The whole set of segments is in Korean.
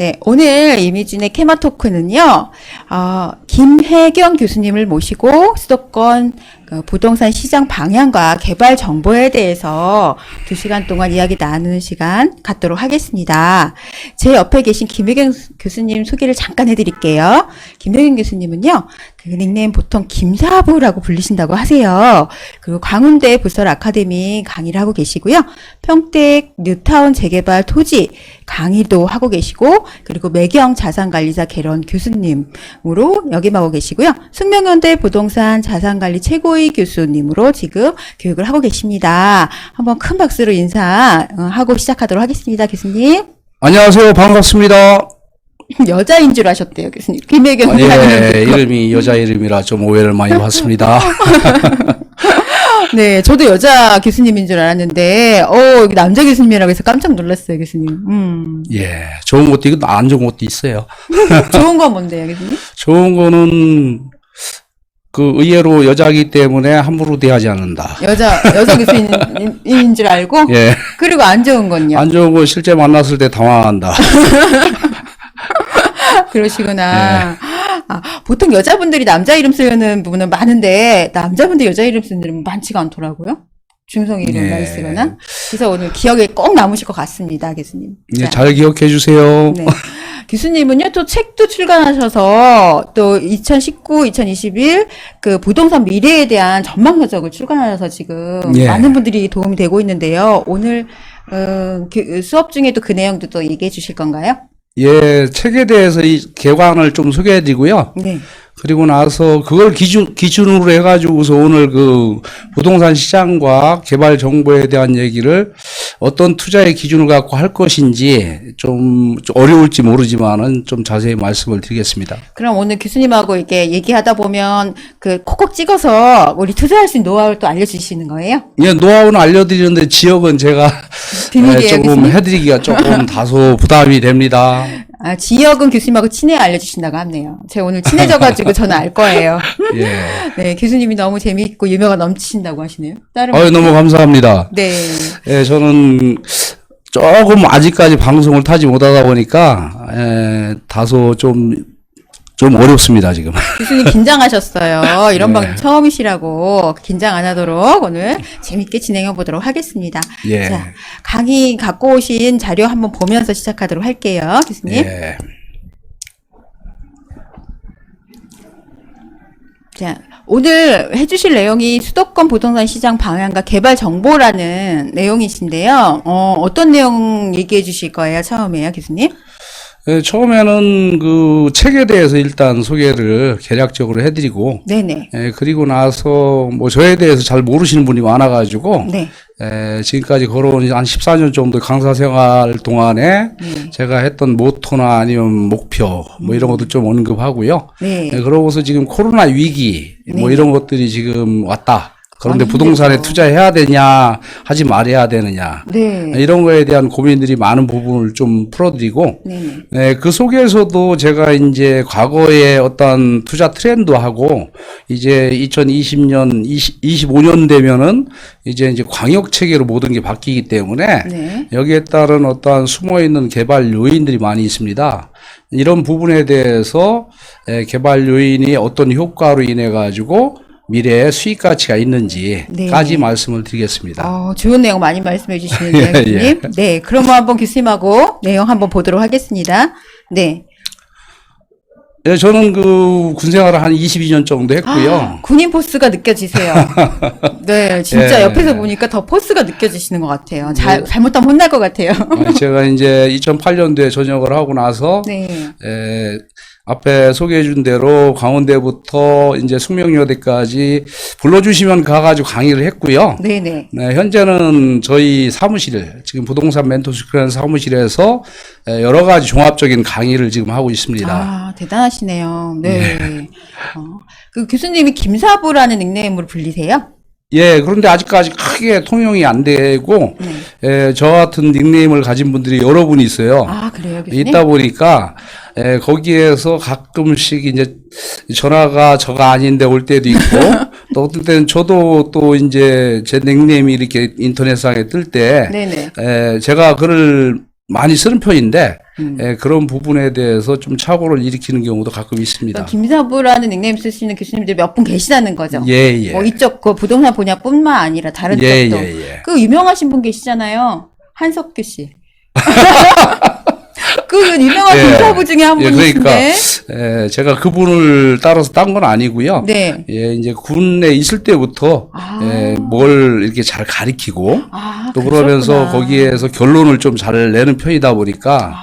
네, 오늘 이미진의 케마토크는요, 김혜경 교수님을 모시고 수도권 부동산 시장 방향과 개발 정보에 대해서 2시간 동안 이야기 나누는 시간 갖도록 하겠습니다. 제 옆에 계신 김혜경 교수님 소개를 잠깐 해드릴게요. 김혜경 교수님은요, 그 닉네임 보통 김사부라고 불리신다고 하세요. 그리고 광운대 부설 아카데미 강의를 하고 계시고요. 평택 뉴타운 재개발 토지 강의도 하고 계시고, 그리고 매경 자산관리사 개론 교수님으로 역임하고 계시고요. 숙명현대 부동산 자산관리 최고위 교수님으로 지금 교육을 하고 계십니다. 한번 큰 박수로 인사하고 시작하도록 하겠습니다. 교수님. 안녕하세요. 반갑습니다. 여자인 줄 아셨대요, 교수님. 김혜경 예, 이름이 여자 이름이라 좀 오해를 많이 받습니다. 네, 저도 여자 교수님인 줄 알았는데, 여기 남자 교수님이라고 해서 깜짝 놀랐어요, 교수님. 예, 좋은 것도 있고 안 좋은 것도 있어요. 좋은 건 뭔데요, 교수님? 좋은 거는 그 의외로 여자이기 때문에 함부로 대하지 않는다. 여자 교수님인 줄 알고? 예. 그리고 안 좋은 건요? 안 좋은 거 실제 만났을 때 당황한다. 그러시구나. 보통 여자분들이 남자 이름 쓰는 부분은 많은데, 남자분들 여자 이름 쓰는 분은 많지가 않더라고요. 중성 이름만 쓰거나. 그래서 오늘 기억에 꼭 남으실 것 같습니다, 교수님. 예, 잘 기억해 주세요. 네. 교수님은요, 또 책도 출간하셔서, 또 2019, 2021, 그 부동산 미래에 대한 전망 서적을 출간하셔서 지금 예. 많은 분들이 도움이 되고 있는데요. 오늘, 수업 중에도 그 내용도 또 얘기해 주실 건가요? 예, 책에 대해서 이 개관을 좀 소개해 드리고요. 네. 그리고 나서 그걸 기준으로 해가지고서 오늘 그 부동산 시장과 개발 정보에 대한 얘기를 어떤 투자의 기준을 갖고 할 것인지 좀 어려울지 모르지만은 좀 자세히 말씀을 드리겠습니다. 그럼 오늘 교수님하고 이렇게 얘기하다 보면 그 콕콕 찍어서 우리 투자할 수 있는 노하우를 또 알려주시는 거예요? 예, 노하우는 알려드리는데 지역은 제가 비밀이에요, 조금 교수님? 해드리기가 조금 다소 부담이 됩니다. 지역은 교수님하고 친해야 알려주신다고 하네요. 제가 오늘 친해져가지고 저는 알 거예요. 예. 네, 교수님이 너무 재미있고 유명가 넘치신다고 하시네요. 다른 너무 감사합니다. 네. 예, 저는 조금 아직까지 방송을 타지 못하다 보니까 다소 좀 어렵습니다, 지금. 교수님 긴장하셨어요. 이런 네. 방송 처음이시라고 긴장 안 하도록 오늘 재밌게 진행해 보도록 하겠습니다. 예. 자, 강의 갖고 오신 자료 한번 보면서 시작하도록 할게요, 교수님. 예. 자, 오늘 해주실 내용이 수도권 부동산 시장 방향과 개발 정보라는 내용이신데요. 어떤 내용 얘기해 주실 거예요, 처음에요, 교수님? 예, 처음에는 그 책에 대해서 일단 소개를 개략적으로 해드리고, 네네. 예, 그리고 나서 뭐 저에 대해서 잘 모르시는 분이 많아가지고, 네. 지금까지 걸어온 한 14년 정도 강사 생활 동안에 제가 했던 모토나 아니면 목표 뭐 이런 것도 좀 언급하고요. 네. 그러고서 지금 코로나 위기 뭐 네. 이런 것들이 지금 왔다. 그런데 많이 부동산에 힘들죠. 투자해야 되냐, 하지 말아야 되느냐. 네. 이런 거에 대한 고민들이 많은 부분을 좀 풀어드리고, 네네. 그 속에서도 제가 이제 과거의 어떤 투자 트렌드하고 이제 2020년, 25년 되면은 이제 광역 체계로 모든 게 바뀌기 때문에 네. 여기에 따른 어떠한 숨어 있는 개발 요인들이 많이 있습니다. 이런 부분에 대해서 개발 요인이 어떤 효과로 인해 가지고 미래에 수익 가치가 있는지까지 네. 말씀을 드리겠습니다. 좋은 내용 많이 말씀해 주시는데요, 예, 교수님. 예. 네, 그러면 한번 교수님하고 내용 한번 보도록 하겠습니다. 네. 예, 저는 그 군 생활을 한 22년 정도 했고요. 군인 포스가 느껴지세요. 네, 진짜 예. 옆에서 보니까 더 포스가 느껴지시는 것 같아요. 잘못하면 혼날 것 같아요. 제가 이제 2008년도에 전역을 하고 나서 네. 앞에 소개해 준 대로 강원대부터 이제 숙명여대까지 불러주시면 가가지고 강의를 했고요. 네네. 네, 현재는 저희 지금 부동산 멘토스크라는 사무실에서 여러 가지 종합적인 강의를 지금 하고 있습니다. 대단하시네요. 네. 그 교수님이 김사부라는 닉네임으로 불리세요? 예, 그런데 아직까지 크게 통용이 안 되고, 저 같은 닉네임을 가진 분들이 여러 분이 있어요. 그래요, 교수님? 있다 보니까, 거기에서 가끔씩 이제 전화가 저가 아닌데 올 때도 있고, 또 어떨 때는 저도 또 이제 제 닉네임이 이렇게 인터넷상에 뜰 때, 네네. 제가 글을 많이 쓰는 편인데 그런 부분에 대해서 좀 착오를 일으키는 경우도 가끔 있습니다. 그러니까 김사부라는 닉네임 쓰시는 교수님들이 몇 분 계시다는 거죠. 예, 예. 뭐 이쪽 그 부동산 분야뿐만 아니라 다른 예, 쪽도. 예, 예. 그 유명하신 분 계시잖아요. 한석규 씨. 그 유명한 예. 김사부 중에 한 예, 분이신데. 그러니까 제가 그분을 따라서 딴 건 아니고요. 네. 예, 이제 군에 있을 때부터 뭘 이렇게 잘 가리키고 또 그러면서 그러셨구나. 거기에서 결론을 좀 잘 내는 편이다 보니까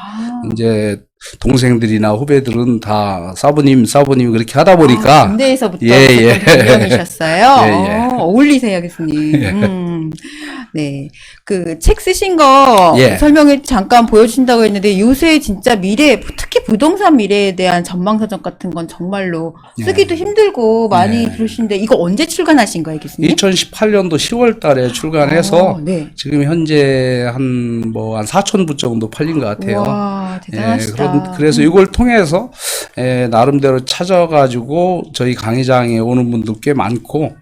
이제 동생들이나 후배들은 다 사부님 그렇게 하다 보니까 군대에서부터 예. 동명이셨어요. 예, 예. 어울리세요, 교수님. 네. 그 책 쓰신 거 예. 설명을 잠깐 보여주신다고 했는데 요새 진짜 미래, 특히 부동산 미래에 대한 전망사전 같은 건 정말로 쓰기도 힘들고 많이 그러시는데 이거 언제 출간하신 거예요, 교수님? 2018년도 10월 달에 출간해서 네. 지금 현재 한 4,000부 정도 팔린 것 같아요. 와, 대단하시다. 그래서 이걸 통해서 나름대로 찾아가지고 저희 강의장에 오는 분도 꽤 많고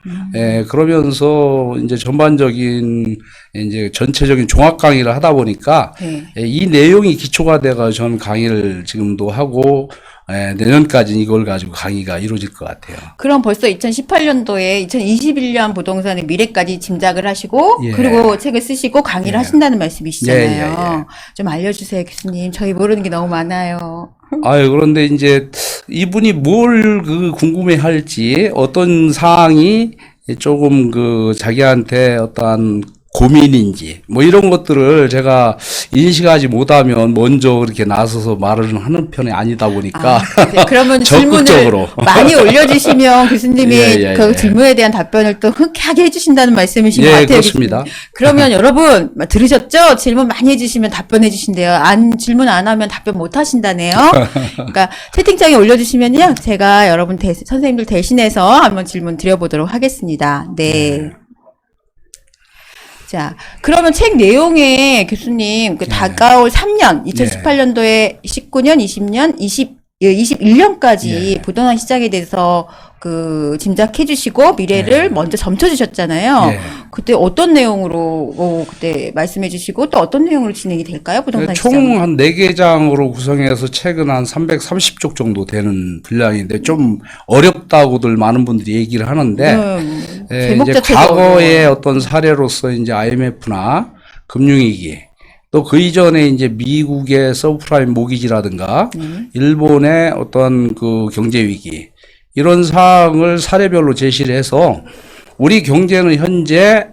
그러면서 이제 전반적인 이제 전체적인 종합 강의를 하다 보니까 이 내용이 기초가 돼가 저는 강의를 지금도 하고 내년까지 이걸 가지고 강의가 이루어질 것 같아요. 그럼 벌써 2018년도에 2021년 부동산의 미래까지 짐작을 하시고 예. 그리고 책을 쓰시고 강의를 하신다는 말씀이시잖아요. 예. 좀 알려주세요, 교수님. 저희 모르는 게 너무 많아요. 아유, 그런데 이제 이분이 뭘 궁금해 할지 어떤 사항이 조금 자기한테 어떠한 고민인지 뭐 이런 것들을 제가 인식하지 못하면 먼저 그렇게 나서서 말을 하는 편이 아니다 보니까 그러면 적극적으로. 질문을 많이 올려주시면 교수님이 그 예. 질문에 대한 답변을 또 흔쾌하게 해주신다는 말씀이신 것 같아요. 그렇습니다. 교수님. 그러면 여러분 들으셨죠? 질문 많이 해주시면 답변해 주신대요. 질문 안 하면 답변 못 하신다네요. 그러니까 채팅창에 올려주시면요, 제가 여러분 선생님들 대신해서 한번 질문 드려보도록 하겠습니다. 네. 자, 그러면 책 내용에 교수님, 다가올 3년, 2018년도에 19년, 20년, 21년까지 부동산 시장에 대해서 짐작해 주시고 미래를 먼저 점쳐 주셨잖아요. 그때 어떤 내용으로 그때 말씀해 주시고 또 어떤 내용으로 진행이 될까요? 부동산 시장. 총 한 4개 장으로 구성해서 책은 한 330쪽 정도 되는 분량인데 좀 어렵다고들 많은 분들이 얘기를 하는데 제목 이제 자체가 과거의 어떤 사례로서 이제 IMF나 금융위기 또 그 이전에 이제 미국의 서브프라임 모기지라든가 일본의 어떤 경제위기 이런 사항을 사례별로 제시를 해서 우리 경제는 현재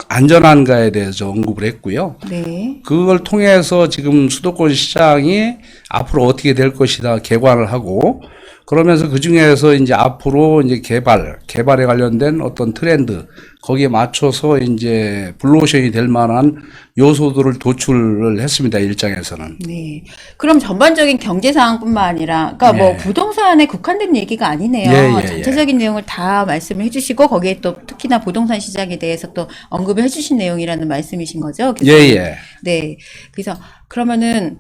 안전한가에 대해서 언급을 했고요. 네. 그걸 통해서 지금 수도권 시장이 앞으로 어떻게 될 것이다 개관을 하고 그러면서 그 중에서 이제 앞으로 이제 개발에 관련된 어떤 트렌드 거기에 맞춰서 이제 블루오션이 될 만한 요소들을 도출을 했습니다. 일장에서는. 네. 그럼 전반적인 경제 상황뿐만 아니라, 그러니까 뭐 부동산에 국한된 얘기가 아니네요. 전체적인 내용을 다 말씀을 해주시고 거기에 또 특히나 부동산 시장에 대해서 또 언급을 해주신 내용이라는 말씀이신 거죠? 교수님? 네. 그래서 그러면은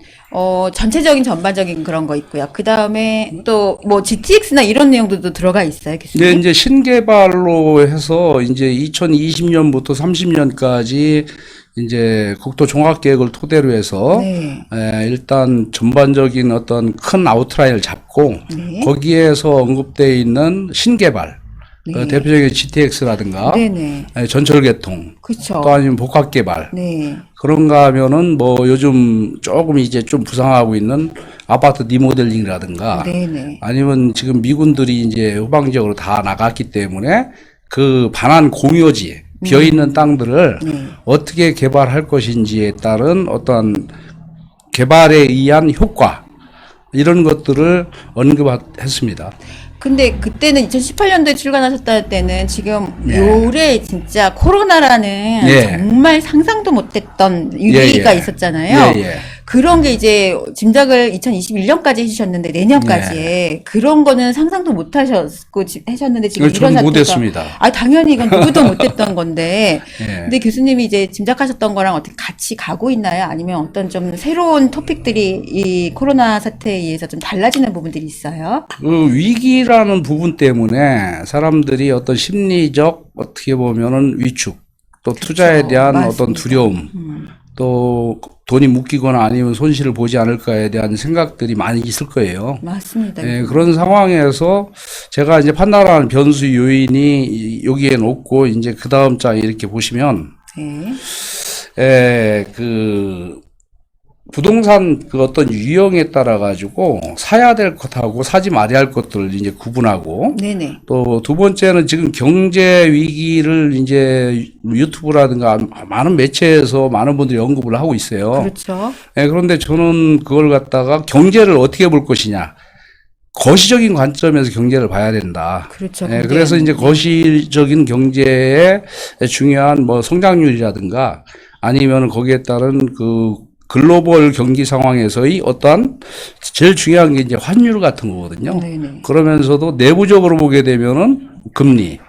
전체적인 전반적인 그런 거 있고요. 그 다음에 또 뭐 GTX나 이런 내용도 들어가 있어요, 교수님? 네, 이제 신개발로 해서 이제 2020년부터 30년까지 이제 국토 종합계획을 토대로 해서 일단 전반적인 어떤 큰 아웃라인을 잡고 거기에서 언급되어 있는 신개발 대표적인 GTX라든가 전철개통 그쵸. 또 아니면 복합개발 그런가 하면은 뭐 요즘 조금 이제 좀 부상하고 있는 아파트 리모델링이라든가 아니면 지금 미군들이 이제 후방지역으로 다 나갔기 때문에 그 반환 공유지 비어있는 땅들을 어떻게 개발할 것인지에 따른 어떤 개발에 의한 효과 이런 것들을 언급했습니다. 근데 그때는 2018년도에 출간하셨다 때는 지금 요래 진짜 코로나라는 정말 상상도 못했던 위기가 있었잖아요. 그런 게 이제 짐작을 2021년까지 해주셨는데 내년까지 그런 거는 상상도 못 하셨고 하셨는데 지금 이런 사태가 못했습니다. 당연히 이건 누구도 못했던 건데 근데 교수님이 이제 짐작하셨던 거랑 어떻게 같이 가고 있나요? 아니면 어떤 좀 새로운 토픽들이 이 코로나 사태에 의해서 좀 달라지는 부분들이 있어요? 그 위기라는 부분 때문에 사람들이 어떤 심리적 어떻게 보면은 위축 또 투자에 대한 어떤 두려움 또 돈이 묶이거나 아니면 손실을 보지 않을까에 대한 생각들이 많이 있을 거예요. 맞습니다. 예, 그런 상황에서 제가 이제 판단하는 변수 요인이 여기엔 없고 이제 그 다음 장에 이렇게 보시면 네. 부동산 그 어떤 유형에 따라 가지고 사야 될 것하고 사지 말아야 할 것들을 이제 구분하고 네네. 또 두 번째는 지금 경제 위기를 이제 유튜브라든가 많은 매체에서 많은 분들이 언급을 하고 있어요. 그렇죠. 예, 그런데 저는 그걸 갖다가 경제를 어떻게 볼 것이냐. 거시적인 관점에서 경제를 봐야 된다. 그렇죠. 예, 그래서 이제 거시적인 경제의 중요한 뭐 성장률이라든가 아니면 거기에 따른 그 글로벌 경기 상황에서의 어떠한 제일 중요한 게 이제 환율 같은 거거든요. 네네. 그러면서도 내부적으로 보게 되면은 금리.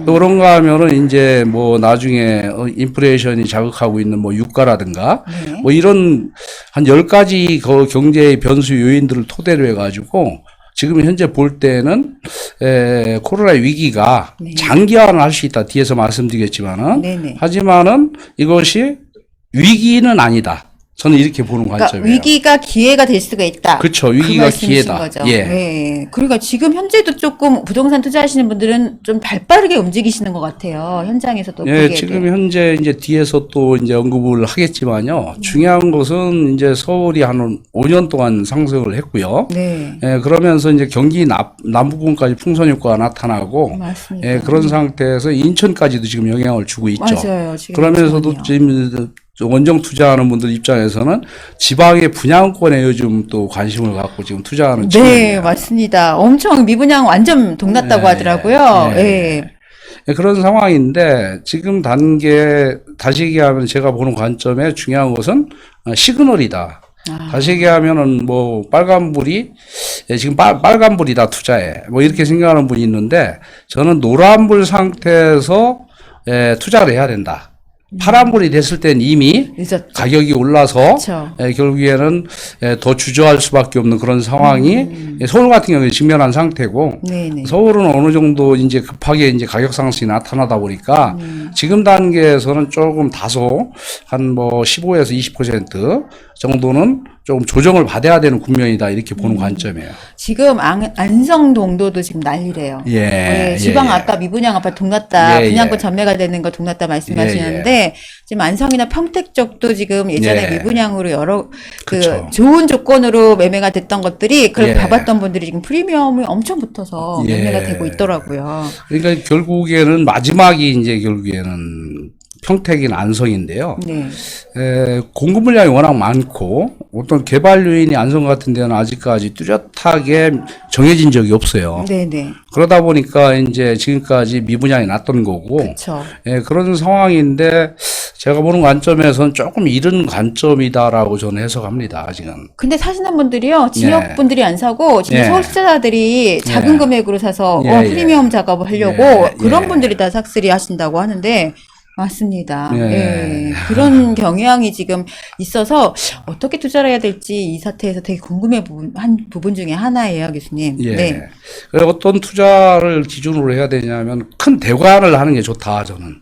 또 그런가 하면은 이제 뭐 나중에 인플레이션이 자극하고 있는 뭐 유가라든가 네. 뭐 이런 한 10가지 그 경제의 변수 요인들을 토대로 해가지고 지금 현재 볼 때는 코로나 위기가 네. 장기화는 할 수 있다. 뒤에서 말씀드리겠지만은 네네. 하지만은 이것이 위기는 아니다. 저는 이렇게 보는 그러니까 관점이에요. 위기가 기회가 될 수가 있다. 그렇죠. 그 위기가 말씀이신 기회다. 거죠. 예. 네. 그러니까 지금 현재도 조금 부동산 투자하시는 분들은 좀 발빠르게 움직이시는 것 같아요. 현장에서도 예, 보기에도. 지금 현재 이제 뒤에서 또 이제 언급을 하겠지만요. 중요한 것은 이제 서울이 한 5년 동안 상승을 했고요. 네. 예, 그러면서 이제 경기 남부권까지 풍선 효과가 나타나고, 맞습니다. 예, 그런 상태에서 인천까지도 지금 영향을 주고 있죠. 맞아요. 지금 그러면서도 인천이요. 지금 원정 투자하는 분들 입장에서는 지방의 분양권에 요즘 또 관심을 갖고 지금 투자하는 네, 측면이에요. 맞습니다. 엄청 미분양 완전 동났다고 하더라고요. 예. 예. 예, 그런 상황인데 지금 단계 다시 얘기하면 제가 보는 관점에 중요한 것은 시그널이다. 다시 얘기하면은 뭐 빨간불이 지금 빨간불이다 투자에 뭐 이렇게 생각하는 분이 있는데 저는 노란불 상태에서 투자를 해야 된다. 파란불이 됐을 땐 이미 늦었죠. 가격이 올라서 그렇죠. 결국에는 더 주저할 수밖에 없는 그런 상황이 서울 같은 경우에 직면한 상태고 네네. 서울은 어느 정도 이제 급하게 이제 가격 상승이 나타나다 보니까 지금 단계에서는 조금 다소 한 뭐 15에서 20% 정도는 조금 조정을 받아야 되는 국면이다 이렇게 보는 관점이에요. 지금 안성동도도 지금 난리래요. 예, 지방 예, 아까 미분양 아파트 동났다, 예, 분양권 예. 전매가 되는 거 동났다 말씀하시는데 지금 안성이나 평택 쪽도 지금 예전에 예. 미분양으로 여러 그쵸. 좋은 조건으로 매매가 됐던 것들이 그걸 예. 봐봤던 분들이 지금 프리미엄이 엄청 붙어서 예. 매매가 되고 있더라고요. 그러니까 결국에는 마지막이 이제 결국에는 평택이나 안성인데요. 네. 공급 물량이 워낙 많고 어떤 개발 요인이 안성 같은 데는 아직까지 뚜렷하게 정해진 적이 없어요. 네네. 그러다 보니까 이제 지금까지 미분양이 났던 거고 그렇죠. 그런 상황인데 제가 보는 관점에서는 조금 이른 관점이다라고 저는 해석합니다. 아직은. 근데 사시는 분들이요, 지역 예. 분들이 안 사고, 지금 예. 서울 투자자들이 작은 예. 금액으로 사서, 예, 프리미엄 작업을 하려고, 예. 그런 예. 분들이 다 삭스리 하신다고 하는데, 맞습니다. 예. 예. 그런 경향이 지금 있어서, 어떻게 투자를 해야 될지 이 사태에서 되게 한 부분 중에 하나예요, 교수님. 예. 네. 그래서 어떤 투자를 기준으로 해야 되냐면 큰 대관을 하는 게 좋다 저는.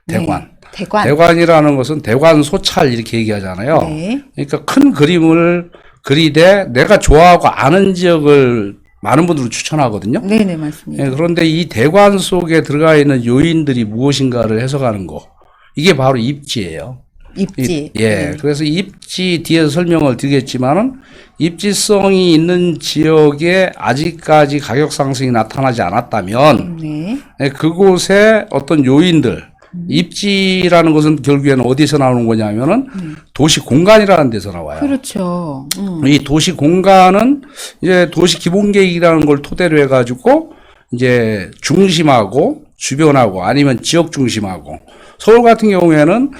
대관. 네. 대관. 대관이라는 것은 대관 소찰 이렇게 얘기하잖아요. 네. 그러니까 큰 그림을 그리되 내가 좋아하고 아는 지역을 많은 분들을 추천하거든요. 네네, 맞습니다. 예, 그런데 이 대관 속에 들어가 있는 요인들이 무엇인가를 해석하는 거. 이게 바로 입지예요. 입지. 예. 네. 그래서 입지 뒤에서 설명을 드리겠지만은 입지성이 있는 지역에 아직까지 가격 상승이 나타나지 않았다면 네. 그곳에 어떤 요인들 입지라는 것은 결국에는 어디서 나오는 거냐면은 도시 공간이라는 데서 나와요. 그렇죠. 이 도시 공간은 이제 도시 기본 계획이라는 걸 토대로 해가지고 이제 중심하고 주변하고 아니면 지역 중심하고 서울 같은 경우에는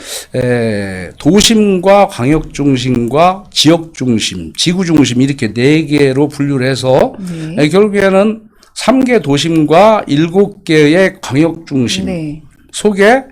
도심과 광역 중심과 지역 중심, 지구 중심 이렇게 네 개로 분류를 해서 네. 결국에는 3개 도심과 7개의 광역 중심 네. 속에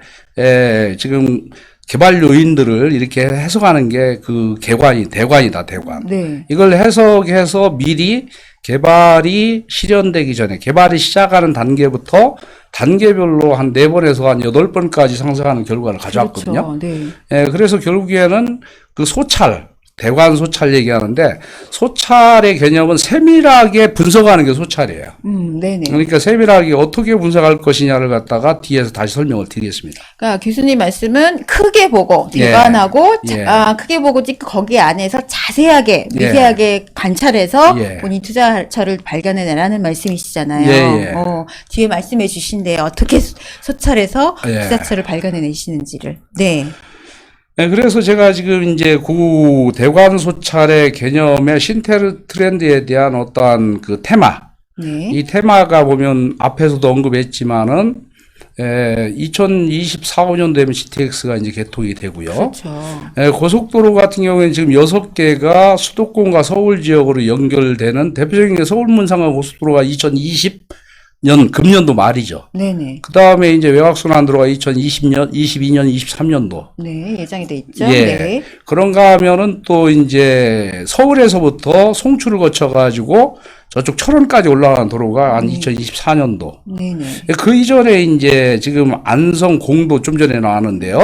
지금 개발 요인들을 이렇게 해석하는 게 그 대관이다, 대관. 네. 이걸 해석해서 미리 개발이 실현되기 전에 개발이 시작하는 단계부터 단계별로 한 4번에서 한 8번까지 상승하는 결과를 가져왔거든요. 그렇죠. 네. 예, 그래서 결국에는 그 소찰, 대관 소찰 얘기하는데 소찰의 개념은 세밀하게 분석하는 게 소찰이에요. 네네. 그러니까 세밀하게 어떻게 분석할 것이냐를 갖다가 뒤에서 다시 설명을 드리겠습니다. 그러니까 교수님 말씀은 크게 보고 예. 대관하고 예. 크게 보고 거기 안에서 자세하게 미세하게 관찰해서 예. 본인 투자처를 발견해내라는 말씀이시잖아요. 예, 예. 뒤에 말씀해 주신데 어떻게 소찰해서 예. 투자처를 발견해내시는지를. 네. 네, 그래서 제가 지금 이제 그 대관 소찰의 개념의 신테르 트렌드에 대한 어떠한 그 테마, 네. 이 테마가 보면 앞에서도 언급했지만은 2024, 5년 되면 GTX가 이제 개통이 되고요. 그렇죠. 고속도로 같은 경우에는 지금 6개가 수도권과 서울 지역으로 연결되는 대표적인 게 서울문상간 고속도로가 2020년 금년도 말이죠. 네네. 그 다음에 이제 외곽순환도로가 2020년, 22년, 23년도. 네, 예정이 돼 있죠. 예. 네. 그런가 하면은 또 이제 서울에서부터 송출을 거쳐가지고 저쪽 철원까지 올라가는 도로가 한 2024년도. 네네. 그 이전에 이제 지금 안성 공도 좀 전에 나왔는데요.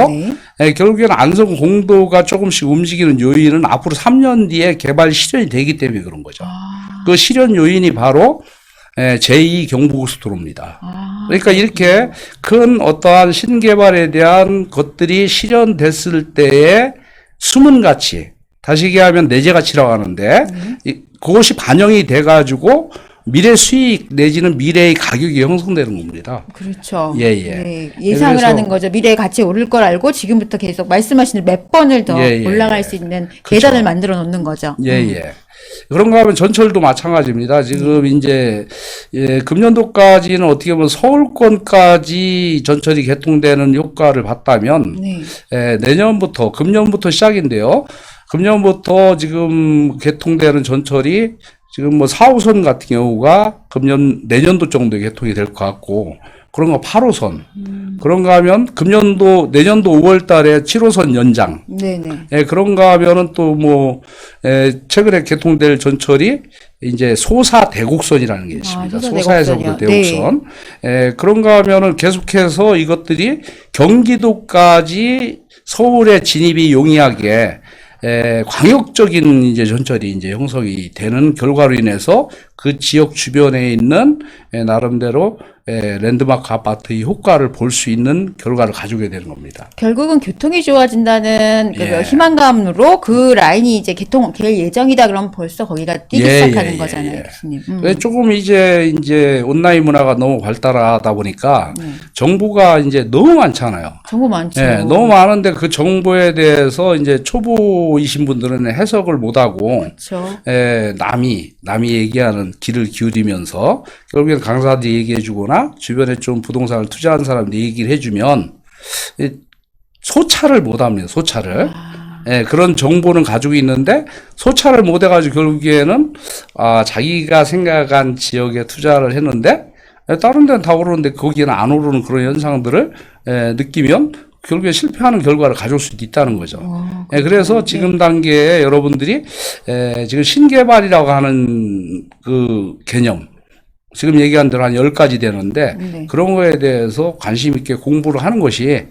네. 결국에는 안성 공도가 조금씩 움직이는 요인은 앞으로 3년 뒤에 개발 실현이 되기 때문에 그런 거죠. 그 실현 요인이 바로 제2 경부고속도로입니다. 그러니까 이렇게 큰 어떠한 신개발에 대한 것들이 실현됐을 때의 숨은 가치, 다시 얘기하면 내재 가치라고 하는데 그것이 반영이 돼가지고 미래 수익 내지는 미래의 가격이 형성되는 겁니다. 그렇죠. 예, 예. 네, 예상을 그래서 하는 거죠. 미래에 같이 오를 걸 알고 지금부터 계속 말씀하시는 몇 번을 더 예, 예, 올라갈 예. 수 있는 그렇죠. 계단을 만들어 놓는 거죠. 예, 예. 그런가 하면 전철도 마찬가지입니다. 지금 이제, 금년도까지는 어떻게 보면 서울권까지 전철이 개통되는 효과를 봤다면, 네. 내년부터, 금년부터 시작인데요. 금년부터 지금 개통되는 전철이 지금 뭐 4호선 같은 경우가 내년도 정도에 개통이 될 것 같고, 그런 거 8호선. 그런가 하면 내년도 5월 달에 7호선 연장. 네네. 그런가 하면은 또 뭐, 최근에 개통될 전철이 이제 소사 대곡선이라는 게 있습니다. 소사 소사에서부터 대곡선이요. 대곡선. 그런가 하면은 계속해서 이것들이 경기도까지 서울에 진입이 용이하게 광역적인 이제 전철이 이제 형성이 되는 결과로 인해서 그 지역 주변에 있는 나름대로 랜드마크 아파트의 효과를 볼 수 있는 결과를 가져오게 되는 겁니다. 결국은 교통이 좋아진다는 그 예. 희망감으로 그 라인이 이제 개통될 예정이다 그러면 벌써 거기가 뛰기 시작하는 거잖아요, 교수님. 조금 이제 온라인 문화가 너무 발달하다 보니까 정보가 이제 너무 많잖아요. 정보 많죠. 너무 많은데 그 정보에 대해서 이제 초보이신 분들은 해석을 못하고 그렇죠. 남이 얘기하는 귀를 기울이면서 결국엔 강사들이 얘기해주거나 주변에 좀 부동산을 투자한 사람들이 얘기를 해주면 소찰을 못합니다. 소찰을. 그런 정보는 가지고 있는데 소찰을 못해가지고 결국에는 자기가 생각한 지역에 투자를 했는데 다른 데는 다 오르는데 거기에는 안 오르는 그런 현상들을 느끼면 결국에 실패하는 결과를 가져올 수도 있다는 거죠. 그래서 지금 단계에 여러분들이 지금 신개발이라고 하는 그 개념, 지금 얘기한 대로 한 10가지 되는데 그런 거에 대해서 관심 있게 공부를 하는 것이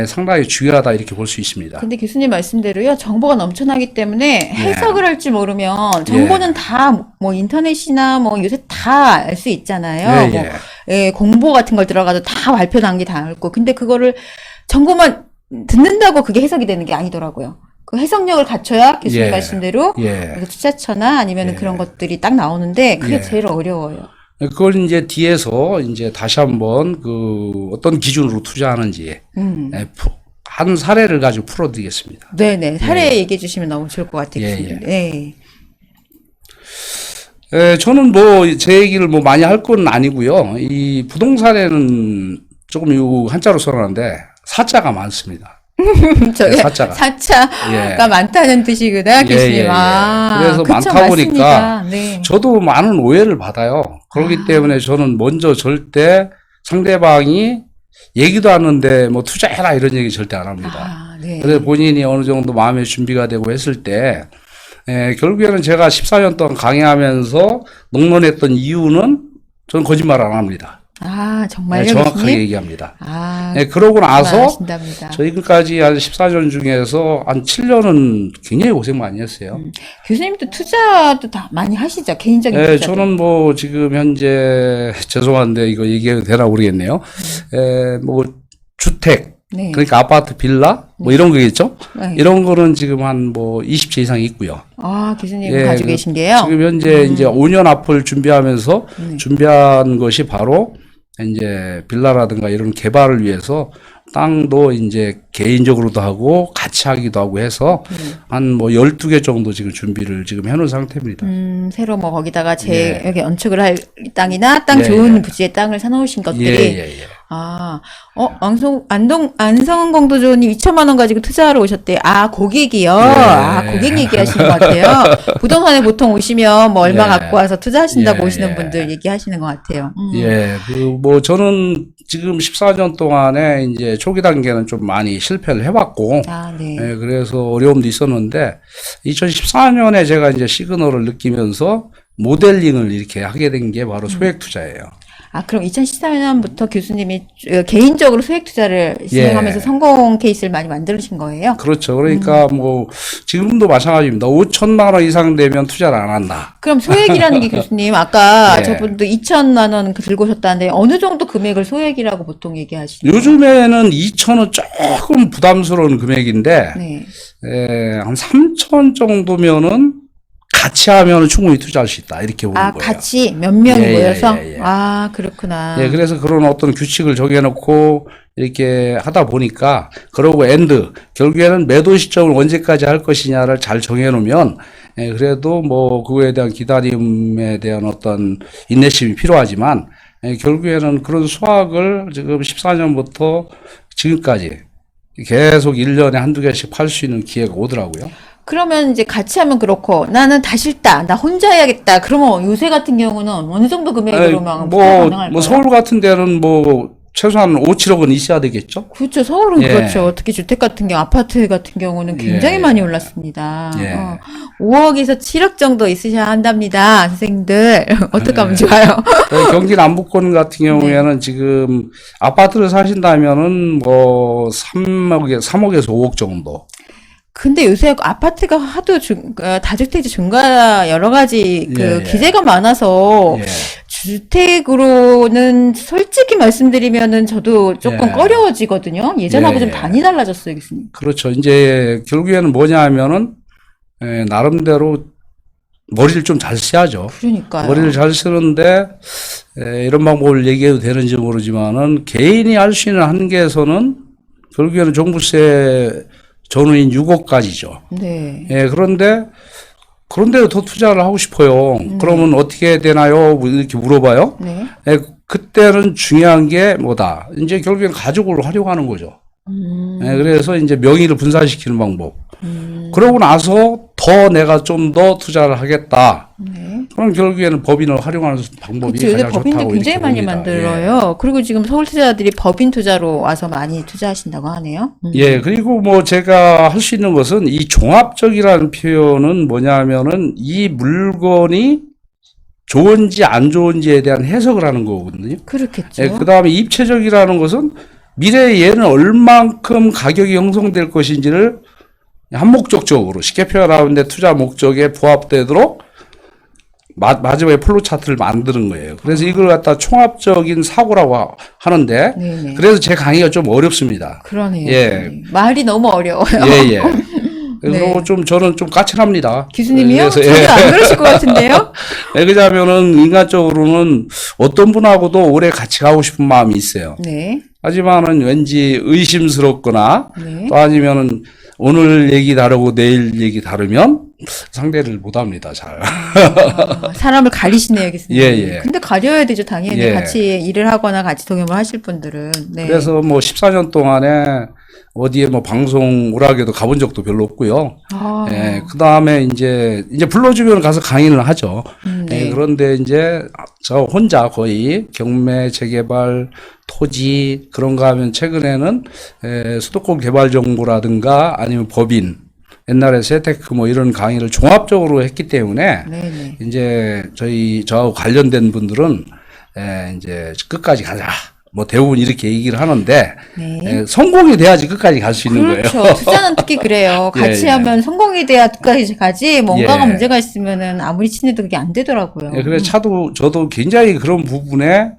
상당히 중요하다 이렇게 볼 수 있습니다. 근데 교수님 말씀대로요, 정보가 넘쳐나기 때문에 해석을 할 줄 모르면 정보는 다 뭐 인터넷이나 뭐 요새 다 알 수 있잖아요. 공보 같은 걸 들어가도 다 발표 단계 다 알고. 근데 그거를 정보만 듣는다고 그게 해석이 되는 게 아니더라고요. 그 해석력을 갖춰야 교수님 말씀대로 투자처나 아니면 그런 것들이 딱 나오는데 그게 제일 어려워요. 그걸 이제 뒤에서 이제 다시 한번 그 어떤 기준으로 투자하는지 한 사례를 가지고 풀어드리겠습니다. 네네. 사례 얘기해 주시면 너무 좋을 것 같아요. 네. 저는 뭐 제 얘기를 뭐 많이 할 건 아니고요. 이 부동산에는 조금 요 한자로 써놨는데 사자가 많습니다. 저게 사자가. 사자가 많다는 뜻이구나, 교수님. 그래서 그쵸, 많다 맞습니다. 보니까 저도 많은 오해를 받아요. 그렇기 때문에 저는 먼저 절대 상대방이 얘기도 하는데 뭐 투자해라 이런 얘기 절대 안 합니다. 그래서 본인이 어느 정도 마음의 준비가 되고 했을 때 결국에는 제가 14년 동안 강의하면서 농론했던 이유는 저는 거짓말 안 합니다. 아, 정말요, 정확하게 교수님? 얘기합니다. 아, 그러고 나서 아신답니다. 저희까지 한 14년 중에서 한 7년은 굉장히 고생 많이 했어요. 교수님도 투자도 다 많이 하시죠? 개인적인 투자도. 저는 뭐 지금 현재 죄송한데 이거 얘기해도 되나 모르겠네요. 뭐 주택, 네. 그러니까 아파트, 빌라 뭐 이런 거겠죠? 네. 이런 거는 지금 한 뭐 20채 이상 있고요. 아, 교수님 가지고 계신 게요? 지금 현재 이제 5년 앞을 준비하면서 준비한 것이 바로 이제 빌라라든가 이런 개발을 위해서 땅도 이제 개인적으로도 하고 같이 하기도 하고 해서 한 뭐 12개 정도 지금 준비를 지금 해놓은 상태입니다. 새로 뭐 거기다가 여기 건축을 할 땅이나 땅 좋은 부지의 땅을 사놓으신 것들이 안성은 공도조님 2천만 원 가지고 투자하러 오셨대요. 아, 고객이요? 고객 얘기하시는 것 같아요. 부동산에 보통 오시면 뭐 얼마 갖고 와서 투자하신다고 오시는 분들 얘기하시는 것 같아요. 뭐 저는 지금 14년 동안에 이제 초기 단계는 좀 많이 실패를 해봤고, 그래서 어려움도 있었는데, 2014년에 제가 이제 시그널을 느끼면서 모델링을 이렇게 하게 된 게 바로 소액 투자예요. 아, 그럼 2014년부터 교수님이 개인적으로 소액 투자를 진행하면서 성공 케이스를 많이 만드신 거예요? 그렇죠. 그러니까 뭐 지금도 마찬가지입니다. 5천만 원 이상 되면 투자를 안 한다. 그럼 소액이라는 게 교수님 아까 저분도 2천만 원 들고 오셨다는데 어느 정도 금액을 소액이라고 보통 얘기하시나요? 요즘에는 2천은 조금 부담스러운 금액인데 한 3천 정도면은 같이 하면 충분히 투자할 수 있다. 이렇게 보는 거예요. 같이 몇 명이 모여서? 아, 그렇구나. 그래서 그런 어떤 규칙을 정해놓고 이렇게 하다 보니까 그러고 결국에는 매도 시점을 언제까지 할 것이냐를 잘 정해놓으면 그래도 뭐 그거에 대한 기다림에 대한 어떤 인내심이 필요하지만 결국에는 그런 수확을 지금 14년부터 지금까지 계속 1년에 한두 개씩 팔 수 있는 기회가 오더라고요. 그러면 이제 같이 하면 그렇고 나는 다 싫다. 나 혼자 해야겠다. 그러면 요새 같은 경우는 어느 정도 금액으로만 가능할까요? 뭐 서울 같은 데는 뭐 최소한 5, 7억은 있어야 되겠죠? 그렇죠. 서울은 그렇죠. 특히 주택 같은 경우, 아파트 같은 경우는 굉장히 많이 올랐습니다. 5억에서 7억 정도 있으셔야 한답니다. 선생님들. 어떻게 하면 좋아요? 경기 남부권 같은 경우에는 지금 아파트를 사신다면은 뭐 3억에서 5억 정도. 근데 요새 아파트가 하도 다주택지 증가 여러 가지 규제가 많아서 주택으로는 솔직히 말씀드리면은 저도 조금 꺼려지거든요. 예전하고 좀 많이 달라졌어요, 교수님. 그렇죠. 이제 결국에는 뭐냐 하면은 나름대로 머리를 좀 잘 써야죠. 그러니까요. 머리를 잘 쓰는데 이런 방법을 얘기해도 되는지 모르지만은 개인이 할 수 있는 한계에서는 결국에는 종부세 전후인 6억까지죠. 그런데도 더 투자를 하고 싶어요. 그러면 어떻게 해야 되나요? 이렇게 물어봐요. 그때는 중요한 게 뭐다? 이제 결국엔 가족을 활용하는 거죠. 그래서 이제 명의를 분산시키는 방법. 그러고 나서 더 내가 좀 더 투자를 하겠다. 그럼 결국에는 법인을 활용하는 방법이 가장 좋다고 법인도 굉장히 많이 봅니다. 만들어요. 그리고 지금 서울 투자자들이 법인 투자로 와서 많이 투자하신다고 하네요. 그리고 뭐 제가 할 수 있는 것은 이 종합적이라는 표현은 뭐냐면은 이 물건이 좋은지 안 좋은지에 대한 해석을 하는 거거든요. 그렇겠죠. 그 다음에 입체적이라는 것은 미래에 얘는 얼만큼 가격이 형성될 것인지를 한목적적으로 쉽게 표현하는데 투자 목적에 부합되도록 마지막에 플로우 차트를 만드는 거예요. 그래서 이걸 갖다 총합적인 사고라고 하는데 그래서 제 강의가 좀 어렵습니다. 그러네요. 말이 너무 어려워요. 그리고 저는 좀 까칠합니다. 교수님이요? 전혀 안 그러실 것 같은데요? 그러자면은 인간적으로는 어떤 분하고도 오래 같이 가고 싶은 마음이 있어요. 하지만은 왠지 의심스럽거나 또 아니면은 오늘 얘기 다르고 내일 얘기 다르면 상대를 못 합니다, 잘. 사람을 가리시네요, 교수님. 근데 가려야 되죠, 당연히. 같이 일을 하거나 같이 동행을 하실 분들은. 그래서 뭐 14년 동안에 어디에 뭐 방송 오락에도 가본 적도 별로 없고요. 그 다음에 이제 불러주면 가서 강의를 하죠. 그런데 이제 저 혼자 거의 경매, 재개발, 토지 그런 거 하면 최근에는 수도권 개발 정보라든가 아니면 법인 옛날에 세테크 뭐 이런 강의를 종합적으로 했기 때문에 네네. 이제 저하고 관련된 분들은 이제 끝까지 가자. 뭐 대부분 이렇게 얘기를 하는데 네. 성공이 돼야지 끝까지 갈 수 있는 그렇죠. 거예요. 투자는 특히 그래요. 예, 같이 예. 하면 성공이 돼야 끝까지 가지, 뭔가가 예. 문제가 있으면은 아무리 친해도 그게 안 되더라고요. 그래서 저도 굉장히 그런 부분에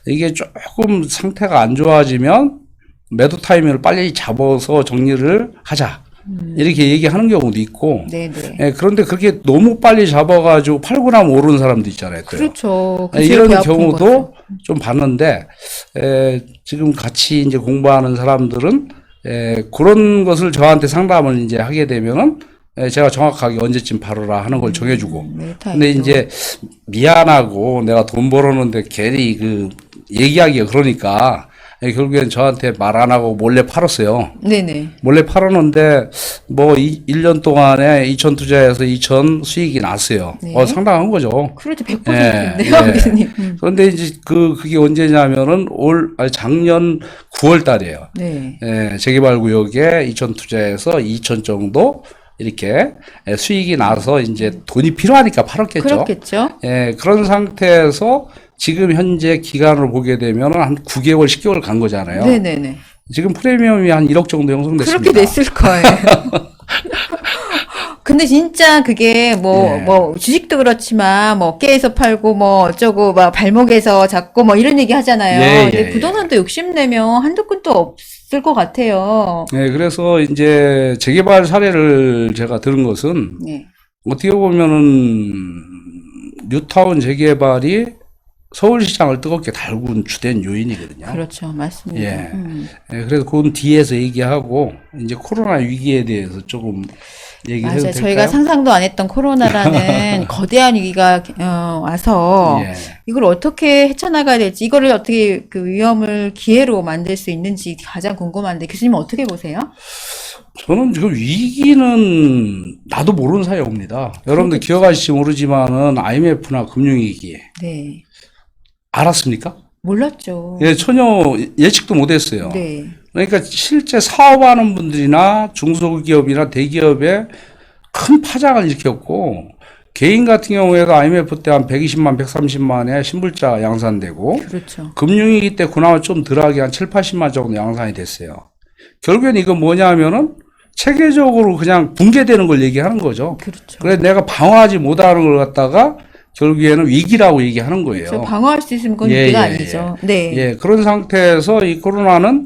이게 조금 상태가 안 좋아지면 매도 타이밍을 빨리 잡아서 정리를 하자. 이렇게 얘기하는 경우도 있고. 네네. 그런데 그렇게 너무 빨리 잡아가지고 팔고 나면 오르는 사람도 있잖아요. 또요. 그렇죠. 이런 배 아픈 경우도 거죠. 좀 봤는데, 지금 같이 이제 공부하는 사람들은, 그런 것을 저한테 상담을 이제 하게 되면은, 제가 정확하게 언제쯤 팔으라 하는 걸 정해주고. 근데 이제 미안하고 내가 돈 벌었는데 괜히 얘기하기가 그러니까, 결국엔 저한테 말 안 하고 몰래 팔았어요. 네네. 몰래 팔았는데, 1년 동안에 2천 투자해서 2천 수익이 났어요. 네. 상당한 거죠. 그래도 100%인데요, 교수님. 그런데 이제 그게 언제냐면은 작년 9월 달이에요. 네. 재개발구역에 2천 투자해서 2천 정도 이렇게 수익이 나서 이제 돈이 필요하니까 팔았겠죠. 그렇겠죠. 그런 상태에서 지금 현재 기간을 보게 되면 한 9개월, 10개월 간 거잖아요. 네네네. 지금 프리미엄이 한 1억 정도 형성됐습니다. 그렇게 됐을 거예요. 근데 진짜 그게 주식도 그렇지만 어깨에서 팔고 어쩌고 막 발목에서 잡고 이런 얘기 하잖아요. 근데 부동산도 욕심내면 한두 푼도 없을 것 같아요. 네, 그래서 이제 재개발 사례를 제가 들은 것은 네. 어떻게 보면은 뉴타운 재개발이 서울시장을 뜨겁게 달군 주된 요인이거든요. 그렇죠. 맞습니다. 예. 그래서 그건 뒤에서 얘기하고 이제 코로나 위기에 대해서 조금 얘기를 해도 맞아요. 될까요? 저희가 상상도 안 했던 코로나라는 거대한 위기가 와서 이걸 어떻게 헤쳐나가야 될지, 이거를 어떻게 그 위험을 기회로 만들 수 있는지 가장 궁금한데 교수님은 어떻게 보세요? 저는 지금 위기는 나도 모르는 사이에 옵니다. 여러분들 기억하실지 모르지만은 IMF나 금융위기 네. 알았습니까? 몰랐죠. 전혀 예측도 못했어요. 네. 그러니까 실제 사업하는 분들이나 중소기업이나 대기업에 큰 파장을 일으켰고, 개인 같은 경우에도 IMF 때 한 120만, 130만의 신불자 양산되고, 그렇죠. 금융위기 때 그나마 좀 덜하게 한 7, 80만 정도 양산이 됐어요. 결국엔 이건 뭐냐 하면은 체계적으로 그냥 붕괴되는 걸 얘기하는 거죠. 그렇죠. 그래서 내가 방어하지 못하는 걸 갖다가 결국에는 위기라고 얘기하는 거예요. 그렇죠. 방어할 수 있으면 그건 위기가 아니죠. 네. 그런 상태에서 이 코로나는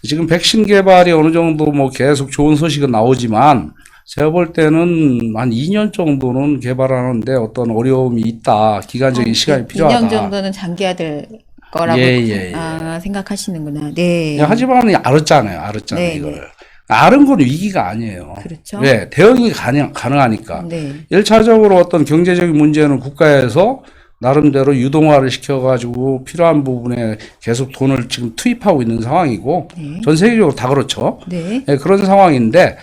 지금 백신 개발이 어느 정도 계속 좋은 소식은 나오지만 제가 볼 때는 한 2년 정도는 개발하는데 어떤 어려움이 있다. 기간적인 시간이 필요하다. 2년 정도는 장기화될 거라고 생각하시는구나. 네. 하지만 알았잖아요. 네, 이걸. 알은 건 위기가 아니에요. 그렇죠. 왜? 대응이 가능하니까. 네. 1차적으로 어떤 경제적인 문제는 국가에서 나름대로 유동화를 시켜가지고 필요한 부분에 계속 돈을 지금 투입하고 있는 상황이고, 네. 전 세계적으로 다 그렇죠. 네. 그런 상황인데,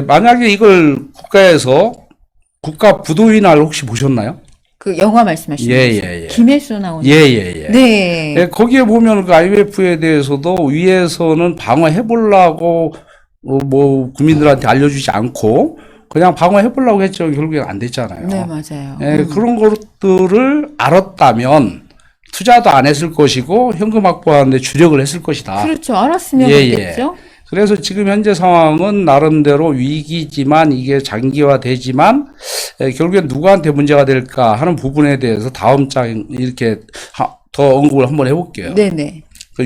만약에 이걸 국가에서 국가 부도인화를 혹시 보셨나요? 그 영화 말씀하시는 거죠? 김혜수 나오는. 네. 거기에 보면 그 IMF에 대해서도 위에서는 방어해보려고 국민들한테 알려주지 않고 그냥 방어해보려고 했죠. 결국엔 안 됐잖아요. 네, 맞아요. 그런 것들을 알았다면 투자도 안 했을 것이고 현금 확보하는데 주력을 했을 것이다. 그렇죠. 알았으면 그랬겠죠. 그래서 지금 현재 상황은 나름대로 위기지만 이게 장기화되지만 결국엔 누구한테 문제가 될까 하는 부분에 대해서 다음 장 이렇게 더 언급을 한번 해볼게요. 네네. 그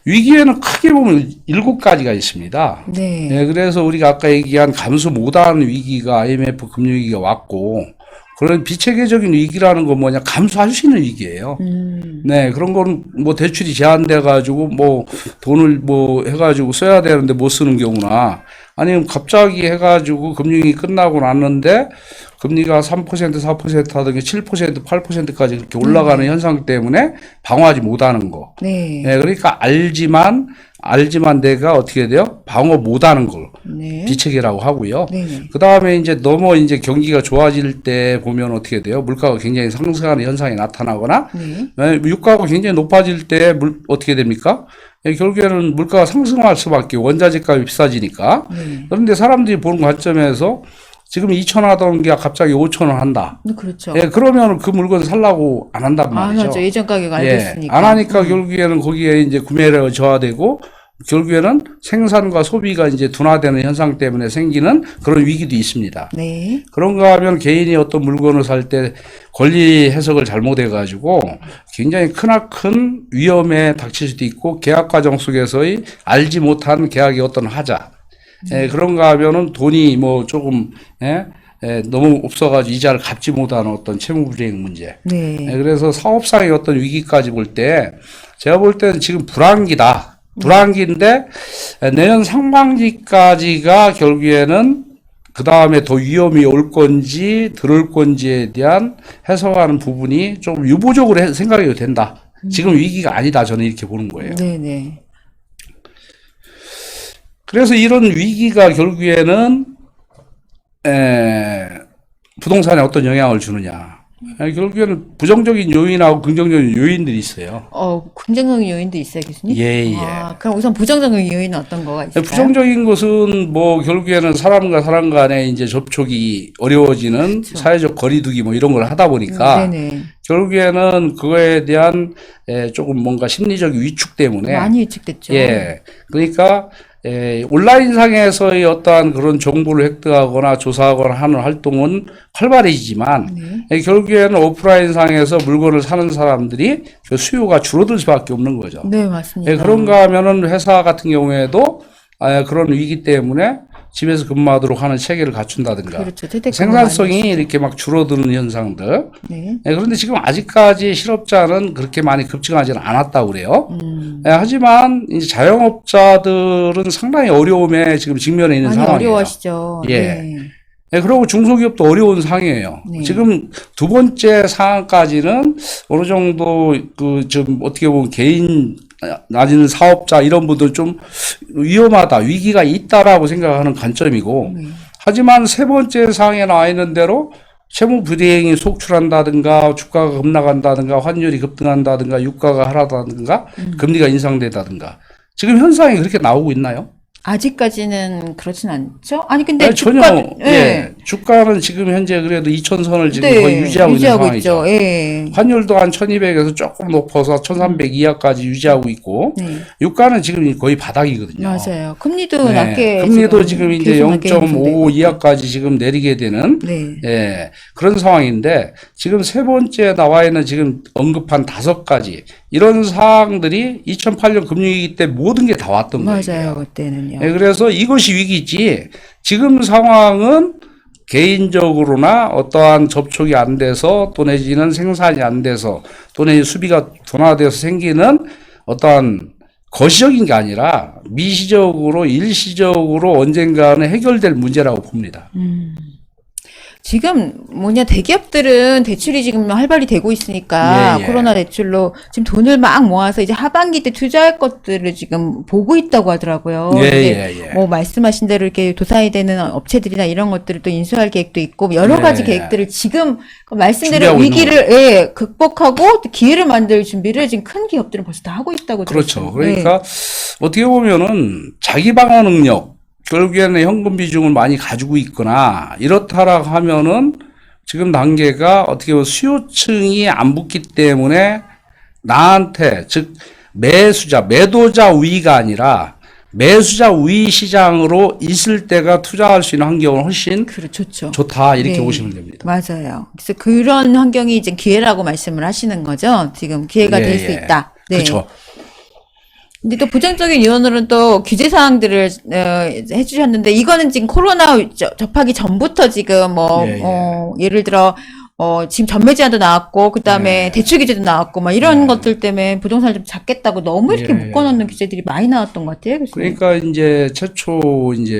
위기에는 크게 보면 7가지가 있습니다. 네. 그래서 우리가 아까 얘기한 감수 못하는 위기가 IMF 금융위기가 왔고 그런 비체계적인 위기라는 건 뭐냐 감수할 수 있는 위기예요. 네, 그런 거는 대출이 제한돼 가지고 돈을 해가지고 써야 되는데 못 쓰는 경우나 아니면 갑자기 해가지고 금융이 끝나고 났는데 금리가 3%, 4% 하던 게 7%, 8%까지 그렇게 올라가는 현상 때문에 방어하지 못하는 거. 네. 그러니까 알지만 내가 어떻게 돼요? 방어 못하는 걸 비체계라고 하고요. 그 다음에 이제 너무 이제 경기가 좋아질 때 보면 어떻게 돼요? 물가가 굉장히 상승하는 현상이 나타나거나 유가가 굉장히 높아질 때 어떻게 됩니까? 결국에는 물가가 상승할 수밖에 원자재 값이 비싸지니까. 그런데 사람들이 보는 관점에서 지금 2,000원 하던 게 갑자기 5,000원 한다. 그렇죠. 예, 그러면 그 물건 살라고 안 한단 말이죠. 안 하죠. 예전 가격 알고 예, 있으니까. 안 하니까 결국에는 거기에 이제 구매력이 저하되고 결국에는 생산과 소비가 이제 둔화되는 현상 때문에 생기는 그런 위기도 있습니다. 네. 그런가 하면 개인이 어떤 물건을 살 때 권리 해석을 잘못해가지고 굉장히 크나큰 위험에 닥칠 수도 있고 계약 과정 속에서의 알지 못한 계약의 어떤 하자. 그런가 하면은 돈이 뭐 조금, 너무 없어가지고 이자를 갚지 못하는 어떤 채무불이행 문제. 네. 그래서 사업상의 어떤 위기까지 볼 때 제가 볼 때는 지금 불황기다. 불황기인데 내년 상반기까지가 결국에는 그 다음에 더 위험이 올 건지 덜 올 건지에 대한 해석하는 부분이 좀 유보적으로 생각해도 된다. 지금 위기가 아니다. 저는 이렇게 보는 거예요. 네네. 그래서 이런 위기가 결국에는 부동산에 어떤 영향을 주느냐. 결국에는 부정적인 요인하고 긍정적인 요인들이 있어요. 긍정적인 요인도 있어요, 교수님? 예. 그럼 우선 부정적인 요인은 어떤 거가 있을까요? 부정적인 것은 뭐 결국에는 사람과 사람 간의 이제 접촉이 어려워지는 그렇죠. 사회적 거리두기 뭐 이런 걸 하다 보니까 네네. 결국에는 그거에 대한 조금 뭔가 심리적 위축 때문에 많이 위축됐죠. 예. 그러니까 온라인상에서의 어떠한 그런 정보를 획득하거나 조사하거나 하는 활동은 활발해지지만 결국에는 오프라인상에서 물건을 사는 사람들이 그 수요가 줄어들 수밖에 없는 거죠. 네, 맞습니다. 그런가 하면은 회사 같은 경우에도 그런 위기 때문에 집에서 근무하도록 하는 체계를 갖춘다든가 그렇죠. 재택근무 생산성이 많이 이렇게 막 줄어드는 현상들. 네. 그런데 지금 아직까지 실업자는 그렇게 많이 급증하지는 않았다고 그래요. 하지만 이제 자영업자들은 상당히 어려움에 지금 직면해 있는 많이 상황이에요. 어려워하시죠. 예. 네. 그리고 중소기업도 어려운 상황이에요. 네. 지금 두 번째 상황까지는 어느 정도 좀 어떻게 보면 개인 낮은 사업자 이런 분들 좀 위험하다, 위기가 있다라고 생각하는 관점이고, 하지만 세 번째 상황에 나와 있는 대로 채무 불이행이 속출한다든가, 주가가 급락한다든가, 환율이 급등한다든가, 유가가 하락한다든가, 금리가 인상되다든가, 지금 현상이 그렇게 나오고 있나요? 아직까지는 그렇진 않죠? 아니, 근데 아니, 전혀, 주가는 지금 현재 그래도 2,000선을 지금 거의 유지하고 있는 상황이죠. 있죠. 예. 환율도 한 1,200에서 조금 높아서 1,300 이하까지 유지하고 있고, 네. 유가는 지금 거의 바닥이거든요. 맞아요. 금리도 낮게. 금리도 지금 이제 계속 낮게 0.55 이하까지 지금 내리게 되는, 네. 그런 상황인데, 지금 세 번째 나와 있는 지금 언급한 5가지, 이런 사항들이 2008년 금융위기 때 모든 게 다 왔던 거예요. 맞아요. 그때는요. 그래서 이것이 위기지, 지금 상황은 개인적으로나 어떠한 접촉이 안 돼서 또 내지는 생산이 안 돼서 또 내지 수비가 둔화돼서 생기는 어떠한 거시적인 게 아니라 미시적으로 일시적으로 언젠가는 해결될 문제라고 봅니다. 지금 대기업들은 대출이 지금 활발히 되고 있으니까 코로나 대출로 지금 돈을 막 모아서 이제 하반기 때 투자할 것들을 지금 보고 있다고 하더라고요. 뭐 말씀하신 대로 이렇게 도산이 되는 업체들이나 이런 것들을 또 인수할 계획도 있고 여러 가지 계획들을 지금 말씀대로 위기를 극복하고 또 기회를 만들 준비를 지금 큰 기업들은 벌써 다 하고 있다고 그렇죠. 들었어요. 그러니까 어떻게 보면은 자기 방어 능력 결국에는 현금 비중을 많이 가지고 있거나 이렇다라고 하면은 지금 단계가 어떻게 보면 수요층이 안 붙기 때문에 나한테 즉 매도자 우위가 아니라 매수자 우위 시장으로 있을 때가 투자할 수 있는 환경은 훨씬 좋죠. 좋다 이렇게 보시면 됩니다. 맞아요. 그래서 그런 환경이 이제 기회라고 말씀을 하시는 거죠. 지금 기회가 될 수 있다. 네. 그렇죠. 근데 또 부정적인 요인으로는 또 규제 사항들을 해주셨는데 이거는 지금 코로나 접하기 전부터 지금 예를 들어 지금 전매 제한도 나왔고 그다음에 대출 규제도 나왔고 막 이런 것들 때문에 부동산을 좀 잡겠다고 너무 이렇게 묶어놓는 규제들이 많이 나왔던 것 같아요. 교수님. 그러니까 이제 최초 이제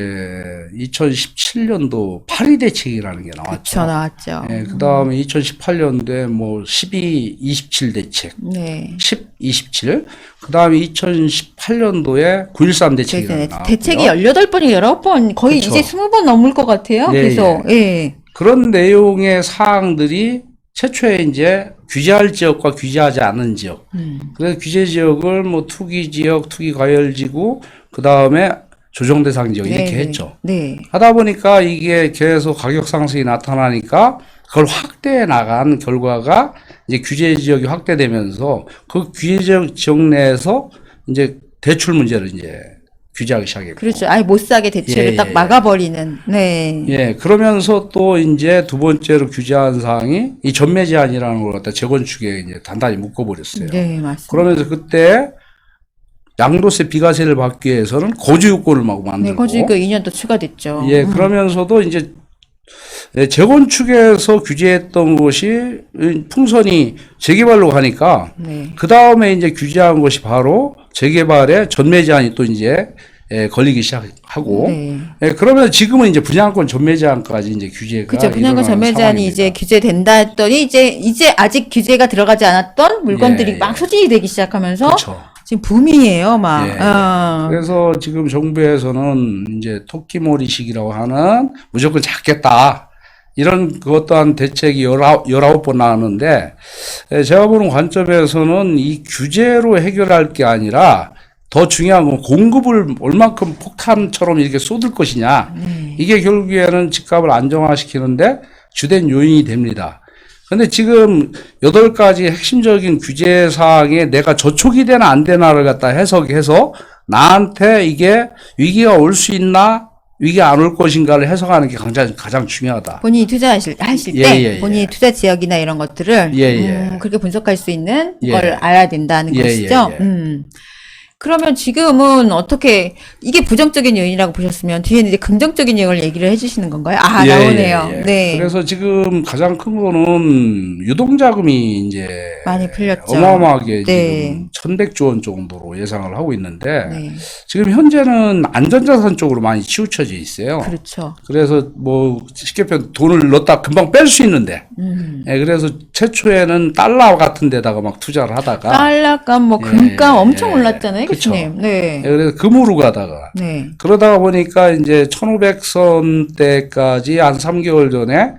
2017년도 파리 대책이라는 게 나왔죠. 그렇죠, 나왔죠. 그다음에 2018년도에 뭐 12, 27 대책, 10, 27. 그다음에 2018년도에 9.13 대책이 나왔고요. 대책이 18번이 19번 거의 이제 20번 넘을 것 같아요. 그래서 그런 내용의 사항들이 최초에 이제 규제할 지역과 규제하지 않은 지역. 그래서 규제 지역을 뭐 투기 지역, 투기 과열지구, 그 다음에 조정 대상 지역 이렇게 네, 했죠. 네. 하다 보니까 이게 계속 가격 상승이 나타나니까 그걸 확대해 나간 결과가 이제 규제 지역이 확대되면서 그 규제 지역 내에서 이제 대출 문제를 이제 규제하기 시작했고. 그렇죠. 아예 못 사게 대출을 예, 딱 예. 막아버리는. 네. 예, 그러면서 또 이제 두 번째로 규제한 사항이 이 전매 제한이라는 걸 갖다 재건축에 이제 단단히 묶어버렸어요. 네, 맞습니다. 그러면서 그때 양도세 비과세를 받기 위해서는 거주 요건을 막 만들고. 네, 거주가 2년 또 추가됐죠. 예, 그러면서도 이제 재건축에서 규제했던 것이 풍선이 재개발로 가니까 네. 그 다음에 이제 규제한 것이 바로 재개발에 전매 제한이 또 이제 걸리기 시작하고 네. 그러면 지금은 이제 분양권 전매 제한까지 이제 규제가 그렇죠. 분양권 일어나는 전매 제한이 상황입니다. 이제 규제된다 했더니 이제 아직 규제가 들어가지 않았던 물건들이 예, 막 예. 소진이 되기 시작하면서 그렇죠. 지금 붐이에요, 막. 예. 어. 그래서 지금 정부에서는 이제 토끼몰이식이라고 하는 무조건 잡겠다. 이런 그 어떠한 대책이 19번 나왔는데, 제가 보는 관점에서는 이 규제로 해결할 게 아니라 더 중요한 건 공급을 얼만큼 폭탄처럼 이렇게 쏟을 것이냐. 이게 결국에는 집값을 안정화시키는데 주된 요인이 됩니다. 근데 지금 8가지 핵심적인 규제 사항에 내가 저촉이 되나 안 되나를 갖다 해석해서 나한테 이게 위기가 올 수 있나 위기가 안 올 것인가를 해석하는 게 가장 중요하다. 본인이 투자하실 때 예. 본인이 투자 지역이나 이런 것들을 예. 그렇게 분석할 수 있는 예. 걸 알아야 된다는 것이죠. 그러면 지금은 어떻게 이게 부정적인 요인이라고 보셨으면 뒤에는 이제 긍정적인 요인을 얘기를 해주시는 건가요? 아, 나오네요. 네. 그래서 지금 가장 큰 거는 유동자금이 이제 많이 풀렸죠. 어마어마하게 네. 지금 1,100조 원 정도로 예상을 하고 있는데 네. 지금 현재는 안전자산 쪽으로 많이 치우쳐져 있어요. 그렇죠. 그래서 뭐 쉽게 표현 돈을 넣었다 금방 뺄 수 있는데 그래서 최초에는 달러 같은 데다가 막 투자를 하다가 달러값 뭐 금값 엄청 올랐잖아요. 그쵸. 교수님. 네. 그래서 금으로 가다가 네. 그러다가 보니까 이제 1,500선대까지 한 3개월 전에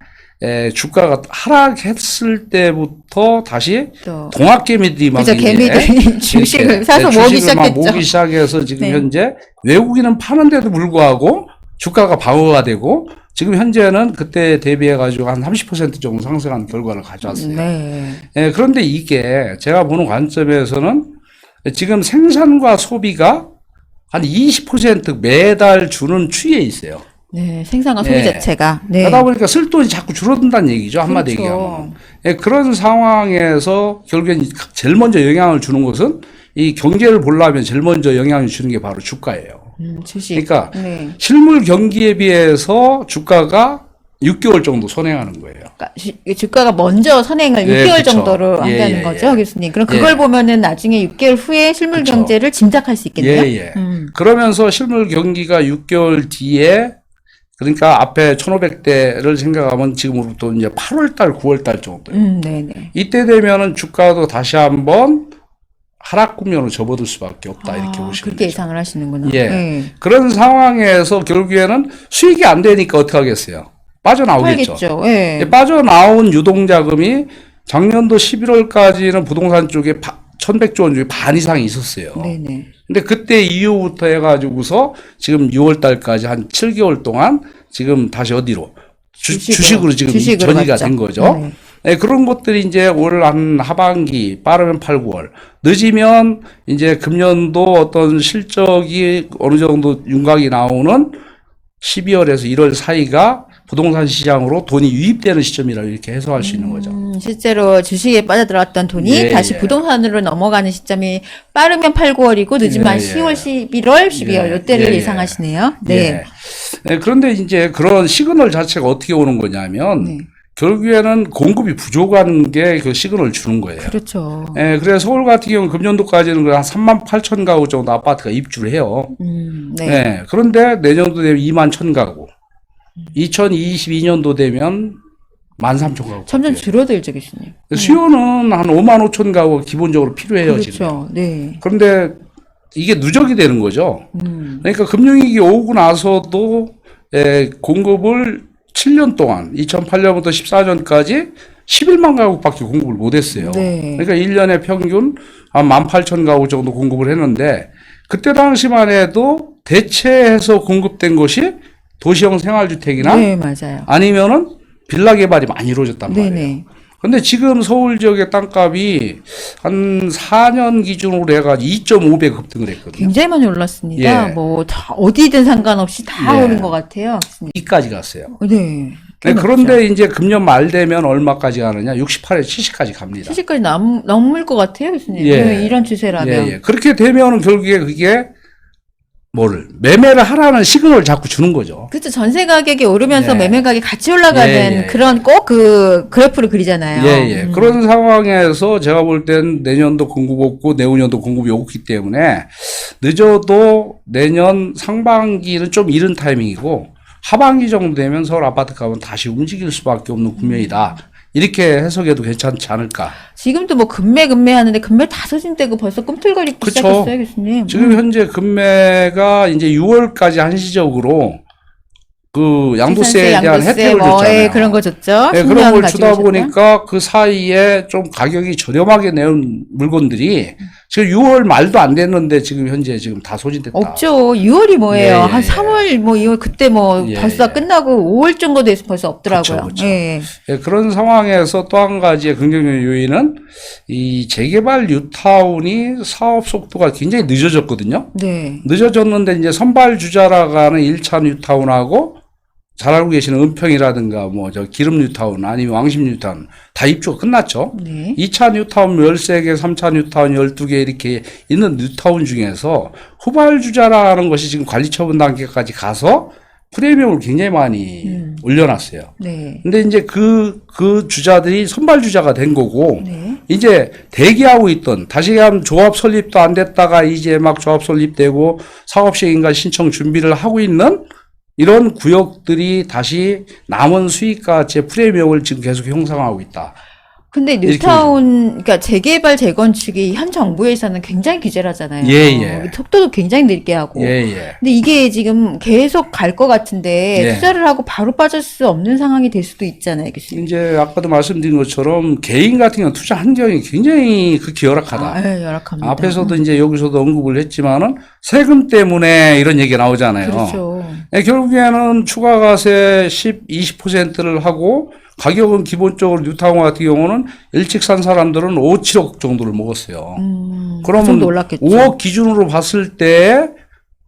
주가가 하락했을 때부터 다시 또 동학개미들이 막 그죠. 이제 개미들이 주식을 사서 모으기 주식을 막 시작했죠. 모으기 시작해서 지금 네. 현재 외국인은 파는데도 불구하고 주가가 방어가 되고 지금 현재는 그때 대비해 가지고 한 30% 정도 상승한 결과를 가져왔어요. 네. 그런데 이게 제가 보는 관점에서는 지금 생산과 소비가 한 20% 매달 주는 추이에 있어요. 네. 생산과 소비 네. 자체가. 네. 그러다 보니까 쓸 돈이 자꾸 줄어든다는 얘기죠. 한마디 그렇죠. 얘기하면. 그런 상황에서 결국엔 제일 먼저 영향을 주는 것은 이 경제를 보려면 제일 먼저 영향을 주는 게 바로 주가예요. 주식. 그러니까 네. 실물 경기에 비해서 주가가 6개월 정도 선행하는 거예요. 그러니까 주가가 먼저 선행을 예, 6개월 그쵸. 정도로 한다는 거죠, 교수님. 그럼 그걸 보면은 나중에 6개월 후에 실물 그쵸. 경제를 짐작할 수 있겠네요. 예. 그러면서 실물 경기가 6개월 뒤에 그러니까 앞에 1,500대를 생각하면 지금으로부터 이제 8월달, 9월달 정도. 네네. 이때 되면은 주가도 다시 한번 하락 국면으로 접어들 수밖에 없다 이렇게 보시면 그렇게 되죠. 예상을 하시는구나. 예. 네. 그런 상황에서 결국에는 수익이 안 되니까 어떻게 하겠어요? 빠져나오겠죠. 팔겠죠. 예. 빠져나온 유동자금이 작년도 11월까지는 부동산 쪽에 1,100조 원 중에 반 이상이 있었어요. 네네. 근데 그때 이후부터 해가지고서 지금 6월 달까지 한 7개월 동안 지금 다시 어디로? 주식으로 지금 전이가 갔죠. 된 거죠. 네, 그런 것들이 이제 올 한 하반기, 빠르면 8, 9월, 늦으면 이제 금년도 어떤 실적이 어느 정도 윤곽이 나오는 12월에서 1월 사이가 부동산 시장으로 돈이 유입되는 시점이라고 이렇게 해석할 수 있는 거죠. 실제로 주식에 빠져들어갔던 돈이 예, 다시 예. 부동산으로 넘어가는 시점이 빠르면 8, 9월이고 늦으면 예, 10월, 11월, 12월 예, 이때를 예, 예상하시네요. 네. 예. 네, 그런데 이제 그런 시그널 자체가 어떻게 오는 거냐면 네. 결국에는 공급이 부족한 게 그 시그널을 주는 거예요. 그렇죠. 예, 그래서 서울 같은 경우는 금년도까지는 한 3만 8천 가구 정도 아파트가 입주를 해요. 네. 예, 그런데 내년도 되면 2만 1천 가구. 2022년도 되면 13,000 가구. 점점 줄어들죠, 교수님. 수요는 한 5만 5천 가구가 기본적으로 필요해요, 지금. 그렇죠. 네. 그런데 이게 누적이 되는 거죠. 그러니까 금융위기 오고 나서도 공급을 7년 동안 2008년부터 14년까지 11만 가구밖에 공급을 못했어요. 네. 그러니까 1년에 평균 한 18,000가구 정도 공급을 했는데 그때 당시만 해도 대체해서 공급된 것이 도시형 생활주택이나 네, 맞아요. 아니면은 빌라 개발이 많이 이루어졌단 말이에요. 네네. 근데 지금 서울 지역의 땅값이 한 4년 기준으로 해가 2.5배 급등을 했거든요. 굉장히 많이 올랐습니다. 예. 뭐, 다 어디든 상관없이 다 예. 오른 것 같아요. 교수님. 이까지 갔어요. 네. 네, 그런데 이제 금년 말 되면 얼마까지 가느냐? 68에 70까지 갑니다. 70까지 넘을 것 같아요, 교수님. 예. 네, 이런 추세라면. 예. 그렇게 되면은 결국에 그게 매매를 하라는 시그널을 자꾸 주는 거죠. 그렇죠. 전세 가격이 오르면서 예. 매매 가격이 같이 올라가는 예. 그런 꼭 그 그래프를 그리잖아요. 예. 그런 상황에서 제가 볼 땐 내년도 공급 없고 내후년도 공급이 없기 때문에 늦어도 내년 상반기는 좀 이른 타이밍이고 하반기 정도 되면 서울 아파트 값은 다시 움직일 수밖에 없는 국면이다. 이렇게 해석해도 괜찮지 않을까. 지금도 뭐 금매 하는데 금매 다 소진되고 벌써 꿈틀거리기 그쵸. 시작했어요, 교수님. 지금 현재 금매가 이제 6월까지 한시적으로 그 양도세에 대한 혜택을 뭐, 줬잖아요. 예, 그런 거 줬죠. 네, 10년 그런 걸 가지고 주다 줬죠. 보니까 그 사이에 좀 가격이 저렴하게 내온 물건들이 지금 6월 말도 안 됐는데 지금 현재 지금 다 소진됐다. 없죠. 6월이 뭐예요? 예, 예, 한 예. 3월 뭐 2월 그때 뭐 예, 벌써 예. 끝나고 5월 정도 돼서 벌써 없더라고요. 그쵸. 예. 예, 그런 상황에서 또 한 가지의 긍정적 요인은 이 재개발 뉴타운이 사업 속도가 굉장히 늦어졌거든요. 네. 늦어졌는데 이제 선발주자라고 하는 1차 뉴타운하고 잘 알고 계시는 은평이라든가 뭐 저 기름 뉴타운 아니면 왕십 뉴타운 다 입주가 끝났죠. 네. 2차 뉴타운 13개, 3차 뉴타운 12개 이렇게 있는 뉴타운 중에서 후발주자라는 것이 지금 관리처분 단계까지 가서 프리미엄을 굉장히 많이 올려놨어요. 네. 근데 이제 그 주자들이 선발주자가 된 거고, 네. 이제 대기하고 있던, 다시 얘기하면 조합 설립도 안 됐다가 이제 막 조합 설립되고 사업시행인가 신청 준비를 하고 있는 이런 구역들이 다시 남은 수익가치의 프리미엄을 지금 계속 형성하고 있다. 근데 뉴타운, 그러니까 재개발 재건축이 현 정부에서는 굉장히 규제를 하잖아요. 예. 속도도 굉장히 늦게 하고. 예. 근데 이게 지금 계속 갈 것 같은데 예. 투자를 하고 바로 빠질 수 없는 상황이 될 수도 있잖아요, 교수님. 이제 아까도 말씀드린 것처럼 개인 같은 경우 투자 환경이 굉장히 극히 열악하다. 예, 열악합니다. 앞에서도 이제 여기서도 언급을 했지만은 세금 때문에 이런 얘기가 나오잖아요. 그렇죠. 예, 결국에는 추가과세 10, 20%를 하고 가격은 기본적으로 뉴타운 같은 경우는 일찍 산 사람들은 5, 7억 정도를 먹었어요. 그 그러면 정도 올랐겠죠. 5억 기준으로 봤을 때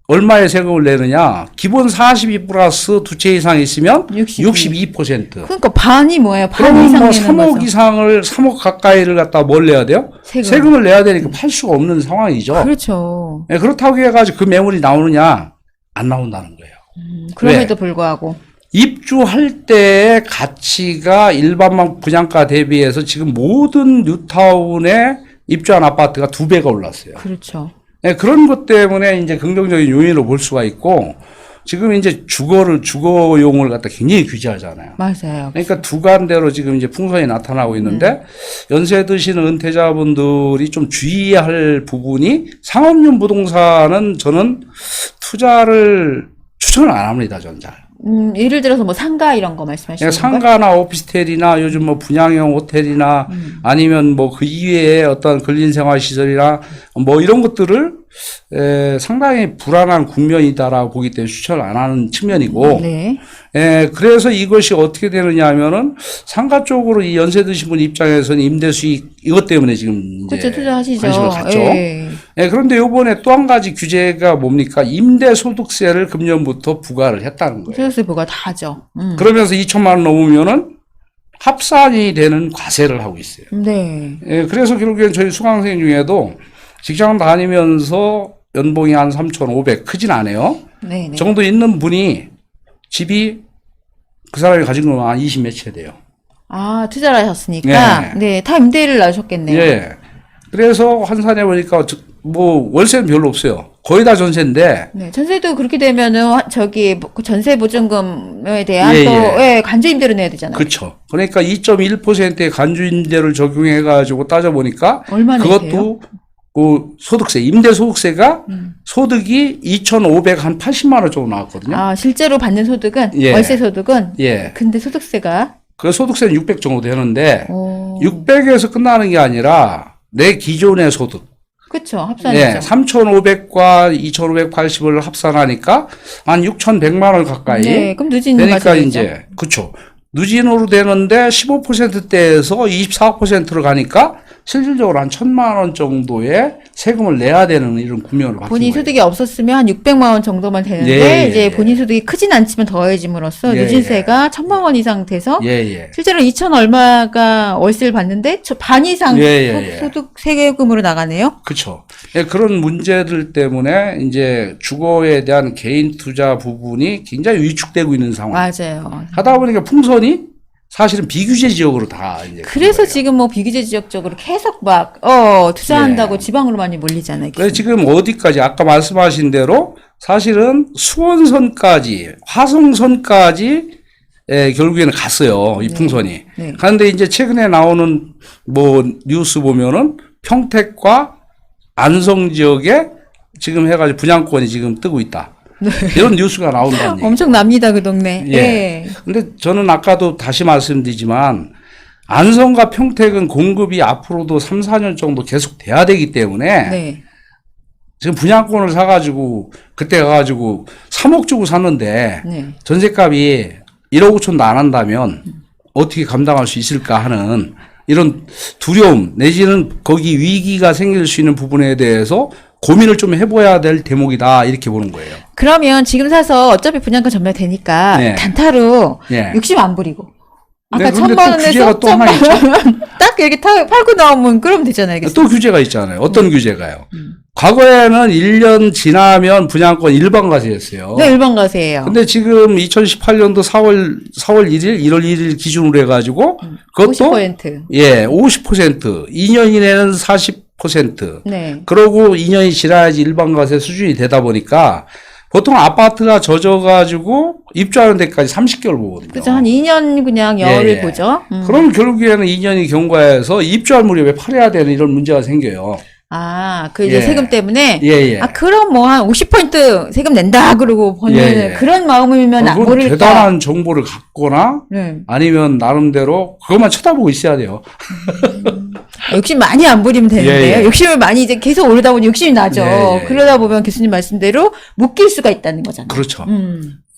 얼마의 세금을 내느냐? 기본 42 플러스 두 채 이상 있으면 62%. 그러니까 반이 뭐예요? 반 그러면 이상 뭐 내는 3억 거죠. 이상을 3억 가까이를 갖다 뭘 내야 돼요? 세금을 내야 되니까 팔 수가 없는 상황이죠. 그렇죠. 예, 그렇다고 해가지고 그 매물이 나오느냐? 안 나온다는 거예요. 그럼에도 불구하고. 입주할 때의 가치가 일반 분양가 대비해서 지금 모든 뉴타운에 입주한 아파트가 2배가 올랐어요. 그렇죠. 네, 그런 것 때문에 이제 긍정적인 요인으로 볼 수가 있고, 지금 이제 주거용을 갖다 굉장히 규제하잖아요. 맞아요. 그러니까 두간대로 지금 이제 풍선이 나타나고 있는데, 연세 드시는 은퇴자분들이 좀 주의할 부분이 상업용 부동산은 저는 투자를 추천을 안 합니다, 저는 잘. 예를 들어서 뭐 상가 이런 거 말씀하시는 그러니까 건가요? 상가나 오피스텔이나 요즘 뭐 분양형 호텔이나 아니면 뭐 그 이외에 어떤 근린생활시설이나 뭐 이런 것들을 상당히 불안한 국면이다라고 보기 때문에 추천을 안 하는 측면이고, 네. 그래서 이것이 어떻게 되느냐 하면은 상가 쪽으로 이 연세 드신 분 입장에서는 임대 수익 이것 때문에 지금 이제 그렇죠. 투자하시죠. 관심을 갖죠. 예. 그런데 요번에 또 한 가지 규제가 뭡니까? 임대소득세를 금년부터 부과를 했다는 거예요. 세율세 부과 다 하죠. 그러면서 2천만 원 넘으면은 합산이 되는 과세를 하고 있어요. 네. 그래서 결국엔 저희 수강생 중에도 직장 다니면서 연봉이 한 3,500 크진 않아요. 네. 정도 있는 분이 집이 그 사람이 가진 건 한 20몇 채 돼요. 아, 투자를 하셨으니까. 네. 다 임대를 나셨겠네요. 예. 그래서 환산해 보니까 뭐 월세는 별로 없어요. 거의 다 전세인데. 네. 전세도 그렇게 되면은 그 전세 보증금에 대한 예, 또 예. 예, 간주 임대료 내야 되잖아요. 그렇죠. 그러니까 2.1%의 간주임대를 적용해 가지고 따져 보니까 얼마 내세요? 그것도 그 소득세, 임대소득세가 소득이 2,580만 원 정도 나왔거든요. 아, 실제로 받는 소득은 예. 월세 소득은 예. 근데 소득세가 그 소득세는 600 정도 되는데 오. 600에서 끝나는 게 아니라 내 기존의 소득. 그쵸. 네, 합산이죠. 3,500과 2,580을 합산하니까 한 6,100만 원 가까이 네, 그럼 누진으로 되니까 가져야죠. 이제 그쵸. 누진으로 되는데 15%대에서 24%로 가니까 실질적으로 한 1,000만 원 정도의 세금을 내야 되는 이런 국면으로 바뀐 본인 거예요. 소득이 없었으면 한 600만 원 정도만 되는데 예, 예, 이제 예. 본인 소득이 크진 않지만 더해짐으로써 예, 누진세가 1,000만 원 이상 돼서 예, 예. 실제로 2천 얼마가 월세를 받는데 반 이상 예, 예, 예. 소득 세금으로 나가네요. 그렇죠. 예, 그런 문제들 때문에 이제 주거에 대한 개인 투자 부분이 굉장히 위축되고 있는 상황. 맞아요. 하다 보니까 풍선이 사실은 비규제 지역으로 다 이제. 그래서 거예요. 지금 뭐 비규제 지역적으로 계속 막 투자한다고 지방으로 많이 몰리잖아요. 그래서 지금 어디까지 아까 말씀하신 대로 사실은 수원선까지 화성선까지 결국에는 갔어요. 이 풍선이. 네. 그런데 이제 최근에 나오는 뭐 뉴스 보면은 평택과 안성 지역에 지금 해가지고 분양권이 지금 뜨고 있다. 이런 뉴스가 나온다는 얘기. 엄청납니다, 그 동네. 예. 예. 근데 저는 아까도 다시 말씀드리지만 안성과 평택은 공급이 앞으로도 3, 4년 정도 계속 돼야 되기 때문에 네. 지금 분양권을 사가지고 그때 가가지고 3억 주고 샀는데 네. 전세값이 1억 5천도 안 한다면 어떻게 감당할 수 있을까 하는 이런 두려움 내지는 거기 위기가 생길 수 있는 부분에 대해서 고민을 좀 해봐야 될 대목이다 이렇게 보는 거예요. 그러면 지금 사서 어차피 분양권 전매되니까 네. 단타로 예. 60 안 부리고 아까 네, 그런데 1,000만 또 원에서 규제가 또 하나 1,000만 딱 이렇게 팔고 나오면 그러면 되잖아요. 그래서. 또 규제가 있잖아요. 어떤 규제가요? 과거에는 1년 지나면 분양권 일반 과세였어요. 네, 일반 과세예요. 근데 지금 2018년도 4월 1일, 1월 1일 기준으로 해가지고 그것도 50%. 예, 50%, 2년 이내는 40%. 네. 그러고 2년이 지나야지 일반 과세 수준이 되다 보니까 보통 아파트가 젖어가지고 입주하는 데까지 30개월 보거든요. 그죠. 한 2년 그냥 열을 예, 예. 보죠. 그럼 결국에는 2년이 경과해서 입주할 무렵에 팔아야 되는 이런 문제가 생겨요. 아, 그 이제 예. 세금 때문에. 예, 예. 아, 그럼 뭐 한 50% 세금 낸다 그러고 버는 예, 예. 그런 마음이면 안 그건 모를까. 대단한 정보를 갖거나 네. 아니면 나름대로 그것만 쳐다보고 있어야 돼요. 욕심 많이 안 부리면 되는데요. 예, 예. 욕심을 많이 이제 계속 오르다 보니 욕심이 나죠. 예, 예. 그러다 보면 교수님 말씀대로 묶일 수가 있다는 거잖아요. 그렇죠.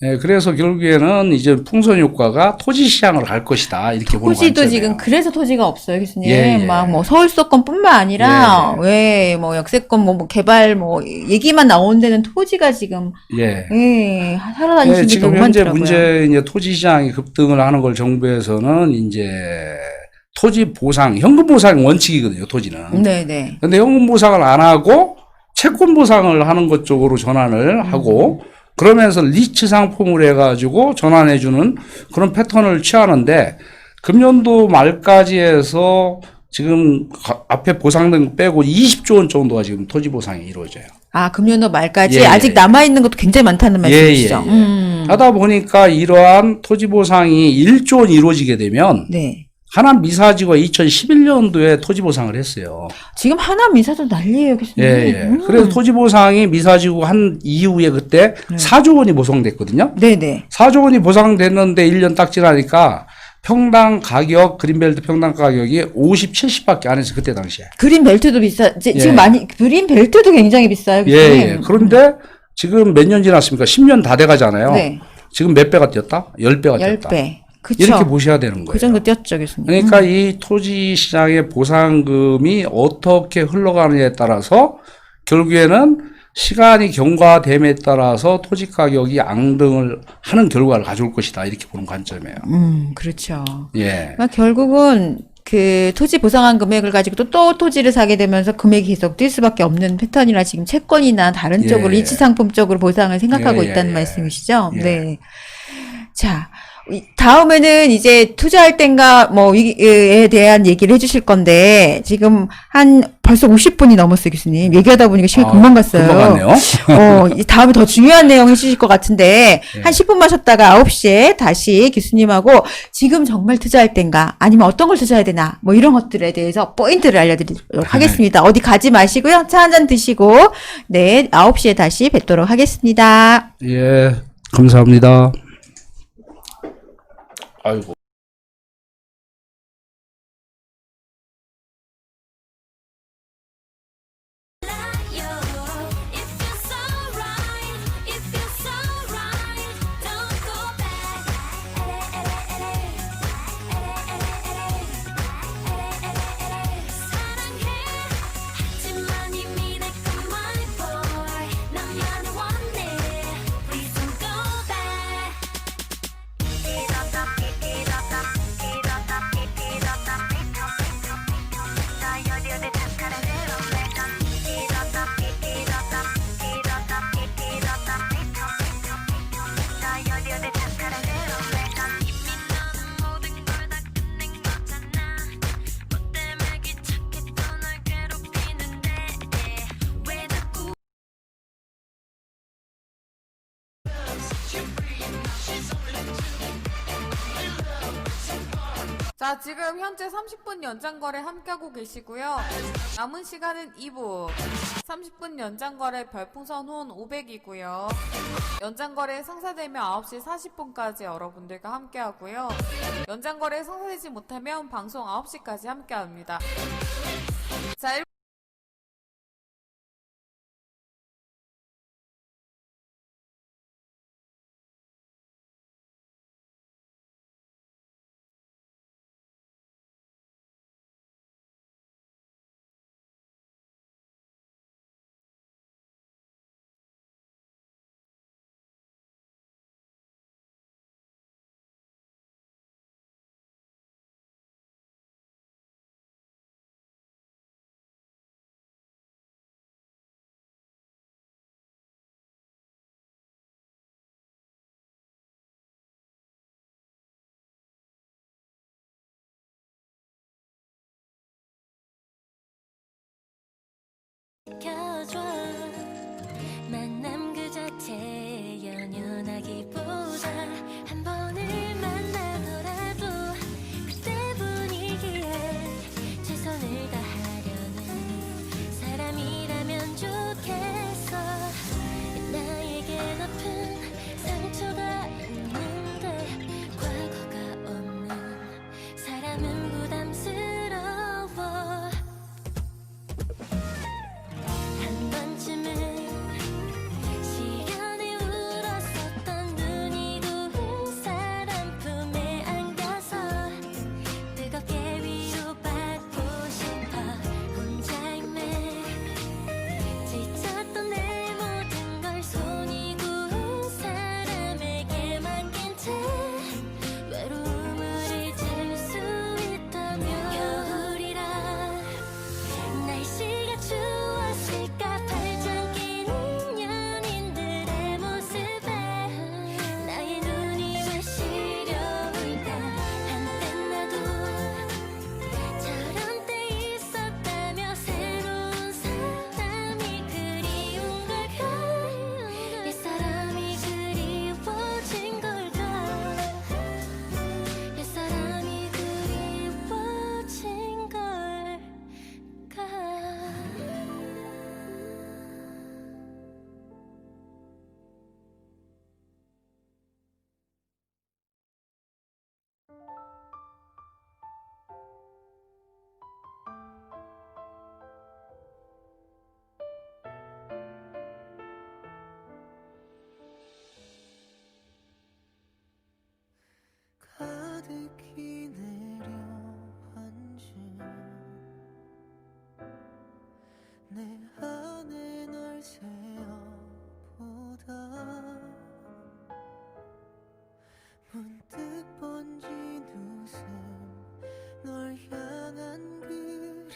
예, 그래서 결국에는 이제 풍선 효과가 토지 시장으로 갈 것이다. 이렇게 보는 토지도 관점이에요. 지금 그래서 토지가 없어요, 교수님. 예, 예. 막 뭐 서울 수도권뿐만 아니라 예, 왜 뭐 역세권 뭐 개발 뭐 얘기만 나오는 데는 토지가 지금 예. 살아다니시는 예, 게 지금 너무 현재 많더라고요. 문제 이제 토지 시장이 급등을 하는 걸 정부에서는 이제 토지 보상, 현금 보상 원칙이거든요, 토지는. 네, 네. 근데 현금 보상을 안 하고 채권 보상을 하는 것 쪽으로 전환을 하고 그러면서 리츠 상품을 해가지고 전환해주는 그런 패턴을 취하는데 금년도 말까지 해서 지금 앞에 보상된 거 빼고 20조 원 정도가 지금 토지 보상이 이루어져요. 아, 금년도 말까지 예, 아직 예. 남아있는 것도 굉장히 많다는 말씀이시죠? 예, 예. 하다 보니까 이러한 토지 보상이 1조 원 이루어지게 되면 네. 하남 미사지가 2011년도에 토지 보상을 했어요. 지금 하남 미사도 난리예요, 교수님. 예, 예. 그래서 토지 보상이 미사지구 한 이후에 그때 4조 원이 보상됐거든요. 네네. 4조 원이 보상됐는데 1년 딱 지나니까 평당 가격, 그린벨트 평당 가격이 50, 70밖에 안 했어요. 그때 당시에. 그린 벨트도 비싸, 예. 지금 많이, 그린 벨트도 굉장히 비싸요, 예, 교수님. 예. 그런데 지금 몇 년 지났습니까? 10년 다 돼가잖아요. 네. 지금 몇 배가 뛰었다? 10배가 뛰었다. 10배. 그쵸. 이렇게 보셔야 되는 거예요. 그 정도 뛰었죠, 교수님. 그러니까 이 토지 시장의 보상금이 어떻게 흘러가느냐에 따라서 결국에는 시간이 경과됨에 따라서 토지 가격이 앙등을 하는 결과를 가져올 것이다. 이렇게 보는 관점이에요. 그렇죠. 예. 그러니까 결국은 그 토지 보상한 금액을 가지고 또 토지를 사게 되면서 금액이 계속 뛸 수밖에 없는 패턴이라 지금 채권이나 다른 예. 쪽으로 이치 상품 쪽으로 보상을 생각하고 예, 예, 있다는 예. 말씀이시죠? 예. 네. 자, 다음에는 이제 투자할 땐가 뭐 위기에 대한 얘기를 해주실 건데 지금 한 벌써 50분이 넘었어요, 교수님. 얘기하다 보니까 시간이 금방 갔어요. 금방 갔네요. 이 다음에 더 중요한 내용 해주실 것 같은데 한 10분만 쉬었다가 9시에 다시 교수님하고 지금 정말 투자할 땐가 아니면 어떤 걸 투자해야 되나 뭐 이런 것들에 대해서 포인트를 알려드리도록 하겠습니다. 어디 가지 마시고요. 차 한 잔 드시고 네 9시에 다시 뵙도록 하겠습니다. 예. 감사합니다. 아이고. 자, 지금 현재 30분 연장거래 함께하고 계시고요. 남은 시간은 2분. 30분 연장거래 별풍선 후원 500이고요. 연장거래 성사되면 9시 40분까지 여러분들과 함께하고요. 연장거래 성사되지 못하면 방송 9시까지 함께합니다. 자, 켜줘 만남 그 자체 연연하기보다 한 번을 만나더라도 그때 분위기에 최선을 다하려는 사람이라면 좋겠어. 나에겐 아픈 상처가 있는데 과거가 없는 사람은 부담스러워. 한 번쯤은 시간에 울었었던 눈이 부은 사람 품에 안겨서 뜨겁게 위로받고 싶어. 혼자임에 지쳤던 내 모든 걸 손이 부은 사람에게 맡긴 채 외로움을 잊을 수 있다면 겨울이라 날씨가 추웠을까. 발장 끼는 연인들의 모습에 나의 눈이 왜 시려울까. 한때 나도 저런 때 있었다며 새로운 사람이 그리운 걸까. 옛사람이 그리워진 걸까. 옛사람이 그리워진 걸까. 가득히 내려앉은 내 안에 널 세어보다 문득 번진 웃음 널 향한 그리움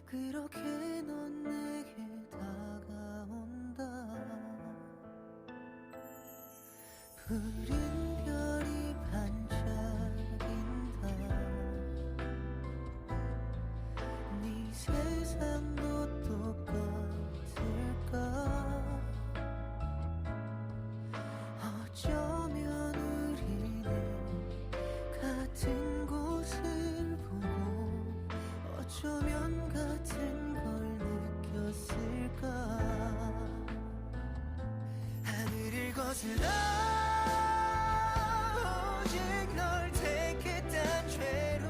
그렇게 넌 내게 다가온다. 푸른 별이 반짝인다. 네 세상도 똑같을까. 어쩌면 우리는 같은 곳을 보고 어쩌면 같은 걸 느꼈을까. 하늘을 거슬러 오직 널 택했단 죄로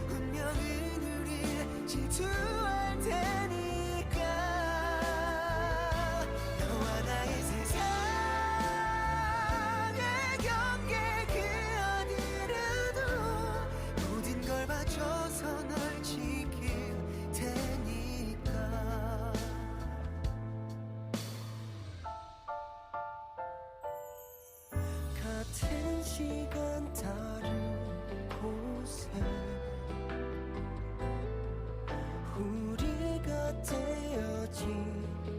운명은 우릴 질투할 테니까. 너와 나의 세상의 경계 그 어디라도 모든 걸 바쳐서 널 지킬 테니까. 같은 시간 다른 곳에 우리가 떼어질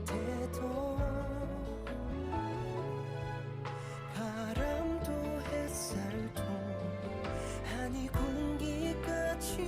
때도 바람도 햇살도 아니 공기까지도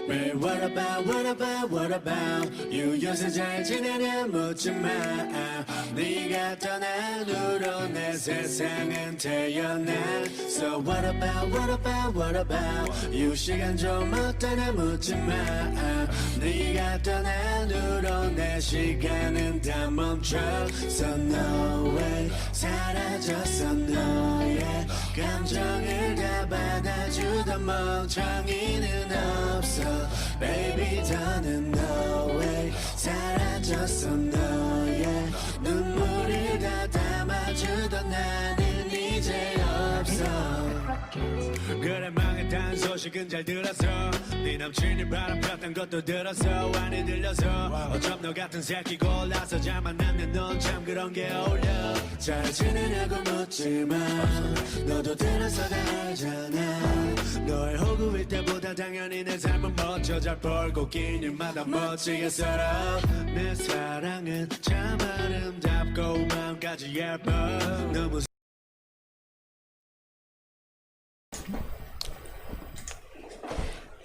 Well, what about you 요새 잘 지내냐 묻지마 네가 떠난 후로 내 세상은 태어나 So what about you 시간 좀 어떠냐 묻지마 네가 떠난 후로 내 시간은 다 멈춰 So no way 사라졌어 너의 감정을 다 받아주던 멍청이는 없어 Baby 더는 no way 사라졌어 너의 눈물을 다 담아주던 나는 이제 없어 그래 망했다는 소식은 잘 들었어 네 남친이 바람 폈던 것도 들었어 많이 들려서 어쩜 너 같은 새끼 골라서 잘 만났네 넌 참 그런 게 어울려 잘 지내냐고 묻지마 너도 들어서 다 알잖아 너의 호구일 때보다 당연히 내 삶은 멋져 잘 벌고 긴 일마다 멋지게 살아 내 사랑은 참 아름답고 마음까지 예뻐 너무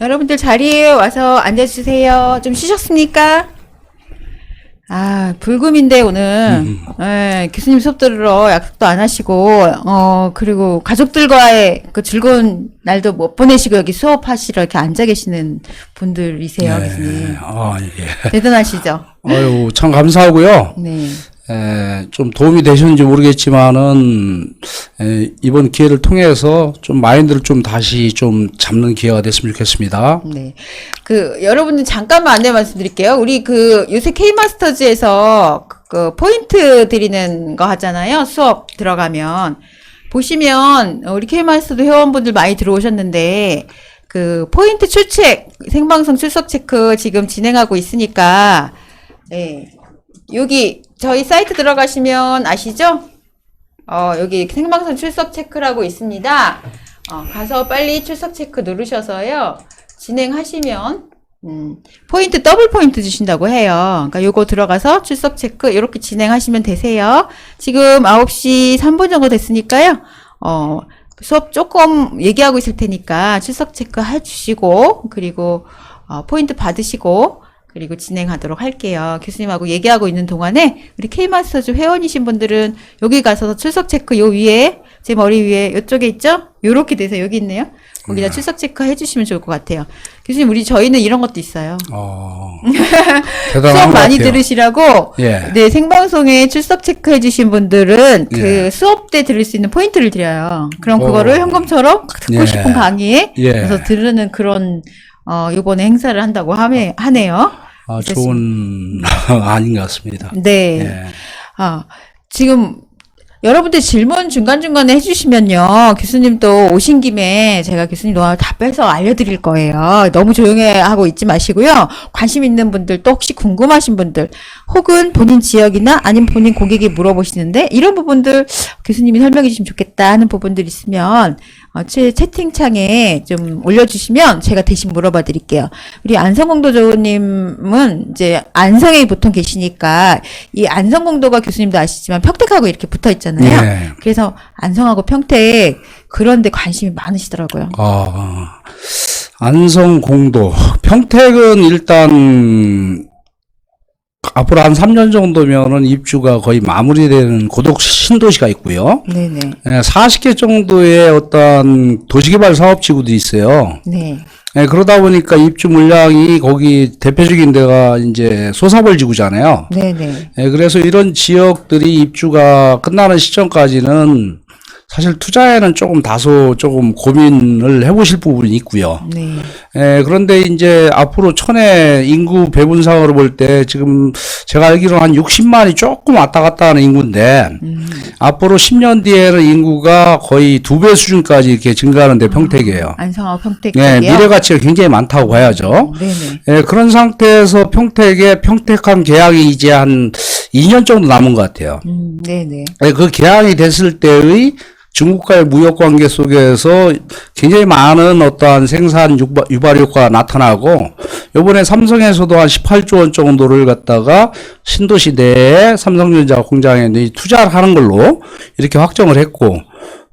여러분들 자리에 와서 앉아주세요. 좀 쉬셨습니까? 아, 불금인데 오늘 예, 교수님 수업 들으러 약속도 안 하시고 그리고 가족들과의 그 즐거운 날도 못 보내시고 여기 수업하시러 이렇게 앉아 계시는 분들이세요, 교수님. 예. 대단하시죠? 아유, 참 감사하고요. 네. 좀 도움이 되셨는지 모르겠지만은, 이번 기회를 통해서 좀 마인드를 좀 다시 좀 잡는 기회가 됐으면 좋겠습니다. 네. 여러분들 잠깐만 안내 말씀드릴게요. 우리 요새 K마스터즈에서 그 포인트 드리는 거 하잖아요. 수업 들어가면. 보시면, 우리 K마스터즈 회원분들 많이 들어오셨는데, 포인트 출첵, 생방송 출석 체크 지금 진행하고 있으니까, 네. 여기, 저희 사이트 들어가시면 아시죠? 여기 생방송 출석 체크라고 있습니다. 가서 빨리 출석 체크 누르셔서요. 진행하시면, 포인트, 더블 포인트 주신다고 해요. 그러니까 요거 들어가서 출석 체크 이렇게 진행하시면 되세요. 지금 9시 3분 정도 됐으니까요. 수업 조금 얘기하고 있을 테니까 출석 체크 해주시고, 그리고, 포인트 받으시고, 그리고 진행하도록 할게요. 교수님하고 얘기하고 있는 동안에 우리 K마스터즈 회원이신 분들은 여기 가서 출석 체크 요 위에 제 머리 위에 이쪽에 있죠? 요렇게 돼서 여기 있네요. 거기다 출석 체크 해주시면 좋을 것 같아요. 교수님 저희는 이런 것도 있어요. 대단한 수업 것 많이 같아요. 들으시라고 예. 네 생방송에 출석 체크 해주신 분들은 수업 때 들을 수 있는 포인트를 드려요. 그럼 그거를 현금처럼 듣고 예. 싶은 강의에 예. 그래서 들으는 그런 요번에 행사를 한다고 하네요. 좋은 아닌 것 같습니다. 네. 예. 지금 여러분들 질문 중간중간에 해주시면요. 교수님도 오신 김에 제가 교수님 노하우 다 빼서 알려드릴 거예요. 너무 조용히 하고 있지 마시고요. 관심 있는 분들 또 혹시 궁금하신 분들 혹은 본인 지역이나 아니면 본인 고객이 물어보시는데 이런 부분들 교수님이 설명해 주시면 좋겠다 하는 부분들 있으면 채팅창에 좀 올려주시면 제가 대신 물어봐 드릴게요. 우리 안성공도조님은 이제 안성에 보통 계시니까 이 안성공도가 교수님도 아시지만 평택하고 이렇게 붙어 있잖아요. 네. 그래서 안성하고 평택 그런데 관심이 많으시더라고요. 안성공도. 평택은 일단 앞으로 한 3년 정도면은 입주가 거의 마무리되는 고독 신도시가 있고요. 네네. 40개 정도의 어떤 도시개발 사업지구도 있어요. 네. 그러다 보니까 입주 물량이 거기 대표적인 데가 이제 소사벌 지구잖아요. 네네. 그래서 이런 지역들이 입주가 끝나는 시점까지는 사실 투자에는 조금 고민을 해보실 부분이 있고요. 네. 그런데 이제 앞으로 천혜 인구 배분상으로 볼 때 지금 제가 알기로는 한 60만이 조금 왔다 갔다 하는 인구인데 앞으로 10년 뒤에는 인구가 거의 2배 수준까지 이렇게 증가하는데 평택이에요. 안성하고 평택 네, 쪽이요? 미래 가치가 굉장히 많다고 봐야죠. 네네. 그런 상태에서 평택한 계약이 이제 한 2년 정도 남은 것 같아요. 네네. 그 계약이 됐을 때의 중국과의 무역 관계 속에서 굉장히 많은 어떠한 생산 유발 효과가 나타나고, 요번에 삼성에서도 한 18조 원 정도를 갖다가 신도시 내에 삼성전자 공장에 투자를 하는 걸로 이렇게 확정을 했고,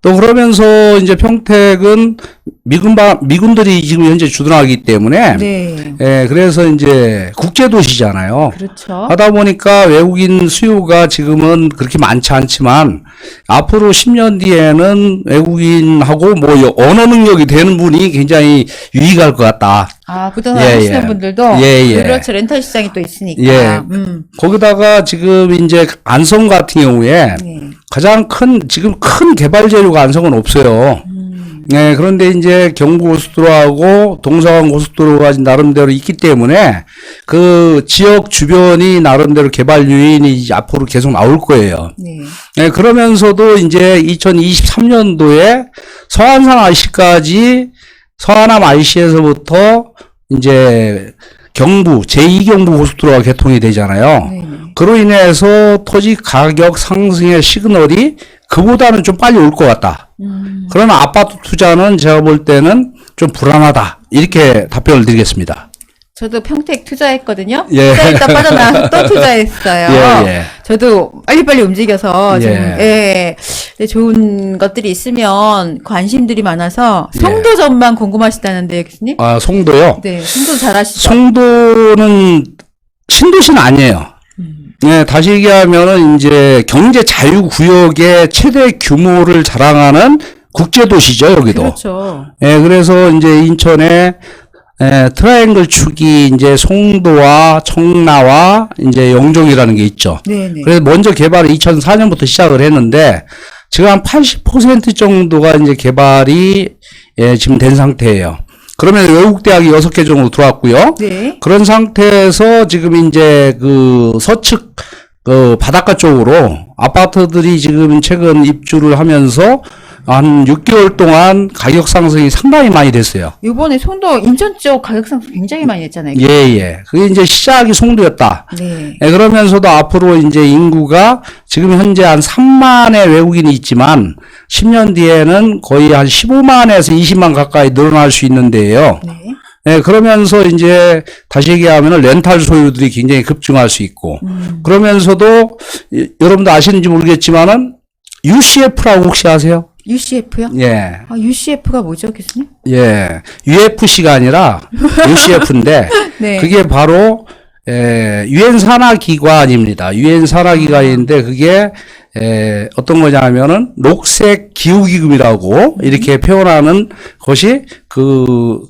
또 그러면서 이제 평택은 미군들이 지금 현재 주둔하기 때문에 네. 예, 그래서 이제 국제도시잖아요. 그렇죠. 하다 보니까 외국인 수요가 지금은 그렇게 많지 않지만 앞으로 10년 뒤에는 외국인하고 뭐 언어 능력이 되는 분이 굉장히 유익할 것 같다. 아, 부동산 예, 하시는 예. 분들도 예, 예. 그렇죠. 렌탈 시장이 또 있으니까. 예. 거기다가 지금 이제 안성 같은 경우에 네. 가장 지금 큰 개발 재료가 안성은 없어요. 네, 그런데 이제 경부고속도로하고 동서간 고속도로가 나름대로 있기 때문에 그 지역 주변이 나름대로 개발 요인이 이제 앞으로 계속 나올 거예요. 네. 네, 그러면서도 이제 2023년도에 서안산 IC까지 서안암 IC에서부터 이제 경부, 제2경부 고속도로가 개통이 되잖아요. 네. 그로 인해서 토지 가격 상승의 시그널이 그보다는 좀 빨리 올 것 같다. 그러나 아파트 투자는 제가 볼 때는 좀 불안하다. 이렇게 답변을 드리겠습니다. 저도 평택 투자했거든요. 예. 투자했다 빠져나와서 또 투자했어요. 예, 예. 저도 빨리빨리 움직여서 좀, 예. 근데 좋은 것들이 있으면 관심들이 많아서 예. 송도 전망 궁금하시다는데 교수님? 아, 송도요? 네, 송도 잘하시죠? 송도는 신도시는 아니에요. 네, 다시 얘기하면은 이제 경제 자유구역의 최대 규모를 자랑하는 국제도시죠, 여기도. 그렇죠. 예, 그래서 이제 인천에 트라이앵글 축이 이제 송도와 청라와 이제 영종이라는 게 있죠. 네네. 그래서 먼저 개발을 2004년부터 시작을 했는데 지금 한 80% 정도가 이제 개발이 지금 된 상태예요. 그러면 외국 대학이 6개 정도 들어왔고요. 네. 그런 상태에서 지금 이제 그 서측 그 바닷가 쪽으로 아파트들이 지금 최근 입주를 하면서 한 6개월 동안 가격 상승이 상당히 많이 됐어요. 이번에 송도 인천 쪽 가격 상승 굉장히 많이 했잖아요. 예, 예. 그게 이제 시작이 송도였다. 네. 예, 그러면서도 앞으로 이제 인구가 지금 현재 한 3만의 외국인이 있지만 10년 뒤에는 거의 한 15만에서 20만 가까이 늘어날 수 있는데요. 네. 예, 그러면서 이제 다시 얘기하면은 렌탈 소유들이 굉장히 급증할 수 있고 그러면서도 여러분도 아시는지 모르겠지만은 UCF라고 혹시 아세요? UCF요? 예. 아, UCF가 뭐죠, 교수님? 예. UFC가 아니라 UCF인데 네. 그게 바로 유엔 산하 기관입니다. 유엔 산하 기관인데 그게 어떤 거냐면은 녹색 기후 기금이라고 이렇게 표현하는 것이 그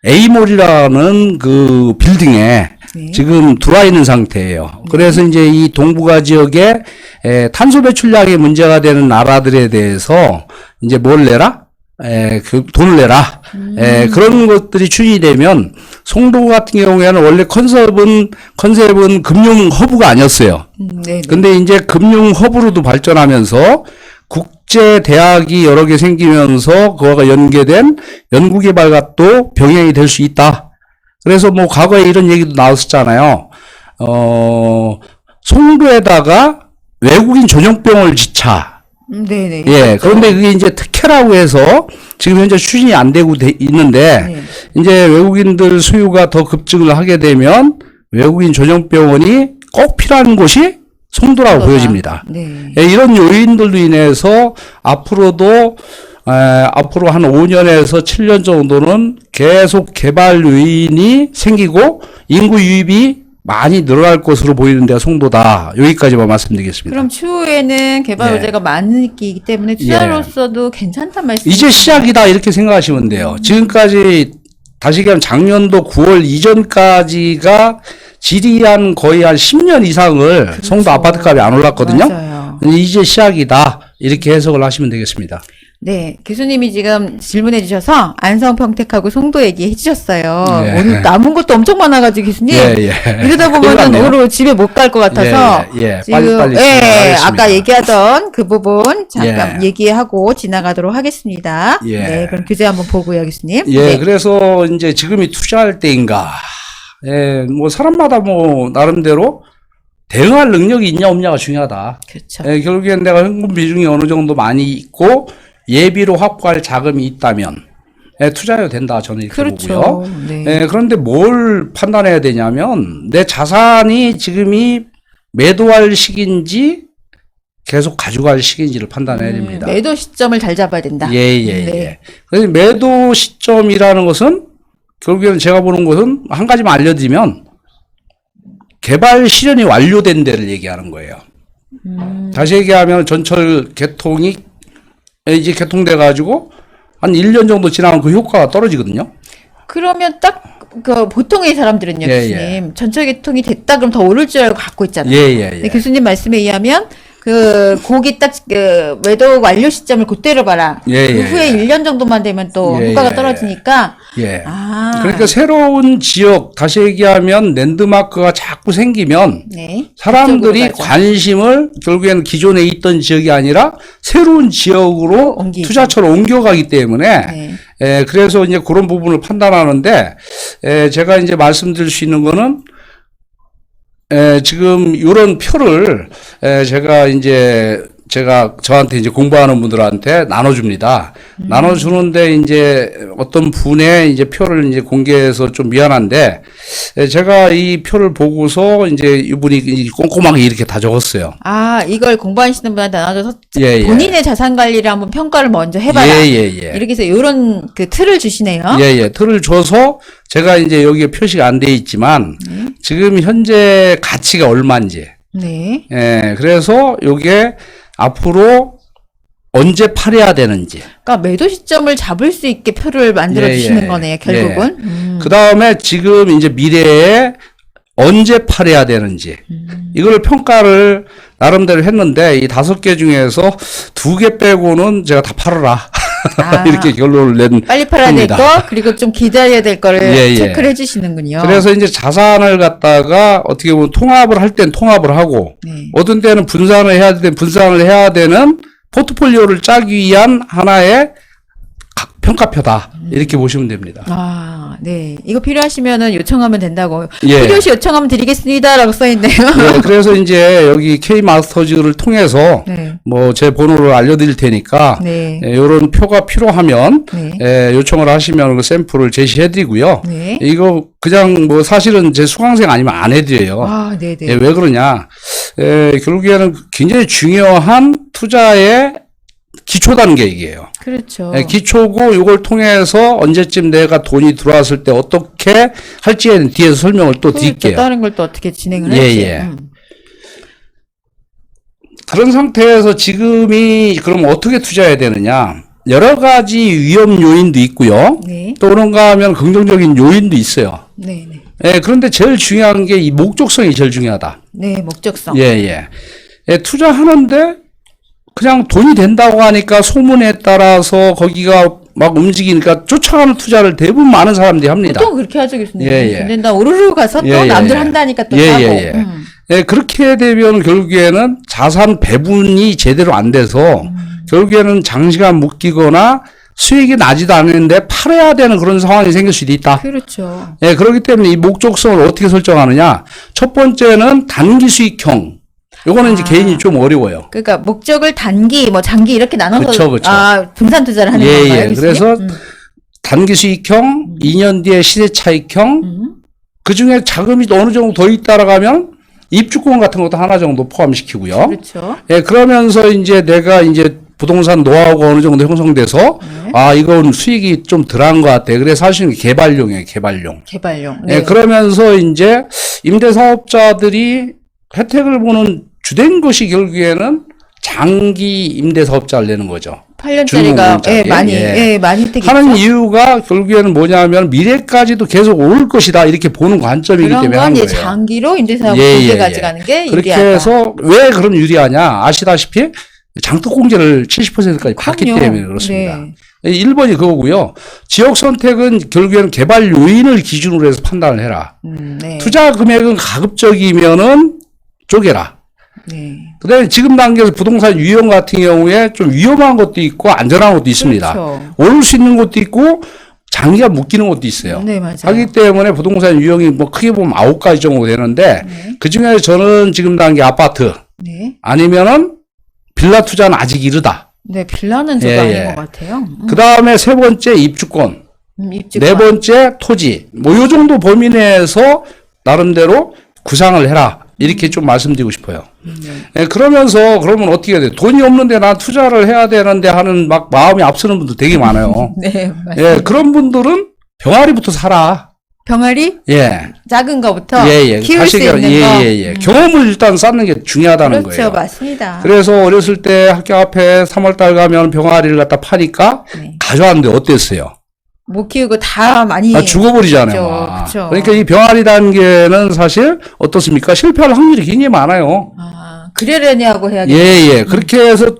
A몰이라는 그 빌딩에 네. 지금 들어와 있는 상태예요. 그래서 이제 이 동북아 지역에 탄소 배출량이 문제가 되는 나라들에 대해서 이제 뭘 내라? 그 돈을 내라. 그런 것들이 추진이 되면 송도 같은 경우에는 원래 컨셉은 금융 허브가 아니었어요. 네. 근데 이제 금융 허브로도 발전하면서 국제 대학이 여러 개 생기면서 그거가 연계된 연구개발과 또 병행이 될 수 있다. 그래서 뭐 과거에 이런 얘기도 나왔었잖아요. 송도에다가 외국인 전용병을 짓자. 네네. 예. 그런데 그게 이제 특혜라고 해서 지금 현재 추진이 안 되고 있는데 네. 이제 외국인들 수요가 더 급증을 하게 되면 외국인 전용병원이 꼭 필요한 곳이 송도라고 보여집니다. 네. 예, 이런 요인들로 인해서 앞으로도 앞으로 한 5년에서 7년 정도는 계속 개발 요인이 생기고 인구 유입이 많이 늘어날 것으로 보이는 데가 송도다. 여기까지만 말씀드리겠습니다. 그럼 추후에는 개발 예. 호재가 많기 때문에 투자로서도 괜찮단 말씀이죠. 이제 시작이다 이렇게 생각하시면 돼요. 지금까지 다시 얘기하면 작년도 9월 이전까지가 지리한 거의 한 10년 이상을 송도 아파트값이 안 올랐거든요. 맞아요. 이제 시작이다 이렇게 해석을 하시면 되겠습니다. 네, 교수님이 지금 질문해 주셔서 안성 평택하고 송도 얘기해 주셨어요. 예. 오늘 남은 것도 엄청 많아가지고 교수님 예, 예. 이러다 큰일 보면은 났네요. 오늘 집에 못 갈 것 같아서 예, 예. 지금 빨리빨리 예, 진행하겠습니다. 아까 얘기하던 그 부분 잠깐 예. 얘기하고 지나가도록 하겠습니다. 예. 네, 그럼 교재 한번 보고요, 교수님. 예, 네. 그래서 이제 지금이 투자할 때인가. 예, 뭐 사람마다 뭐 나름대로 대응할 능력이 있냐 없냐가 중요하다. 그렇죠. 예, 결국엔 내가 현금 비중이 어느 정도 많이 있고 예비로 확보할 자금이 있다면 투자해도 된다. 저는 이렇게 그렇죠. 보고요. 네. 그런데 뭘 판단해야 되냐면 내 자산이 지금이 매도할 시기인지 계속 가져갈 시기인지를 판단해야 됩니다. 매도 시점을 잘 잡아야 된다. 예, 예, 네. 예. 그래서 매도 시점이라는 것은 결국에는 제가 보는 것은 한 가지만 알려드리면 개발 실현이 완료된 데를 얘기하는 거예요. 다시 얘기하면 전철 개통이 이제 개통돼 가지고 한 1년 정도 지나면 그 효과가 떨어지거든요. 그러면 딱 그 보통의 사람들은요, 예, 교수님 전철 개통이 됐다 그럼 더 오를 줄 알고 갖고 있잖아요. 예, 예, 근데 예. 교수님 말씀에 의하면 거기 딱 매도 완료 시점을 그때로 봐라. 예, 그 예, 후에 예. 1년 정도만 되면 또 예, 효과가 예, 떨어지니까. 예. 아. 그러니까 새로운 지역, 다시 얘기하면 랜드마크가 자꾸 생기면 네. 사람들이 그쪽으로 가죠. 관심을 결국에는 기존에 있던 지역이 아니라 새로운 지역으로 옮기죠. 투자처로 옮겨가기 때문에 네. 그래서 이제 그런 부분을 판단하는데 제가 이제 말씀드릴 수 있는 거는 지금 이런 표를 제가 저한테 이제 공부하는 분들한테 나눠줍니다. 나눠주는데 이제 어떤 분의 이제 표를 이제 공개해서 좀 미안한데 제가 이 표를 보고서 이제 이분이 꼼꼼하게 이렇게 다 적었어요. 아, 이걸 공부하시는 분한테 나눠줘서 예, 예. 본인의 자산 관리를 한번 평가를 먼저 해봐라. 예, 예, 예. 이렇게 해서 이런 그 틀을 주시네요. 예, 예. 틀을 줘서 제가 이제 여기에 표시가 안 돼 있지만 지금 현재 가치가 얼마인지. 네. 예, 그래서 요게 앞으로 언제 팔아야 되는지. 그러니까 매도 시점을 잡을 수 있게 표를 만들어 예, 주시는 예. 거네요, 결국은. 그 다음에 지금 이제 미래에 언제 팔아야 되는지. 이걸 평가를 나름대로 했는데 이 5개 중에서 2개 빼고는 제가 다 팔아라. 아. 이렇게 결론을 낸 빨리 팔아야 될 겁니다. 거, 그리고 좀 기다려야 될 거를 예, 예. 체크를 해주시는군요. 그래서 이제 자산을 갖다가 어떻게 보면 통합을 할 땐 통합을 하고 네. 어떤 때는 분산을 해야 되는 포트폴리오를 짜기 위한 하나의 평가표다. 이렇게 보시면 됩니다. 아, 네. 이거 필요하시면은 요청하면 된다고. 예. 필요시 요청하면 드리겠습니다라고 써있네요. 네, 그래서 이제 여기 K-마스터즈를 통해서 네. 뭐 제 번호를 알려드릴 테니까 네. 이런 표가 필요하면 네. 요청을 하시면 그 샘플을 제시해드리고요. 네. 이거 그냥 뭐 사실은 제 수강생 아니면 안 해드려요. 아, 네네. 왜 그러냐? 결국에는 굉장히 중요한 투자의 기초 단계이에요. 그렇죠. 기초고 이걸 통해서 언제쯤 내가 돈이 들어왔을 때 어떻게 할지에 뒤에서 설명을 또 드릴게요. 다른 걸 또 어떻게 진행을 예, 할지. 예. 그런 상태에서 지금이 그럼 어떻게 투자해야 되느냐? 여러 가지 위험 요인도 있고요. 네. 또 그런가 하면 긍정적인 요인도 있어요. 네, 네. 그런데 제일 중요한 게 이 목적성이 제일 중요하다. 네, 목적성. 예. 투자하는데 그냥 돈이 된다고 하니까 소문에 따라서 거기가 막 움직이니까 쫓아가는 투자를 대부분 많은 사람들이 합니다. 보통 그렇게 하죠, 교수님. 예, 예. 근데 나 오르르 가서 또 남들 한다니까 또 하고. 그렇게 되면 결국에는 자산 배분이 제대로 안 돼서 결국에는 장시간 묶이거나 수익이 나지도 않는데 팔아야 되는 그런 상황이 생길 수도 있다. 그렇죠. 그렇기 때문에 이 목적성을 어떻게 설정하느냐. 첫 번째는 단기 수익형. 요거는 이제 개인이 좀 어려워요. 그러니까 목적을 단기, 뭐 장기 이렇게 나눠서 그쵸. 분산 투자를 하는 건가요? 교수님? 그래서 단기 수익형, 2년 뒤에 시세 차익형, 그 중에 자금이 어느 정도 더 잇따라가면 입주권 같은 것도 하나 정도 포함시키고요. 그렇죠. 그러면서 이제 내가 이제 부동산 노하우가 어느 정도 형성돼서 이건 수익이 좀 덜한 것 같아. 그래서 사실은 개발용이에요, 개발용. 그러면서 이제 임대사업자들이 혜택을 보는 주된 것이 결국에는 장기 임대사업자를 내는 거죠. 8년짜리가 많이 혜택이 하는 있죠. 이유가 결국에는 뭐냐면 미래까지도 계속 오를 것이다 이렇게 보는 관점이기 그런 때문에 건 하는 이제 거예요. 장기로 임대사업을 길게 가져가는 게 그렇게 유리하다. 해서 왜 그럼 유리하냐? 아시다시피 장독공제를 70%까지 받기 그럼요. 때문에 그렇습니다. 네. 1번이 그거고요. 지역 선택은 결국에는 개발 요인을 기준으로 해서 판단을 해라. 네. 투자 금액은 가급적이면은 쪼개라. 네. 그다음에 지금 단계에서 부동산 유형 같은 경우에 좀 위험한 것도 있고 안전한 것도 있습니다. 그렇죠. 오를 수 있는 것도 있고 장기가 묶이는 것도 있어요. 네, 맞아요. 하기 때문에 부동산 유형이 뭐 크게 보면 9가지 정도 되는데 그 중에 저는 지금 단계 아파트 네. 아니면은 빌라 투자는 아직 이르다. 네, 빌라는 저도 아닌 것 같아요. 그 다음에 세 번째 입주권, 입주권. 네 번째 토지. 뭐 요 정도 범위 내에서 나름대로 구상을 해라. 이렇게 좀 말씀드리고 싶어요. 예, 그러면서 그러면 어떻게 해야 돼? 돈이 없는데 난 투자를 해야 되는데 하는 막 마음이 앞서는 분들 되게 많아요. 네, 맞습니다. 예, 그런 분들은 병아리부터 사라. 병아리 예. 작은 거부터 예. 키울 수 사실은 있는 거. 경험을 일단 쌓는 게 중요하다는 그렇죠, 거예요. 맞습니다. 그래서 어렸을 때 학교 앞에 3월달 가면 병아리를 갖다 파니까 네. 가져왔는데 어땠어요? 못 키우고 다 많이 죽어버리잖아요. 막. 그렇죠. 그러니까 이 병아리 단계는 사실 어떻습니까? 실패할 확률이 굉장히 많아요. 그러려냐고 해야겠네요. 예. 그렇게 해서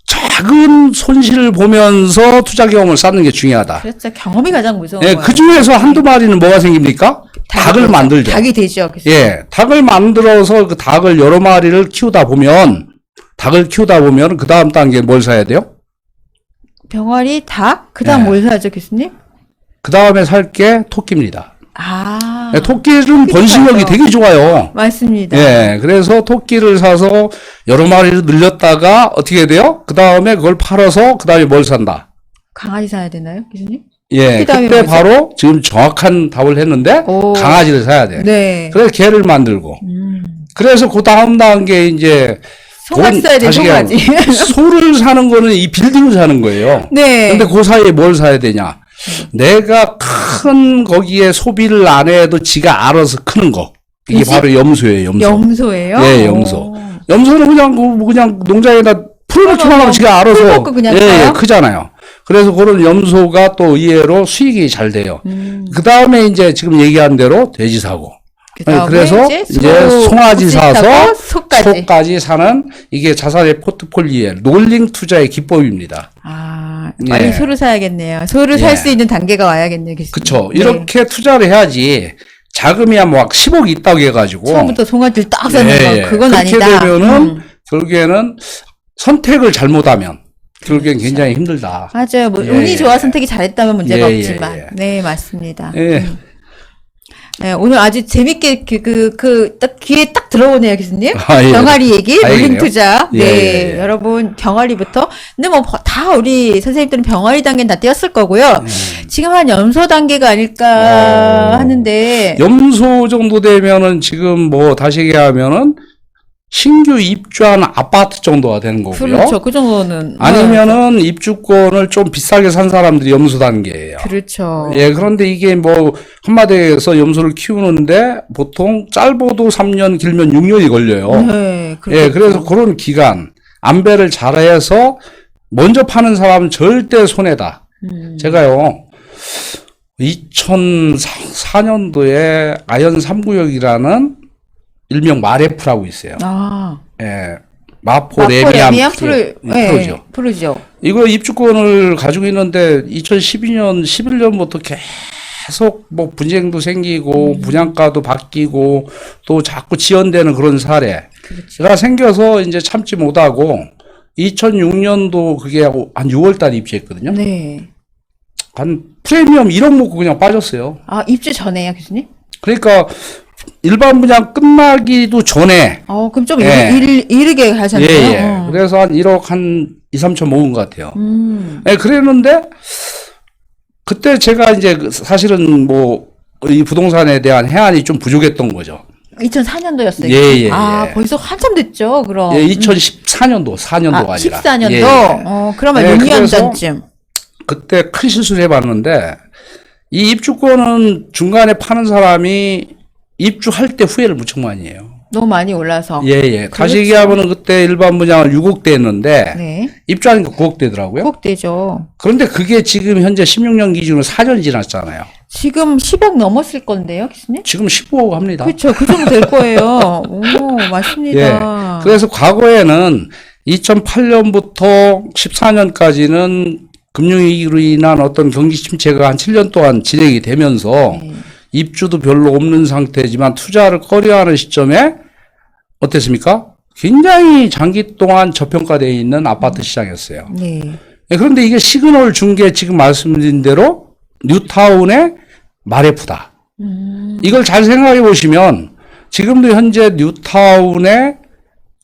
작은 손실을 보면서 투자 경험을 쌓는 게 중요하다. 그렇죠. 경험이 가장 무서운 예, 거예요. 그 중에서 한두 마리는 뭐가 생깁니까? 닭을 되죠. 만들죠. 닭이 되죠. 그래서. 예, 닭을 만들어서 그 닭을 여러 마리를 키우다 보면, 그 다음 단계에 뭘 사야 돼요? 병아리, 닭, 그다음 예. 뭘 사죠, 교수님? 그 다음에 살 게 토끼입니다. 아, 예, 토끼는 번식력이 맞아. 되게 좋아요. 맞습니다. 예, 그래서 토끼를 사서 여러 마리를 늘렸다가 어떻게 돼요? 그 다음에 그걸 팔아서 그 다음에 뭘 산다? 강아지 사야 되나요, 교수님? 예, 그다음에 그때 뭐죠? 바로 지금 정확한 답을 했는데 오. 강아지를 사야 돼. 네. 그래서 개를 만들고. 그래서 그 다음 단계 이제 송아지 사야 돼, 다시 송아지. 얘기하면 소를 사는 거는 이 빌딩을 사는 거예요. 네. 근데 그 사이에 뭘 사야 되냐? 내가 큰 거기에 소비를 안 해도 지가 알아서 크는 거. 이게 그지? 바로 염소예요, 염소. 염소예요? 예, 염소. 오. 염소는 그냥 농장에다 풀어놓기만 하면 지가 알아서 풀어놓고 그냥 예, 커요? 크잖아요. 그래서 그런 염소가 또 의외로 수익이 잘 돼요. 그 다음에 이제 지금 얘기한 대로 돼지 사고. 그다음에 그래서 이제 송아지 사서 소까지. 사는 이게 자산의 포트폴리오의 롤링 투자의 기법입니다. 아, 빨리 예. 소를 사야겠네요. 소를 살 예. 수 있는 단계가 와야겠네요, 교수님. 그쵸. 네. 이렇게 투자를 해야지 자금이야 막 10억이 있다고 해가지고. 처음부터 송아지를 딱 사는 예, 거 그건 그렇게 아니다. 되면은 결국에는 선택을 잘못하면 결국엔 굉장히 힘들다. 맞아요. 뭐 예, 운이 예. 좋아 선택이 잘했다면 문제가 예, 없지만. 예. 네, 맞습니다. 예. 네, 오늘 아주 재밌게 딱 귀에 딱 들어오네요, 교수님. 아, 예. 병아리 얘기, 다행이네요. 롤링 투자. 예, 네, 예, 예. 여러분 병아리부터. 근데 뭐 다 우리 선생님들은 병아리 단계는 다 띄었을 거고요. 지금 한 염소 단계가 아닐까 하는데. 염소 정도 되면은 지금 뭐 다시 얘기하면은 신규 입주한 아파트 정도가 되는 거고요. 그렇죠. 그 정도는. 아니면은 입주권을 좀 비싸게 산 사람들이 염소 단계예요. 그렇죠. 예, 그런데 이게 뭐 한마디에서 염소를 키우는데 보통 짧아도 3년, 길면 6년이 걸려요. 네, 예, 그래서 그런 기간 안배를 잘해서 먼저 파는 사람은 절대 손해다. 제가요 2004년도에 아연 3구역이라는 일명 마레프라고 있어요. 아, 예, 마포 마포 레미안 레미안 프로죠. 프로죠. 이거 입주권을 가지고 있는데 2012년, 11년부터 계속 뭐 분쟁도 생기고 분양가도 바뀌고 또 자꾸 지연되는 그런 사례가 생겨서 이제 참지 못하고 2006년도 그게 한 6월 달에 입주했거든요. 네. 한 프리미엄 1억 먹고 그냥 빠졌어요. 아, 입주 전에요, 교수님? 그러니까 일반 분양 끝나기도 전에 그럼 좀 예. 이르게 하셨네요. 예. 그래서 한 1억 한 2, 3천 모은 것 같아요. 예, 그랬는데 그때 제가 이제 사실은 뭐 이 부동산에 대한 해안이 좀 부족했던 거죠. 2004년도였어요. 예. 벌써 한참 됐죠, 그럼. 예, 2014년도, 4년도가 아니라. 14년도? 예. 그러면 예, 6년 그래서 전쯤. 그때 큰 실수를 해봤는데 이 입주권은 중간에 파는 사람이 입주할 때 후회를 무척 많이 해요. 너무 많이 올라서. 예. 다시 그렇죠. 얘기하면은 그때 일반 분양을 6억대 했는데 네. 입주하니까 9억대더라고요. 꼭 되죠. 그런데 그게 지금 현재 16년 기준으로 4년 지났잖아요. 지금 10억 넘었을 건데요, 교수님? 지금 15억 합니다. 그렇죠. 그 정도 될 거예요. 오, 맞습니다. 예. 그래서 과거에는 2008년부터 14년까지는 금융위기로 인한 어떤 경기 침체가 한 7년 동안 진행이 되면서 입주도 별로 없는 상태지만 투자를 꺼려하는 시점에 어땠습니까? 굉장히 장기 동안 저평가되어 있는 아파트 시장이었어요. 네. 예, 그런데 이게 시그널 준 게 지금 말씀드린 대로 뉴타운의 마레프다. 이걸 잘 생각해 보시면 지금도 현재 뉴타운의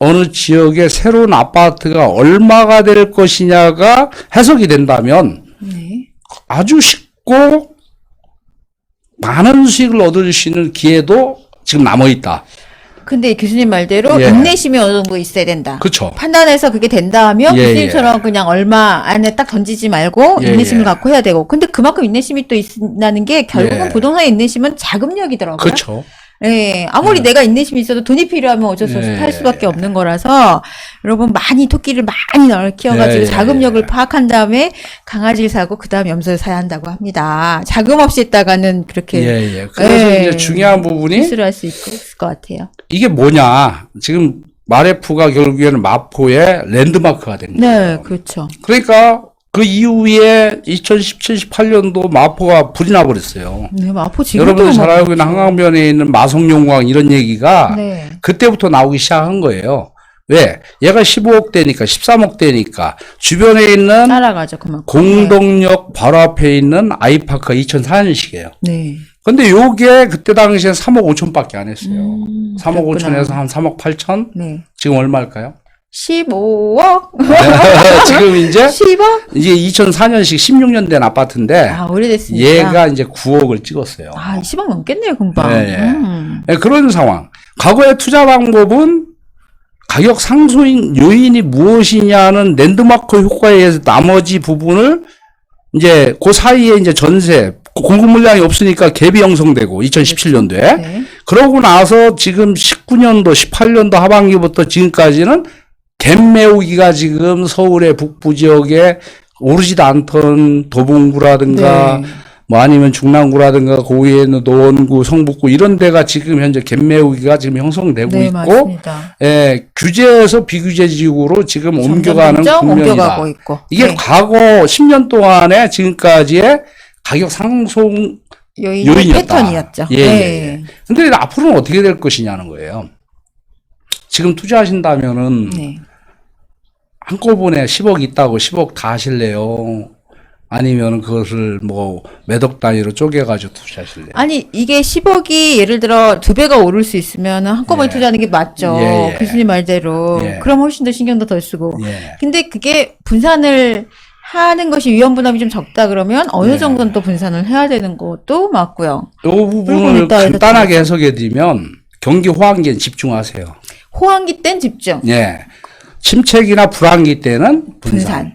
어느 지역의 새로운 아파트가 얼마가 될 것이냐가 해석이 된다면 네. 아주 쉽고 많은 수익을 얻을 수 있는 기회도 지금 남아 있다. 근데 교수님 말대로 예. 인내심이 어느 정도 있어야 된다. 그렇죠. 판단해서 그게 된다 하면 예, 교수님처럼 그냥 얼마 안에 딱 던지지 말고 예, 인내심을 예. 갖고 해야 되고. 근데 그만큼 인내심이 또 있다는 게 결국은 예. 부동산의 인내심은 자금력이더라고요. 그렇죠. 예, 아무리 내가 인내심이 있어도 돈이 필요하면 어쩔 수 없이 예. 팔 수밖에 없는 거라서 여러분 많이 토끼를 많이 키워가지고 예, 예, 자금력을 예. 파악한 다음에 강아지를 사고 그 다음 염소를 사야 한다고 합니다. 자금 없이 있다가는 그렇게 예. 그래서 예. 이제 중요한 부분이 실수를 할 수 있을 것 같아요. 이게 뭐냐. 지금 마레프가 결국에는 마포의 랜드마크가 된 거예요. 네, 그렇죠. 그러니까 그 이후에 2017, 18년도 마포가 불이 나버렸어요. 네, 마포 지금 여러분들 잘 알고 있는 한강변에 있는 마성용광 이런 얘기가 네. 그때부터 나오기 시작한 거예요. 왜? 얘가 15억 대니까 13억 대니까 주변에 있는 따라가죠, 그만큼. 공동역 바로 앞에 있는 아이파크가 2004년식이에요. 네. 근데 요게 그때 당시엔 3억 5천밖에 안 했어요. 3억 그렇구나. 5천에서 한 3억 8천? 네. 지금 얼마일까요? 15억? 지금 이제 10억? 이제 2004년식 16년 된 아파트인데 아, 오래됐으니까. 얘가 이제 9억을 찍었어요. 아, 10억 넘겠네요, 금방. 예, 예. 네, 그런 상황. 과거의 투자 방법은 가격 상승 요인이 무엇이냐는 랜드마크 효과에 의해서 나머지 부분을 이제 그 사이에 이제 전세 공급 물량이 없으니까 갭이 형성되고 2017년도에 네. 그러고 나서 지금 19년도 18년도 하반기부터 지금까지는 갭 메우기가 지금 서울의 북부 지역에 오르지도 않던 도봉구라든가 네. 뭐 아니면 중랑구라든가 고위에 있는 노원구, 성북구 이런 데가 지금 현재 갭 메우기가 지금 형성되고 네, 있고 맞습니다. 예, 규제에서 비규제 지역으로 지금 옮겨가는 점점 국면이다. 옮겨가고 있고. 이게 네. 과거 10년 동안에 지금까지의 가격 상승 요인이었다. 패턴이었죠. 예, 예. 근데 앞으로는 어떻게 될 것이냐는 거예요. 지금 투자하신다면은 네. 한꺼번에 10억 있다고 10억 다 하실래요? 아니면 그것을 뭐 몇억 단위로 쪼개가지고 투자하실래요? 아니, 이게 10억이 예를 들어 2배가 오를 수 있으면 한꺼번에 예. 투자하는 게 맞죠. 예, 예. 교수님 말대로. 예. 그럼 훨씬 더 신경도 덜 쓰고. 예. 근데 그게 분산을 하는 것이 위험 부담이 좀 적다 그러면 어느 예. 정도는 또 분산을 해야 되는 것도 맞고요. 이 그리고 부분을 이따 해서 간단하게 해석해 드리면 경기 호황기에 집중하세요. 호황기 땐 집중. 예. 침체기나 불황기 때는 분산.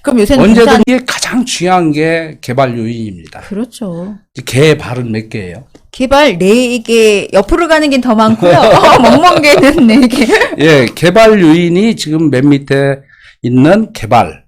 그럼 요새는 언제든지 가장 중요한 게 개발 요인입니다. 그렇죠. 개발은 몇 개예요? 개발 4개, 옆으로 가는 게 더 많고요. 멍멍개는 4개. 예, 개발 요인이 지금 맨 밑에 있는 개발.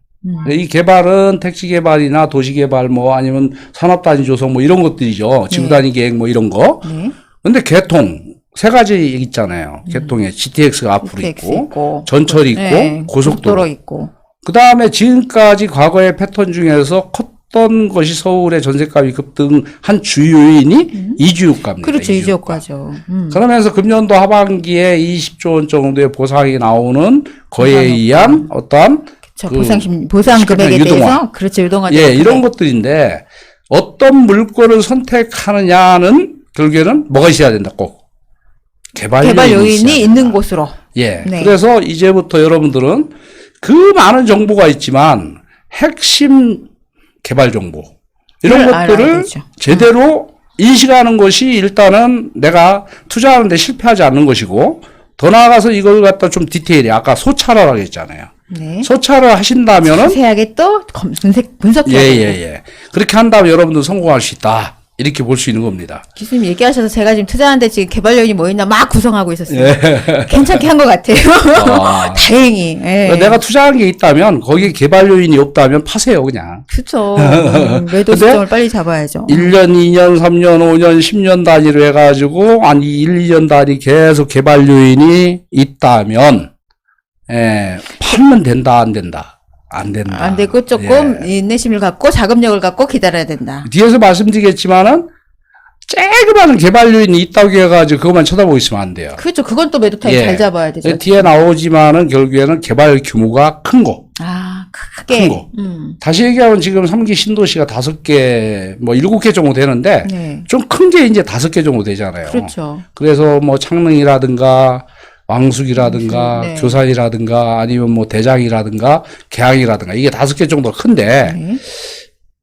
이 개발은 택지 개발이나 도시 개발 뭐 아니면 산업 단위 조성 뭐 이런 것들이죠. 지구 단위 계획 뭐 이런 거. 네. 근데 개통 세 가지 있잖아요. 개통에 GTX가 앞으로 GTX 있고, 있고, 전철 있고, 네, 고속도로 있고. 그 다음에 지금까지 과거의 패턴 중에서 컸던 것이 서울의 전세값이 급등한 주요인이 이주효과입니다. 그렇죠. 이주효과. 이주효과죠. 그러면서 금년도 하반기에 20조 원 정도의 보상이 나오는 거에 의한 어떠한 저 그 보상 금액에 유동화. 대해서 그렇죠. 유동화. 예, 이런 것들인데 어떤 물건을 선택하느냐는 결국에는 뭐가 있어야 된다 꼭. 개발 요인이 있어야 있는 된다. 곳으로. 예. 네. 그래서 이제부터 여러분들은 그 많은 정보가 있지만 핵심 개발 정보 이런 그걸 알아야 것들을 되죠. 제대로 인식하는 것이 일단은 내가 투자하는데 실패하지 않는 것이고 더 나아가서 이걸 갖다 좀 디테일히 아까 소차라고 했잖아요. 네. 소차를 하신다면은 세세하게 또 분석해야 예, 되고. 예. 그렇게 한다면 여러분들 성공할 수 있다. 이렇게 볼 수 있는 겁니다. 교수님 얘기하셔서 제가 지금 투자하는데 지금 개발 요인이 뭐 있나 막 구성하고 있었어요. 예. 괜찮게 한 것 같아요. 아. 다행히. 예. 내가 투자한 게 있다면 거기에 개발 요인이 없다면 파세요, 그냥. 그렇죠. 매도 근데 시점을 빨리 잡아야죠. 1년, 2년, 3년, 5년, 10년 단위로 해가지고, 한 1, 2년 단위 계속 개발 요인이 있다면, 팔면 된다, 안 된다? 안 된다. 안 되고 조금 예. 인내심을 갖고 자금력을 갖고 기다려야 된다. 뒤에서 말씀드리겠지만은, 조그마한 개발 요인이 있다고 해가지고 그것만 쳐다보고 있으면 안 돼요. 그렇죠. 그건 또 매도 타임 예. 잘 잡아야 되죠. 뒤에 나오지만은 결국에는 개발 규모가 큰 거. 아, 크게. 큰 거. 다시 얘기하면 지금 3기 신도시가 5개, 뭐 7개 정도 되는데, 네. 좀 큰 게 이제 5개 정도 되잖아요. 그렇죠. 그래서 뭐 창릉이라든가 왕숙이라든가 네. 교산이라든가 아니면 뭐 대장이라든가 계양이라든가 이게 5개 정도 큰데 네.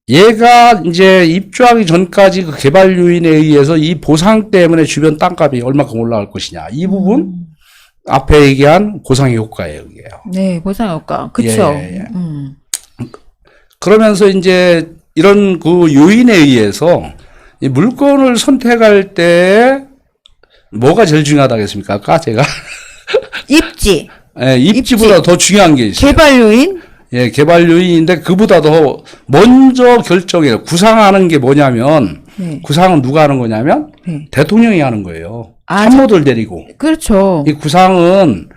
얘가 이제 입주하기 전까지 그 개발 요인에 의해서 이 보상 때문에 주변 땅값이 얼마큼 올라갈 것이냐. 이 부분 앞에 얘기한 보상의 효과예요, 이게요. 네, 보상 효과. 그쵸. 예. 그러면서 이제 이런 그 요인에 의해서 이 물건을 선택할 때 뭐가 제일 중요하다겠습니까? 아까 제가 입지. 예, 입지보다 더 중요한 게 있어요. 개발 요인. 예, 개발 요인인데 그보다 더 먼저 구상해요. 구상하는 게 뭐냐면 네. 구상은 누가 하는 거냐면 네. 대통령이 하는 거예요. 아, 참모들 데리고. 그렇죠. 이 구상은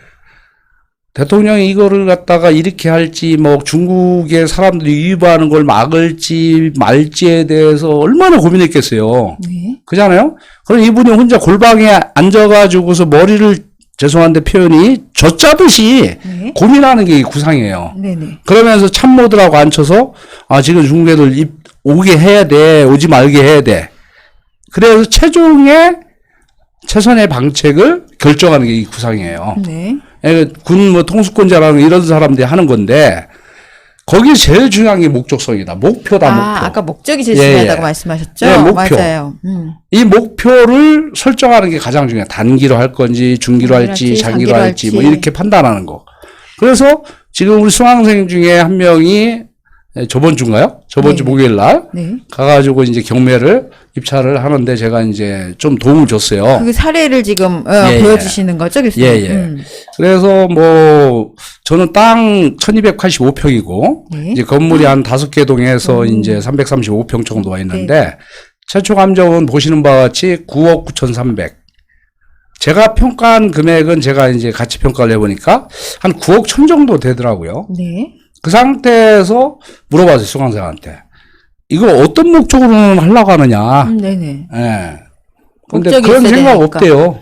대통령이 이거를 갖다가 이렇게 할지 뭐 중국의 사람들이 유입하는 걸 막을지 말지에 대해서 얼마나 고민했겠어요. 네. 그잖아요. 그럼 이분이 혼자 골방에 앉아가지고서 머리를 죄송한데 표현이 젖자듯이 네. 고민하는 게 이 구상이에요. 네네. 그러면서 참모들하고 앉혀서 아 지금 중국 애들 오게 해야 돼, 오지 말게 해야 돼. 그래서 최선의 방책을 결정하는 게 이 구상이에요. 네. 군 뭐 통수권자라는 이런 사람들이 하는 건데 거기 제일 중요한 게 목적성이다. 목표다, 목표. 아까 목적이 제일 예, 중요하다고 예. 말씀하셨죠? 네, 목표. 맞아요. 이 목표를 설정하는 게 가장 중요해요. 단기로 할 건지, 중기로 할지, 장기로 할지, 뭐 이렇게 판단하는 거. 그래서 지금 우리 수강생 중에 한 명이 저번 주인가요? 저번 주 네. 목요일 날 네. 가가지고 이제 경매를 입찰을 하는데 제가 이제 좀 도움을 줬어요. 그 사례를 지금 예, 보여주시는 거죠, 교수님? 예, 예. 그래서 뭐 저는 땅 1285평이고 네. 이제 건물이 한 5개 동에서 이제 335평 정도가 있는데 최초 감정은 보시는 바와 같이 9억 9,300. 제가 평가한 금액은 제가 이제 가치 평가를 해보니까 한 9억 1천 정도 되더라고요. 네. 그 상태에서 물어봤어요, 수강생한테. 이거 어떤 목적으로는 하려고 하느냐. 네네. 예. 근데 목적이 그런 있어야 생각 되니까. 없대요.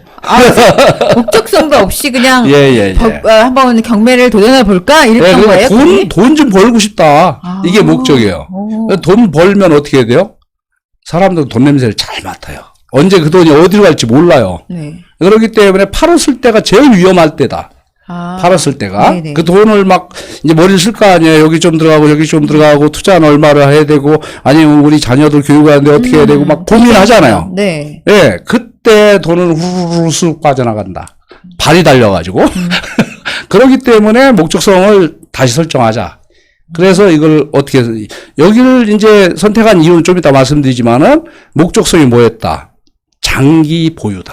목적성도 없이 그냥 예. 한번 경매를 도전해 볼까 네, 이랬던 거예요. 그게? 돈 좀 벌고 싶다. 아. 이게 목적이에요. 오. 돈 벌면 어떻게 해야 돼요? 사람들은 돈 냄새를 잘 맡아요. 언제 그 돈이 어디로 갈지 몰라요. 네. 그렇기 때문에 팔았을 때가 제일 위험할 때다. 아. 팔았을 때가. 네네. 그 돈을 막 이제 머리를 쓸 거 아니에요. 여기 좀 들어가고 여기 좀 들어가고 투자는 얼마를 해야 되고 아니면 우리 자녀들 교육하는데 어떻게 해야 되고 막 고민하잖아요. 네. 예, 그때 돈은 후루루 쑥 빠져나간다. 발이 달려가지고. 그렇기 때문에 목적성을 다시 설정하자. 그래서 이걸 어떻게 해서, 여기를 이제 선택한 이유는 좀 이따 말씀드리지만은, 목적성이 뭐였다? 장기 보유다.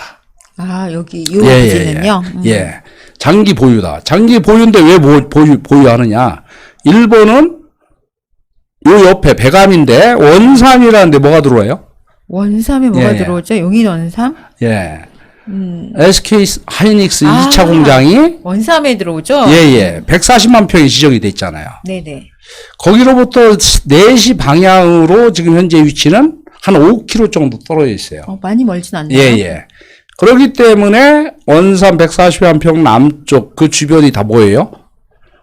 아, 여기 이 부지는요? 예. 장기 보유다. 장기 보유인데 왜 보유하느냐? 1번은 요 옆에 배감인데, 원삼이라는데 뭐가 들어와요? 원삼에 뭐가 예. 들어오죠? 용인 원삼? 예. SK 하이닉스 아. 2차 공장이 원삼에 들어오죠? 예. 140만 평이 지정이 돼 있잖아요. 네네. 거기로부터 4시 방향으로 지금 현재 위치는 한 5km 정도 떨어져 있어요. 많이 멀진 않네요. 예. 그렇기 때문에 원산 140만 평 남쪽 그 주변이 다 뭐예요?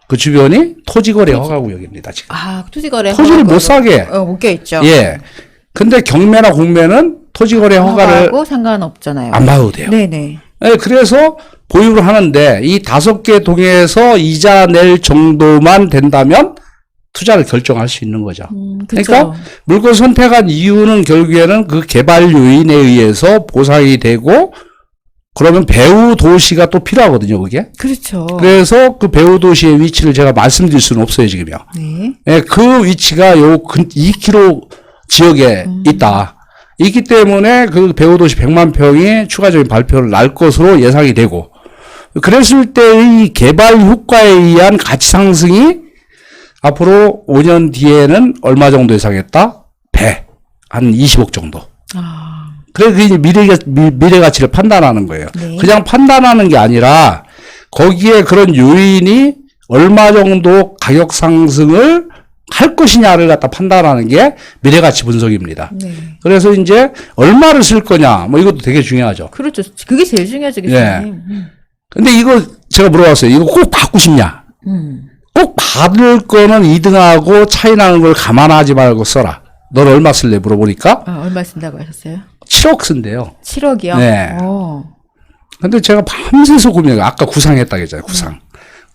그 주변이 토지거래 허가구역입니다, 지금. 아, 토지거래 토지를 못 사게. 묶여 있죠. 예. 근데 경매나 공매는 토지거래 허가를 허가하고 상관없잖아요. 안 받아도 돼요. 네네. 예, 그래서 보유를 하는데 이 5개 동에서 이자 낼 정도만 된다면 투자를 결정할 수 있는 거죠. 그쵸. 그러니까 물건 선택한 이유는 결국에는 그 개발 요인에 의해서 보상이 되고 그러면 배후 도시가 또 필요하거든요, 그게. 그렇죠. 그래서 그 배후 도시의 위치를 제가 말씀드릴 수는 없어요, 지금요. 네. 예, 그 위치가 요 2km 지역에 있다. 있기 때문에 그 배후도시 100만 평이 추가적인 발표를 날 것으로 예상이 되고, 그랬을 때의 개발 효과에 의한 가치 상승이 앞으로 5년 뒤에는 얼마 정도 예상했다? 배. 한 20억 정도. 아, 그래, 그게 미래 가치를 판단하는 거예요. 네. 그냥 판단하는 게 아니라, 거기에 그런 요인이 얼마 정도 가격 상승을 할 것이냐를 갖다 판단하는 게 미래가치 분석입니다. 네. 그래서 이제 얼마를 쓸 거냐, 뭐 이것도 되게 중요하죠. 그렇죠. 그게 제일 중요하죠, 교수님. 근데 이거 제가 물어봤어요. 이거 꼭 받고 싶냐? 꼭 받을 거는 2등하고 차이 나는 걸 감안하지 말고 써라. 넌 얼마 쓸래? 물어보니까 얼마 쓴다고 하셨어요? 7억 쓴대요. 7억이요? 네. 근데 제가 밤새서 고민해요. 아까 구상했다고 했잖아요. 구상.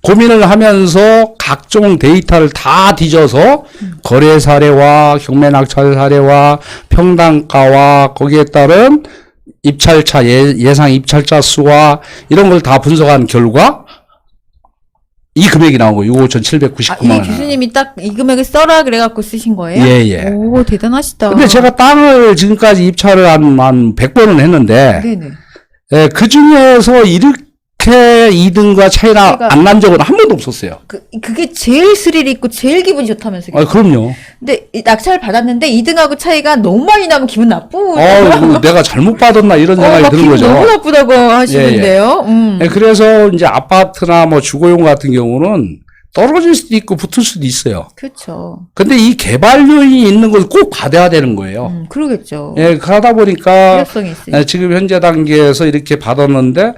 고민을 하면서 각종 데이터를 다 뒤져서 거래 사례와 경매 낙찰 사례와 평당가와 거기에 따른 입찰차 예상 입찰자 수와 이런 걸 다 분석한 결과 이 금액이 나온 거예요. 6,799만 이 원. 교수님이 딱 이 금액을 써라 그래갖고 쓰신 거예요? 예, 예. 오, 대단하시다. 근데 제가 땅을 지금까지 입찰을 한 100번은 했는데 네네. 예, 그 중에서 이렇게 2등과 차이가 차이가- 안 난 적은 한 번도 없었어요. 그게 제일 스릴 있고 제일 기분이 좋다면서요. 아, 그럼요. 근데 이 낙찰을 받았는데 2등하고 차이가 너무 많이 나면 기분 나쁘고. 내가 잘못 받았나 이런 생각이 막 드는 기분 거죠. 너무 나쁘다고 하시는데요. 예, 그래서 이제 아파트나 뭐 주거용 같은 경우는 떨어질 수도 있고 붙을 수도 있어요. 그렇죠. 근데 이 개발 요인이 있는 걸 꼭 받아야 되는 거예요. 그러겠죠. 예, 그러다 보니까 필요성이 있으니까. 지금 현재 단계에서 이렇게 받았는데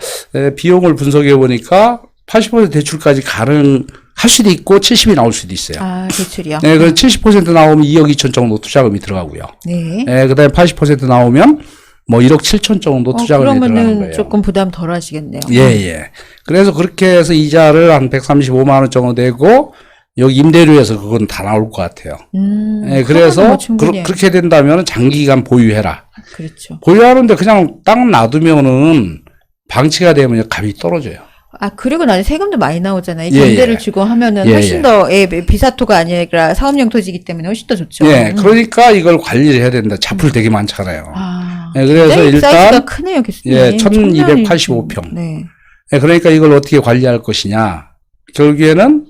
비용을 분석해 보니까 80% 대출까지 가능할 수도 있고 70이 나올 수도 있어요. 아, 대출이요? 네, 그 70% 나오면 2억 2천 정도 투자금이 들어가고요. 네. 예, 그다음에 80% 나오면 뭐 1억 7천 정도 투자금이 들어가는 그러면은 거예요. 조금 부담 덜 하시겠네요. 예, 예. 그래서 그렇게 해서 이자를 한 135만 원 정도 내고 여기 임대료에서 그건 다 나올 것 같아요. 예, 그러면 그래서 뭐 충분히 그렇게 된다면 장기간 보유해라. 그렇죠. 보유하는데 그냥 땅 놔두면은 방치가 되면 값이 떨어져요. 아, 그리고 나중에 세금도 많이 나오잖아요. 예, 임대를 예. 주고 하면은 예, 훨씬 예. 더, 비사토가 아니라 사업용 토지이기 때문에 훨씬 더 좋죠. 예, 그러니까 이걸 관리를 해야 된다. 잡풀 되게 많잖아요. 아, 예, 그래서 굉장히 사이즈가 일단 크네요, 교수님. 예, 1285평. 네. 네, 그러니까 이걸 어떻게 관리할 것이냐. 결국에는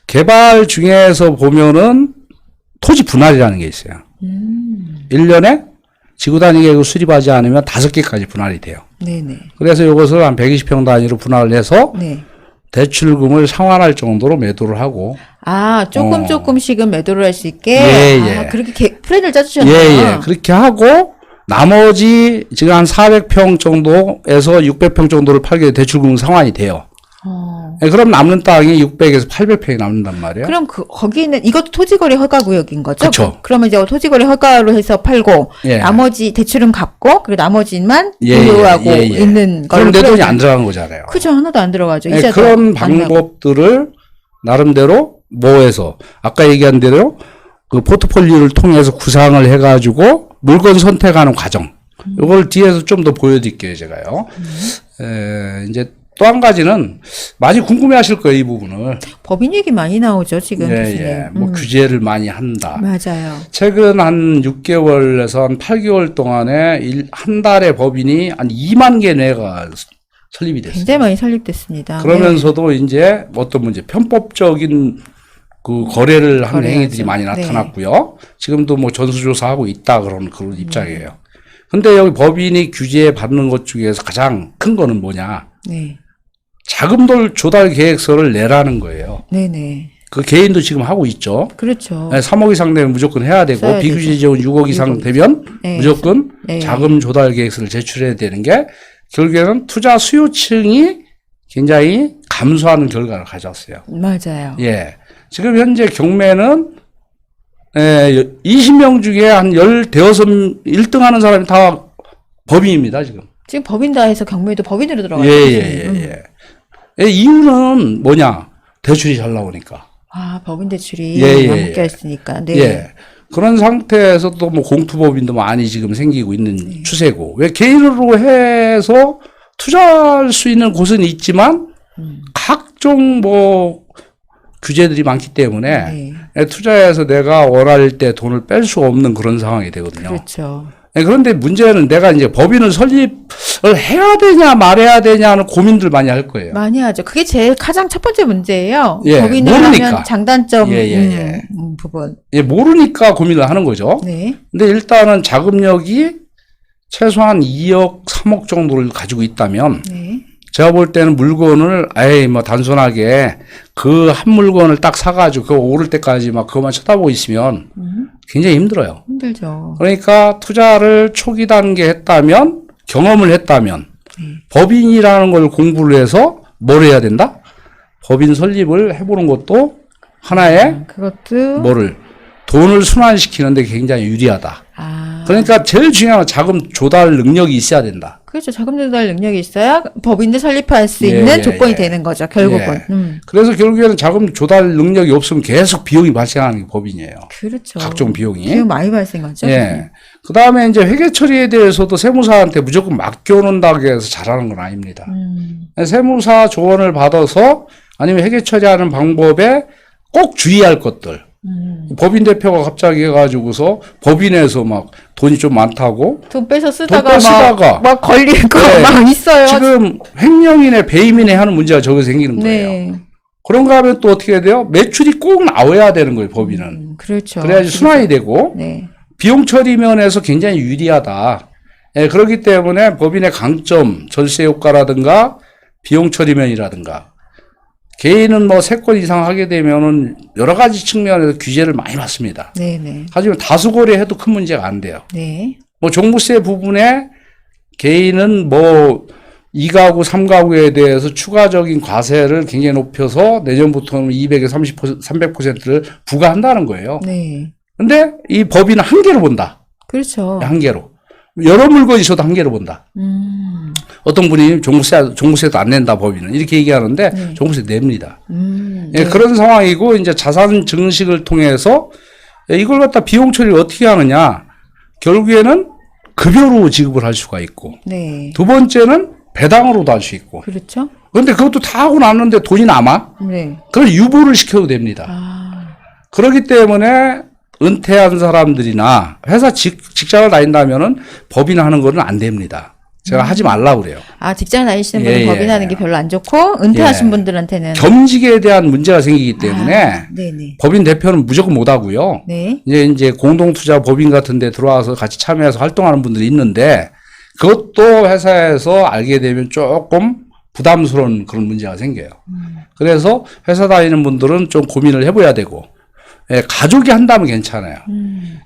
개발 중에서 보면은 토지 분할이라는 게 있어요. 1년에 지구 단위 계획을 수립하지 않으면 5개까지 분할이 돼요. 네네. 그래서 이것을 한 120평 단위로 분할을 해서 네. 대출금을 상환할 정도로 매도를 하고. 아, 조금씩은 매도를 할 수 있게. 예, 예. 아, 그렇게 플랜을 짜주셨네요. 예, 예. 그렇게 하고 나머지 지금 한 400평 정도에서 600평 정도를 팔게 대출금 상환이 돼요. 예, 그럼 남는 땅이 600에서 800평이 남는단 말이에요. 그럼 거기는 이것도 토지거래 허가구역인 거죠? 그쵸. 그러면 이제 토지거래 허가로 해서 팔고 예. 나머지 대출은 갚고 그리고 나머지만 예, 보유하고 예, 예. 있는 걸로. 그럼 내 돈이 풀어야 안 들어간 거잖아요. 그죠. 하나도 안 들어가죠. 예, 이자도 그런 안 나고. 방법들을 나름대로 모아서 아까 얘기한 대로 그 포트폴리오를 통해서 구상을 해가지고 물건 선택하는 과정. 이걸 뒤에서 좀 더 보여드릴게요, 제가요. 이제 또 한 가지는 많이 궁금해하실 거예요, 이 부분을. 법인 얘기 많이 나오죠 지금 예, 교수님. 예. 뭐 규제를 많이 한다. 맞아요. 최근 한 6개월에서 한 8개월 동안에 한 달에 법인이 한 2만 개 내가 설립이 됐어요. 굉장히 많이 설립됐습니다. 그러면서도 이제 어떤 문제, 편법적인 그 거래를 하는 거래하죠. 행위들이 많이 네. 나타났고요. 지금도 뭐 전수조사하고 있다 그런 입장이에요. 근데 여기 법인이 규제 받는 것 중에서 가장 큰 거는 뭐냐? 네. 자금 조달 계획서를 내라는 거예요. 네네. 그 개인도 지금 하고 있죠. 그렇죠. 3억 이상 되면 무조건 해야 되고 써야 비규제 지원 6억 이상 6억 되면 네. 무조건 네. 자금 조달 계획서를 제출해야 되는 게 결국에는 투자 수요층이 굉장히 감소하는 결과를 가져왔어요. 맞아요. 예. 지금 현재 경매는 20명 중에 한 1등 하는 사람이 다 법인입니다, 지금. 지금 법인 다 해서 경매도 법인으로 들어가요. 이유는 뭐냐? 대출이 잘 나오니까. 아, 법인 대출이 예, 예, 함께 예. 했으니까. 네. 예. 그런 상태에서도 뭐 공투법인도 많이 지금 생기고 있는 네. 추세고. 왜 개인으로 해서 투자할 수 있는 곳은 있지만 각종 뭐 규제들이 많기 때문에 투자해서 내가 원할 때 돈을 뺄 수 없는 그런 상황이 되거든요. 그렇죠. 그런데 문제는 내가 이제 법인을 설립을 해야 되냐 말해야 되냐는 고민들 많이 할 거예요. 많이 하죠. 그게 제일 가장 첫 번째 문제예요. 예, 법인을 모르니까. 하면 장단점 예. 부분. 예, 모르니까 고민을 하는 거죠. 네. 근데 일단은 자금력이 최소한 2억, 3억 정도를 가지고 있다면 네. 제가 볼 때는 물건을 뭐 단순하게 그 한 물건을 딱 사가지고 그거 오를 때까지 막 그것만 쳐다보고 있으면 굉장히 힘들어요. 힘들죠. 그러니까 투자를 초기 단계 했다면 경험을 했다면 법인이라는 걸 공부를 해서 뭘 해야 된다? 법인 설립을 해보는 것도 하나의 그것도 돈을 순환시키는데 굉장히 유리하다. 아, 그러니까 제일 중요한 건 자금 조달 능력이 있어야 된다. 그렇죠. 자금 조달 능력이 있어야 법인을 설립할 수 예, 있는 예, 조건이 예. 되는 거죠. 결국은. 예. 그래서 결국에는 자금 조달 능력이 없으면 계속 비용이 발생하는 게 법인이에요. 그렇죠. 각종 비용이. 비용 많이 발생하죠. 예. 그 다음에 이제 회계 처리에 대해서도 세무사한테 무조건 맡겨놓는다고 해서 잘하는 건 아닙니다. 세무사 조언을 받아서 아니면 회계 처리하는 방법에 꼭 주의할 것들. 법인 대표가 갑자기 해가지고서 법인에서 막 돈이 좀 많다고 돈 빼서 쓰다가, 돈 빼쓰다가. 막 걸리는 거 네. 막 있어요. 지금 횡령이네 배임이네 하는 문제가 저기 생기는 거예요. 네. 그런가 하면 또 어떻게 해야 돼요? 매출이 꼭 나와야 되는 거예요, 법인은. 그렇죠. 그래야지 순환이 되고 네. 비용 처리 면에서 굉장히 유리하다. 예, 그렇기 때문에 법인의 강점, 절세 효과라든가 비용 처리 면이라든가 개인은 뭐 3건 이상 하게 되면은 여러 가지 측면에서 규제를 많이 받습니다. 네네. 하지만 다수거래해도 큰 문제가 안 돼요. 네. 뭐 종부세 부분에 개인은 뭐 2가구, 3가구에 대해서 추가적인 과세를 굉장히 높여서 내년부터는 200에 300%를 부과한다는 거예요. 네. 근데 이 법인은 한 개로 본다. 그렇죠. 한 개로. 여러 물건이 있어도 한 개로 본다. 어떤 분이 종부세도 안 낸다, 법인은. 이렇게 얘기하는데 네. 종부세 냅니다. 네. 예, 그런 상황이고, 이제 자산 증식을 통해서 이걸 갖다 비용 처리를 어떻게 하느냐. 결국에는 급여로 지급을 할 수가 있고, 네. 두 번째는 배당으로도 할 수 있고. 그렇죠. 그런데 그것도 다 하고 났는데 돈이 남아? 네. 그걸 유보를 시켜도 됩니다. 아, 그렇기 때문에 은퇴한 사람들이나 회사 직장을 다닌다면은 법인 하는 거는 안 됩니다. 제가 하지 말라고 그래요. 아, 직장 다니시는 분은 예, 법인하는 예. 게 별로 안 좋고, 은퇴하신 예. 분들한테는. 겸직에 대한 문제가 생기기 때문에 아, 네네. 법인 대표는 무조건 못 하고요. 네. 이제 공동투자 법인 같은 데 들어와서 같이 참여해서 활동하는 분들이 있는데 그것도 회사에서 알게 되면 조금 부담스러운 그런 문제가 생겨요. 그래서 회사 다니는 분들은 좀 고민을 해봐야 되고, 예, 가족이 한다면 괜찮아요.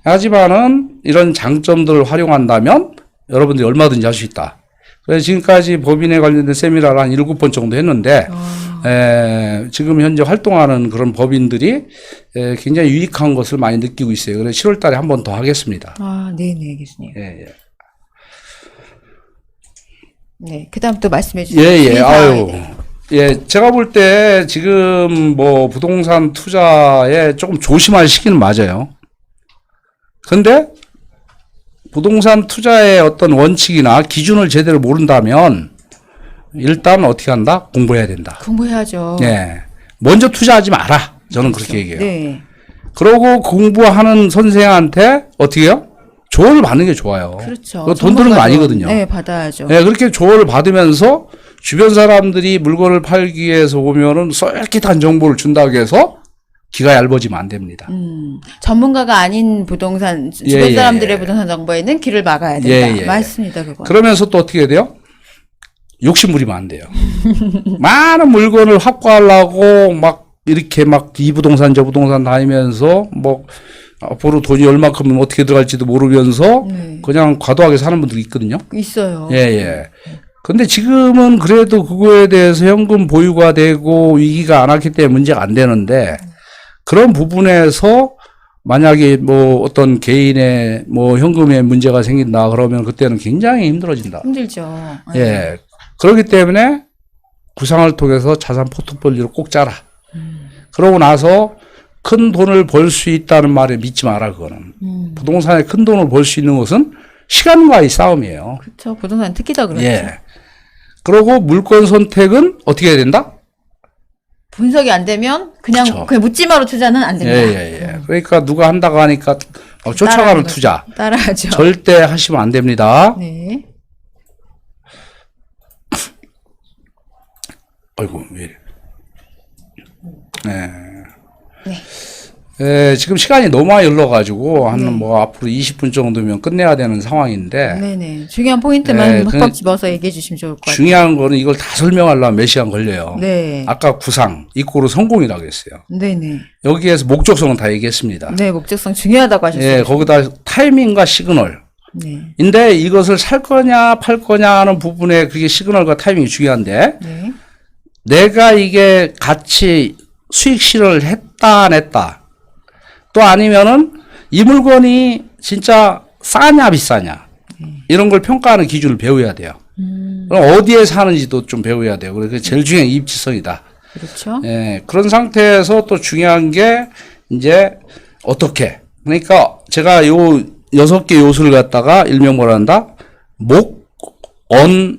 하지만은 이런 장점들을 활용한다면 여러분들이 얼마든지 할 수 있다. 그래서 지금까지 법인에 관련된 세미나를 한 7번 정도 했는데, 지금 현재 활동하는 그런 법인들이 굉장히 유익한 것을 많이 느끼고 있어요. 그래서 7월 달에 한 번 더 하겠습니다. 아, 네네, 교수님. 예, 예. 네. 그 다음 또 말씀해 주세요. 예, 예. 주의사항에 아유. 대해서. 예, 제가 볼 때 지금 뭐 부동산 투자에 조금 조심할 시기는 맞아요. 근데 부동산 투자의 어떤 원칙이나 기준을 제대로 모른다면 일단 어떻게 한다? 공부해야 된다. 공부해야죠. 예. 먼저 투자하지 마라. 저는 그렇게 얘기해요. 네. 그러고 공부하는 선생한테 어떻게 해요? 조언을 받는 게 좋아요. 그렇죠. 그거 돈 드는 거 전문가 아니거든요. 네, 받아야죠. 예, 그렇게 조언을 받으면서 주변 사람들이 물건을 팔기 위해서 오면은 쏠깃한 정보를 준다고 해서 귀가 얇아지면 안 됩니다. 전문가가 아닌 부동산, 주변 예, 예, 사람들의 예. 부동산 정보에는 귀를 막아야 된다. 예, 예. 맞습니다, 그거. 그러면서 또 어떻게 해야 돼요? 욕심 부리면 안 돼요. 많은 물건을 확보하려고 막 이렇게 막 이 부동산 저 부동산 다니면서 뭐 앞으로 돈이 얼마큼 어떻게 들어갈지도 모르면서 네. 그냥 과도하게 사는 분들이 있거든요. 있어요. 예, 예. 근데 지금은 그래도 그거에 대해서 현금 보유가 되고 위기가 안 왔기 때문에 문제가 안 되는데 그런 부분에서 만약에 뭐 어떤 개인의 뭐 현금에 문제가 생긴다 그러면 그때는 굉장히 힘들어진다. 힘들죠. 예. 그렇기 때문에 구상을 통해서 자산 포트폴리오를 꼭 짜라. 그러고 나서 큰 돈을 벌 수 있다는 말에 믿지 마라, 그거는. 부동산에 큰 돈을 벌 수 있는 것은 시간과의 싸움이에요. 그렇죠. 부동산 특히 더 그렇죠. 예. 그리고 물건 선택은 어떻게 해야 된다? 분석이 안 되면 그냥 그쵸. 그냥 묻지마로 투자는 안 예, 됩니다. 예, 예. 그러니까 누가 한다고 하니까 막 쫓아가는 거죠. 투자. 따라하죠. 절대 하시면 안 됩니다. 네. 아이고, 왜 이래. 네. 네. 예, 지금 시간이 너무 많이 흘러가지고, 한 뭐 앞으로 20분 정도면 끝내야 되는 상황인데, 네네. 중요한 포인트만 네, 흠뻑 집어서 얘기해 주시면 좋을 것 같아요. 중요한 거는 이걸 다 설명하려면 몇 시간 걸려요. 네. 아까 구상, 이꼬르 성공이라고 했어요. 네네. 여기에서 목적성은 다 얘기했습니다. 네, 목적성 중요하다고 하셨어요. 예, 거기다 타이밍과 시그널. 네. 인데 이것을 살 거냐, 팔 거냐 하는 부분에 그게 시그널과 타이밍이 중요한데, 네. 내가 이게 같이 수익 실현을 했다, 안 했다. 또 아니면은 이 물건이 진짜 싸냐, 비싸냐. 이런 걸 평가하는 기준을 배워야 돼요. 그럼 어디에 사는지도 좀 배워야 돼요. 그래서 제일 중요한 게 입지성이다. 그렇죠. 예, 그런 상태에서 또 중요한 게 이제 어떻게. 그러니까 제가 요 6개 요소를 갖다가 일명 뭐라 한다? 목, 언,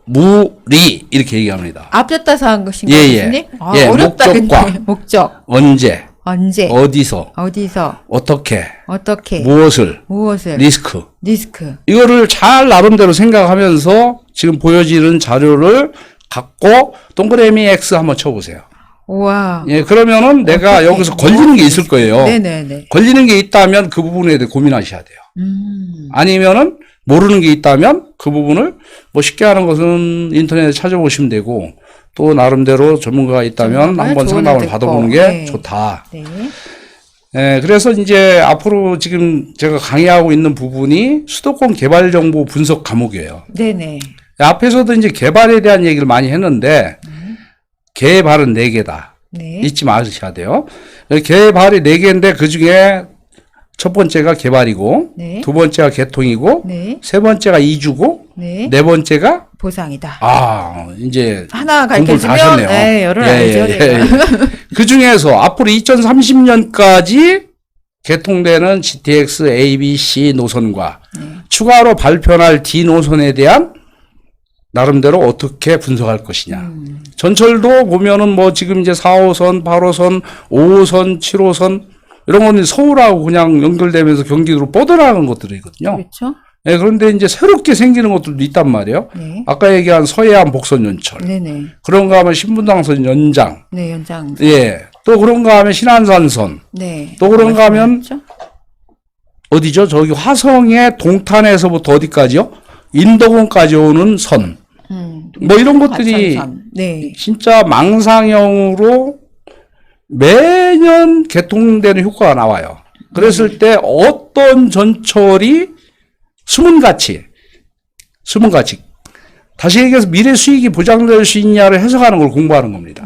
무, 리 이렇게 얘기합니다. 앞졌다서 한 것인가요, 예, 예. 교수님? 아, 예, 어렵다, 목적과. 근데. 목적. 언제, 언제, 어디서, 어디서, 어떻게, 어떻게, 무엇을, 무엇을, 리스크. 리스크. 이거를 잘 나름대로 생각하면서 지금 보여지는 자료를 갖고 동그라미 X 한번 쳐보세요. 우와. 예, 그러면은 내가 어떻게, 여기서 걸리는 게 있을 거예요. 네네네. 걸리는 게 있다면 그 부분에 대해 고민하셔야 돼요. 아니면은 모르는 게 있다면 그 부분을 뭐 쉽게 하는 것은 인터넷에 찾아보시면 되고 또 나름대로 전문가가 있다면 전문가의 한번 조언을 상담을 듣고. 받아보는 게 네. 좋다. 네. 예, 그래서 이제 앞으로 지금 제가 강의하고 있는 부분이 수도권 개발 정보 분석 과목이에요. 네네. 앞에서도 이제 개발에 대한 얘기를 많이 했는데 개발은 4개다. 네. 잊지 마셔야 돼요. 개발이 4개인데 그중에 첫 번째가 개발이고 네. 두 번째가 개통이고 네. 세 번째가 이주고 네. 네 번째가 보상이다. 이제 하나 공부를 다 가르쳐주면, 하셨네요. 네, 열을 알죠. 그 중에서 앞으로 2030년까지 개통되는 GTX A, B, C 노선과 추가로 발표할 D 노선에 대한 나름대로 어떻게 분석할 것이냐. 전철도 보면은 뭐 지금 이제 4호선, 8호선, 5호선, 7호선 이런 거는 서울하고 그냥 연결되면서 경기도로 뻗어나가는 것들이거든요. 그렇죠. 예, 그런데 이제 새롭게 생기는 것들도 있단 말이에요. 네. 아까 얘기한 서해안 복선 연철. 네네. 그런가 하면 신분당선 연장. 네, 연장. 예. 또 그런가 하면 신안산선. 네. 또 그런가 하면 말씀하셨죠? 어디죠? 저기 화성의 동탄에서부터 어디까지요? 인도공까지 오는 선. 뭐 이런 것들이 과천선. 네. 진짜 망상형으로 매년 개통되는 효과가 나와요. 그랬을 때 어떤 전철이 숨은 가치, 다시 얘기해서 미래 수익이 보장될 수 있냐를 해석하는 걸 공부하는 겁니다.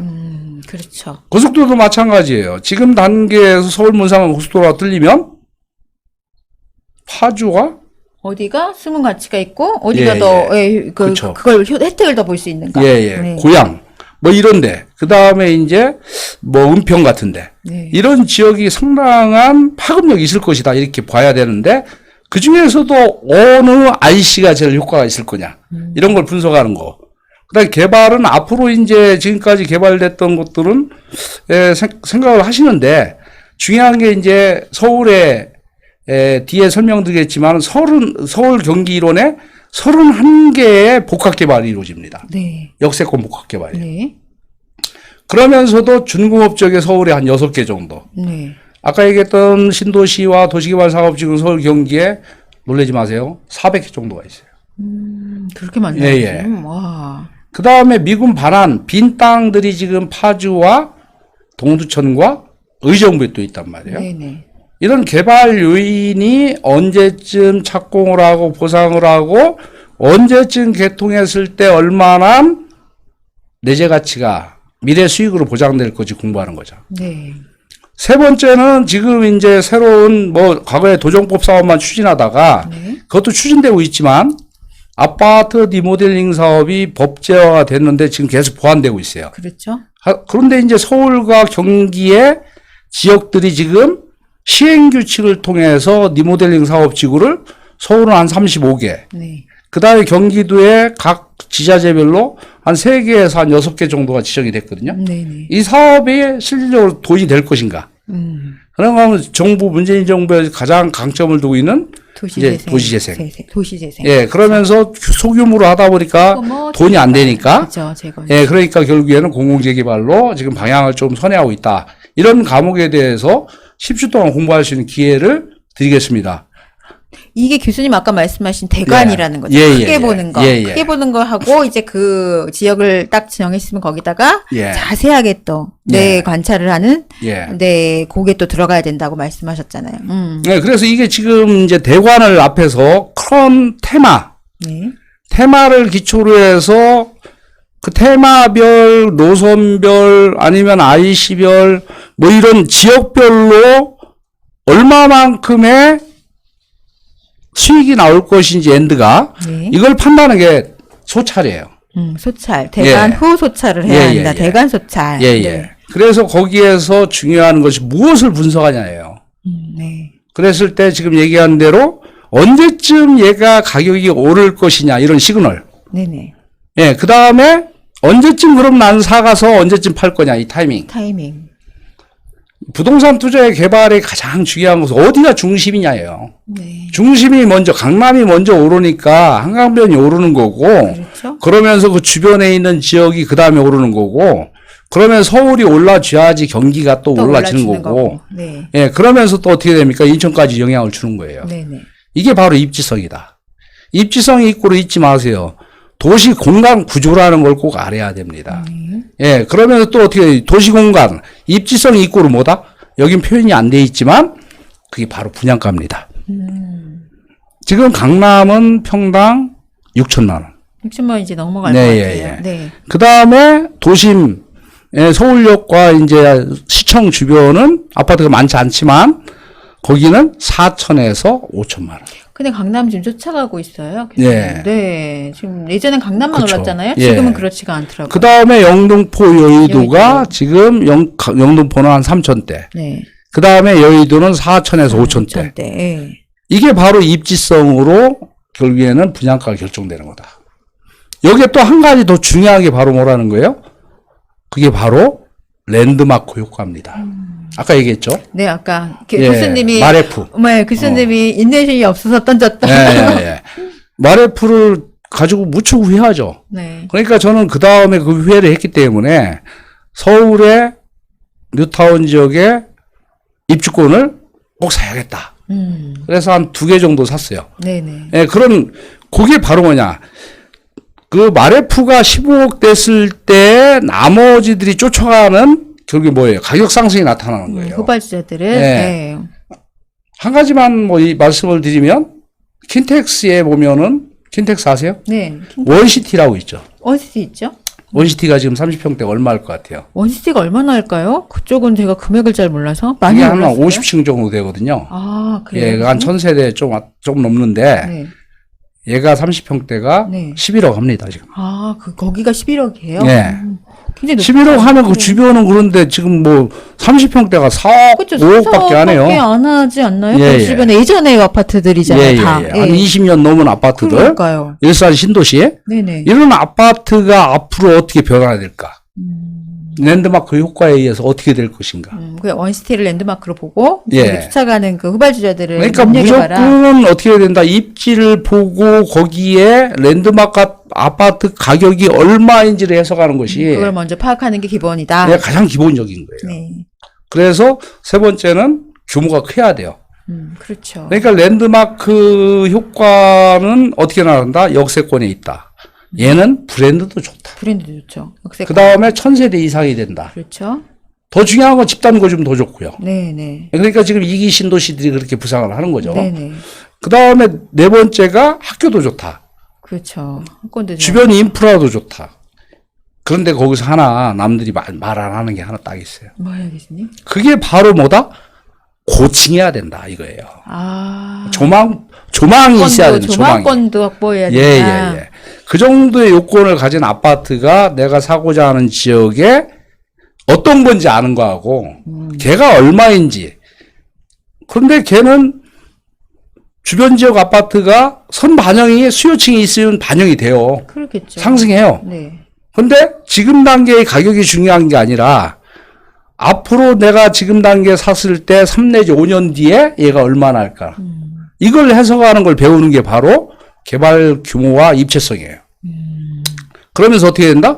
그렇죠. 고속도로도 마찬가지예요. 지금 단계에서 서울 문상은 고속도로가 뚫리면 파주와 어디가 숨은 가치가 있고 어디가 예, 더 그렇죠. 그걸 혜택을 더 볼 수 있는가? 네. 고향 뭐 이런데 그 다음에 이제 뭐 은평 같은데 네. 이런 지역이 상당한 파급력이 있을 것이다 이렇게 봐야 되는데 그 중에서도 어느 IC가 제일 효과가 있을 거냐 이런 걸 분석하는 거. 그다음 개발은 앞으로 이제 지금까지 개발됐던 것들은 생각을 하시는데 중요한 게 이제 서울에 뒤에 설명드리겠지만 서울 경기 일원에 31개의 복합 개발이 이루어집니다. 네. 역세권 복합 개발이. 네. 그러면서도 준공업 지역에 서울에 한 6개 정도. 네. 아까 얘기했던 신도시와 도시개발 사업지구 서울 경기에 놀라지 마세요. 400개 정도가 있어요. 그렇게 많나요? 예, 예. 지금? 와. 그 다음에 미군 반환 빈 땅들이 지금 파주와 동두천과 의정부에 또 있단 말이에요. 네네. 이런 개발 요인이 언제쯤 착공을 하고 보상을 하고 언제쯤 개통했을 때 얼마나 내재 가치가 미래 수익으로 보장될 건지 공부하는 거죠. 네. 세 번째는 지금 이제 새로운 뭐 과거에 도정법 사업만 추진하다가 네. 그것도 추진되고 있지만 아파트 리모델링 사업이 법제화가 됐는데 지금 계속 보완되고 있어요. 그렇죠. 그런데 이제 서울과 경기의 지역들이 지금 시행 규칙을 통해서 리모델링 사업 지구를 서울은 한 35개, 네. 그 다음에 경기도의 각 지자체별로 한 3개에서 한 6개 정도가 지정이 됐거든요. 네네. 이 사업이 실질적으로 돈이 될 것인가? 그런 거 하면 문재인 정부의 가장 강점을 두고 있는 도시재생. 도시재생. 예, 그러면서 소규모로 하다 보니까 뭐 돈이 안 되니까. 그렇죠. 제거. 예, 그러니까 결국에는 공공재개발로 지금 방향을 좀 선회하고 있다. 이런 과목에 대해서 10주 동안 공부할 수 있는 기회를 드리겠습니다. 이게 교수님 아까 말씀하신 대관이라는 거죠. 예, 크게 예, 보는 거. 예, 예. 크게 보는 거 하고 이제 그 지역을 딱 지정했으면 거기다가 예. 자세하게 또 내 예. 관찰을 하는 예. 내 곡에 또 들어가야 된다고 말씀하셨잖아요. 네, 그래서 이게 지금 이제 대관을 앞에서 큰 네. 테마를 기초로 해서 그 테마별, 노선별, 아니면 IC별, 뭐 이런 지역별로 얼마만큼의 수익이 나올 것인지 엔드가 네. 이걸 판단하는 게 소찰이에요. 소찰. 대관 예. 후 소찰을 해야 예, 한다. 예, 예. 대관 소찰. 예, 예. 네. 그래서 거기에서 중요한 것이 무엇을 분석하냐예요. 네. 그랬을 때 지금 얘기한 대로 언제쯤 얘가 가격이 오를 것이냐 이런 시그널. 네네. 예, 그 다음에 언제쯤 그럼 난 사가서 언제쯤 팔 거냐 이 타이밍. 타이밍. 부동산 투자의 개발에 가장 중요한 것은 어디가 중심이냐예요. 네. 중심이 먼저 강남이 먼저 오르니까 한강변이 오르는 거고 그렇죠. 그러면서 그 주변에 있는 지역이 그 다음에 오르는 거고 그러면 서울이 올라줘야지 경기가 또 올라지는 올라지는 거고 네. 예, 그러면서 또 어떻게 됩니까? 인천까지 영향을 주는 거예요. 네네. 이게 바로 입지성이다. 입지성이 있고를 잊지 마세요. 도시 공간 구조라는 걸 꼭 알아야 됩니다. 예, 그러면서 또 어떻게 도시 공간 입지성이 있고를 뭐다? 여긴 표현이 안 돼 있지만 그게 바로 분양가입니다. 지금 강남은 평당 6천만 원. 6천만 원 이제 넘어갈 네, 것 예, 같아요. 예. 네. 그 다음에 도심, 서울역과 이제 시청 주변은 아파트가 많지 않지만 거기는 4천에서 5천만 원. 근데 강남 지금 쫓아가고 있어요. 예. 네. 지금 예전엔 강남만 그쵸. 올랐잖아요. 예. 지금은 그렇지가 않더라고요. 그 다음에 영등포 여의도가 여의도. 지금 영등포는 한 3천대. 네. 그 다음에 여의도는 4천에서 5천대. 5천대. 예. 이게 바로 입지성으로 결국에는 분양가가 결정되는 거다. 여기에 또 한 가지 더 중요한 게 바로 뭐라는 거예요? 그게 바로 랜드마크 효과입니다. 아까 얘기했죠? 네, 아까 예, 교수님이 마레프. 네, 교수님이 인내심이 없어서 던졌다. 예, 예, 예. 마레프를 가지고 무척 후회하죠. 네. 그러니까 저는 그 다음에 그 후회를 했기 때문에 서울의 뉴타운 지역에 입주권을 꼭 사야겠다. 그래서 한 2개 정도 샀어요. 네네. 예, 그게 바로 뭐냐. 그 마레프가 15억 됐을 때 나머지들이 쫓아가는 결국에 뭐예요? 가격 상승이 나타나는 거예요. 후발주자들은 네. 네. 한 가지만 뭐 이 말씀을 드리면 킨텍스에 보면은 킨텍스 아세요? 네. 원시티라고 있죠. 원시티 있죠? 원시티가 지금 30평대 얼마일 것 같아요? 원시티가 얼마나 할까요? 그쪽은 제가 금액을 잘 몰라서 많이 이게 한 올랐어요. 50층 정도 되거든요. 아, 그래요? 예, 한 1000세대 좀 넘는데 네. 얘가 30평대가 네. 11억 합니다, 지금. 아, 거기가 11억이에요? 예. 굉장히 11억 하면 그 주변은 그런데 지금 뭐 30평대가 4억, 그렇죠. 5억밖에 안 해요. 안 하지 않나요? 예, 그 예. 주변에 예전에 아파트들이잖아요, 다. 한 20년 넘은 아파트들, 그러니까요. 일산 신도시에 네네. 이런 아파트가 앞으로 어떻게 변화될까? 랜드마크 효과에 의해서 어떻게 될 것인가? 그 원시티를 랜드마크로 보고 예. 쫓아가는 그 후발주자들을 그러니까 눈여겨봐라. 무조건 어떻게 해야 된다? 입지를 보고 거기에 랜드마크 아파트 가격이 얼마인지를 해석하는 것이 그걸 먼저 파악하는 게 기본이다. 가장 기본적인 거예요. 네. 그래서 세 번째는 규모가 커야 돼요. 그렇죠. 그러니까 랜드마크 효과는 어떻게 나간다? 역세권에 있다. 얘는 브랜드도 좋다. 브랜드도 좋죠. 그 다음에 1000세대 이상이 된다. 그렇죠. 더 중요한 건 집단 거주면 더 좋고요. 네네. 그러니까 지금 이기 신도시들이 그렇게 부상을 하는 거죠. 네네. 그 다음에 네 번째가 학교도 좋다. 그렇죠. 학권도 주변 인프라도 좋다. 그런데 거기서 하나 남들이 말 안 하는 게 하나 딱 있어요. 뭐예요, 교수님? 그게 바로 뭐다? 고층해야 된다 이거예요. 아. 조망이 있어야 된다. 조망이. 조망권도 확보해야 예, 된다. 예, 예. 그 정도의 요건을 가진 아파트가 내가 사고자 하는 지역에 어떤 건지 아는 거하고 걔가 얼마인지. 그런데 걔는 주변 지역 아파트가 선 반영이 수요층이 있으면 반영이 돼요. 그렇겠죠. 상승해요. 네. 근데 지금 단계의 가격이 중요한 게 아니라 앞으로 내가 지금 단계에 샀을 때 3 내지 5년 뒤에 얘가 얼마나 할까. 이걸 해석하는 걸 배우는 게 바로 개발 규모와 입체성이에요. 그러면서 어떻게 된다?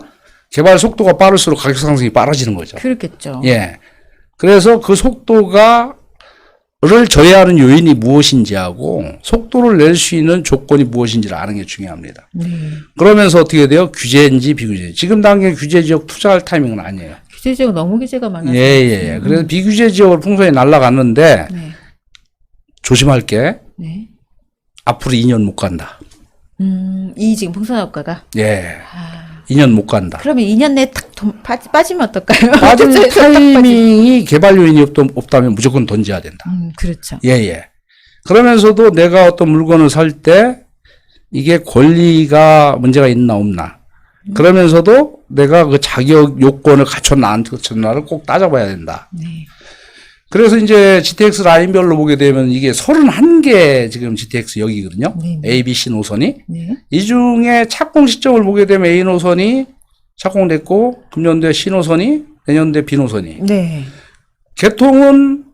개발 속도가 빠를수록 가격 상승이 빠르지는 거죠. 그렇겠죠. 예. 그래서 그 속도를 저해하는 요인이 무엇인지하고 속도를 낼 수 있는 조건이 무엇인지를 아는 게 중요합니다. 그러면서 어떻게 돼요? 규제인지 비규제. 지금 단계 규제 지역 투자할 타이밍은 아니에요. 규제 지역 너무 규제가 많아서. 예. 그래서 비규제 지역을 풍선이 날아갔는데 네. 조심할 게 네. 앞으로 2년 못 간다. 이 지금 풍선효과가. 예. 2년 못 간다. 그러면 2년 내에 탁 빠지면 어떨까요? 빠질 딱 타이밍이 개발 요인이 없다면 무조건 던져야 된다. 그렇죠. 예. 그러면서도 내가 어떤 물건을 살 때 이게 권리가 문제가 있나 없나. 그러면서도 내가 그 자격 요건을 갖췄나 안 갖췄나를 꼭 따져봐야 된다. 네. 그래서 이제 GTX 라인별로 보게 되면 이게 31개 지금 GTX 여기거든요. 네. A, B, C 노선이. 네. 이 중에 착공 시점을 보게 되면 A 노선이 착공됐고 금년도에 C 노선이 내년도에 B 노선이. 네. 개통은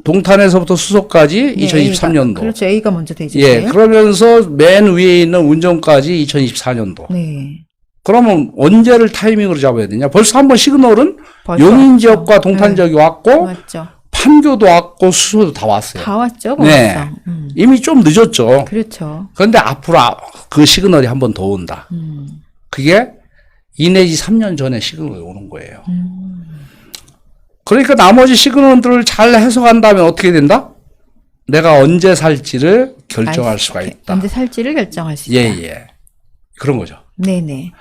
동탄에서부터 수서까지 네, 2023년도. A가, 그렇죠. A가 먼저 되죠. 예, 네. 그러면서 맨 위에 있는 운전까지 2024년도. 네. 그러면 언제를 타이밍으로 잡아야 되냐? 벌써 한번 시그널은 벌써 용인 왔죠. 지역과 동탄 네. 지역이 왔고 맞죠. 판교도 왔고 수서도 다 왔어요. 다 왔죠. 벌써. 네. 이미 좀 늦었죠. 그렇죠. 그런데 앞으로 그 시그널이 한 번 더 온다. 그게 2 내지 3년 전에 시그널이 오는 거예요. 그러니까 나머지 시그널들을 잘 해석한다면 어떻게 된다? 내가 언제 살지를 결정할 수가 있다. 언제 살지를 결정할 수 있다. 예, 예. 그런 거죠. 네네.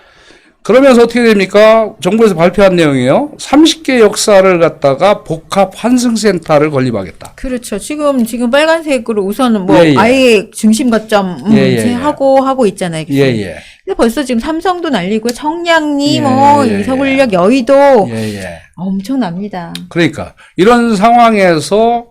그러면서 어떻게 됩니까? 정부에서 발표한 내용이에요. 30개 역사를 갖다가 복합 환승센터를 건립하겠다. 그렇죠. 지금 빨간색으로 우선은 뭐 예, 예. 아예 중심 거점 예, 예, 이제 예. 하고 있잖아요. 예, 예. 근데 벌써 지금 삼성도 날리고 청량리 예, 뭐 예, 이 서울역 여의도 예, 예. 엄청납니다. 그러니까 이런 상황에서